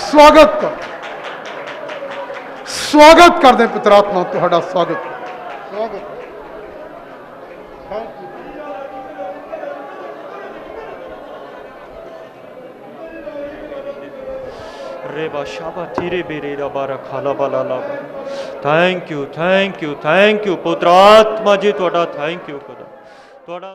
स्वागत कर, स्वागत कर दे पुत्र आत्मा, तुहाडा स्वागत, स्वागत। रे बाशाबा धीरे बेरे बारा खाला बाला ला। थैंक यू पुत्र आत्मा जी, थोड़ा थैंक यू खुदा। थोड़ा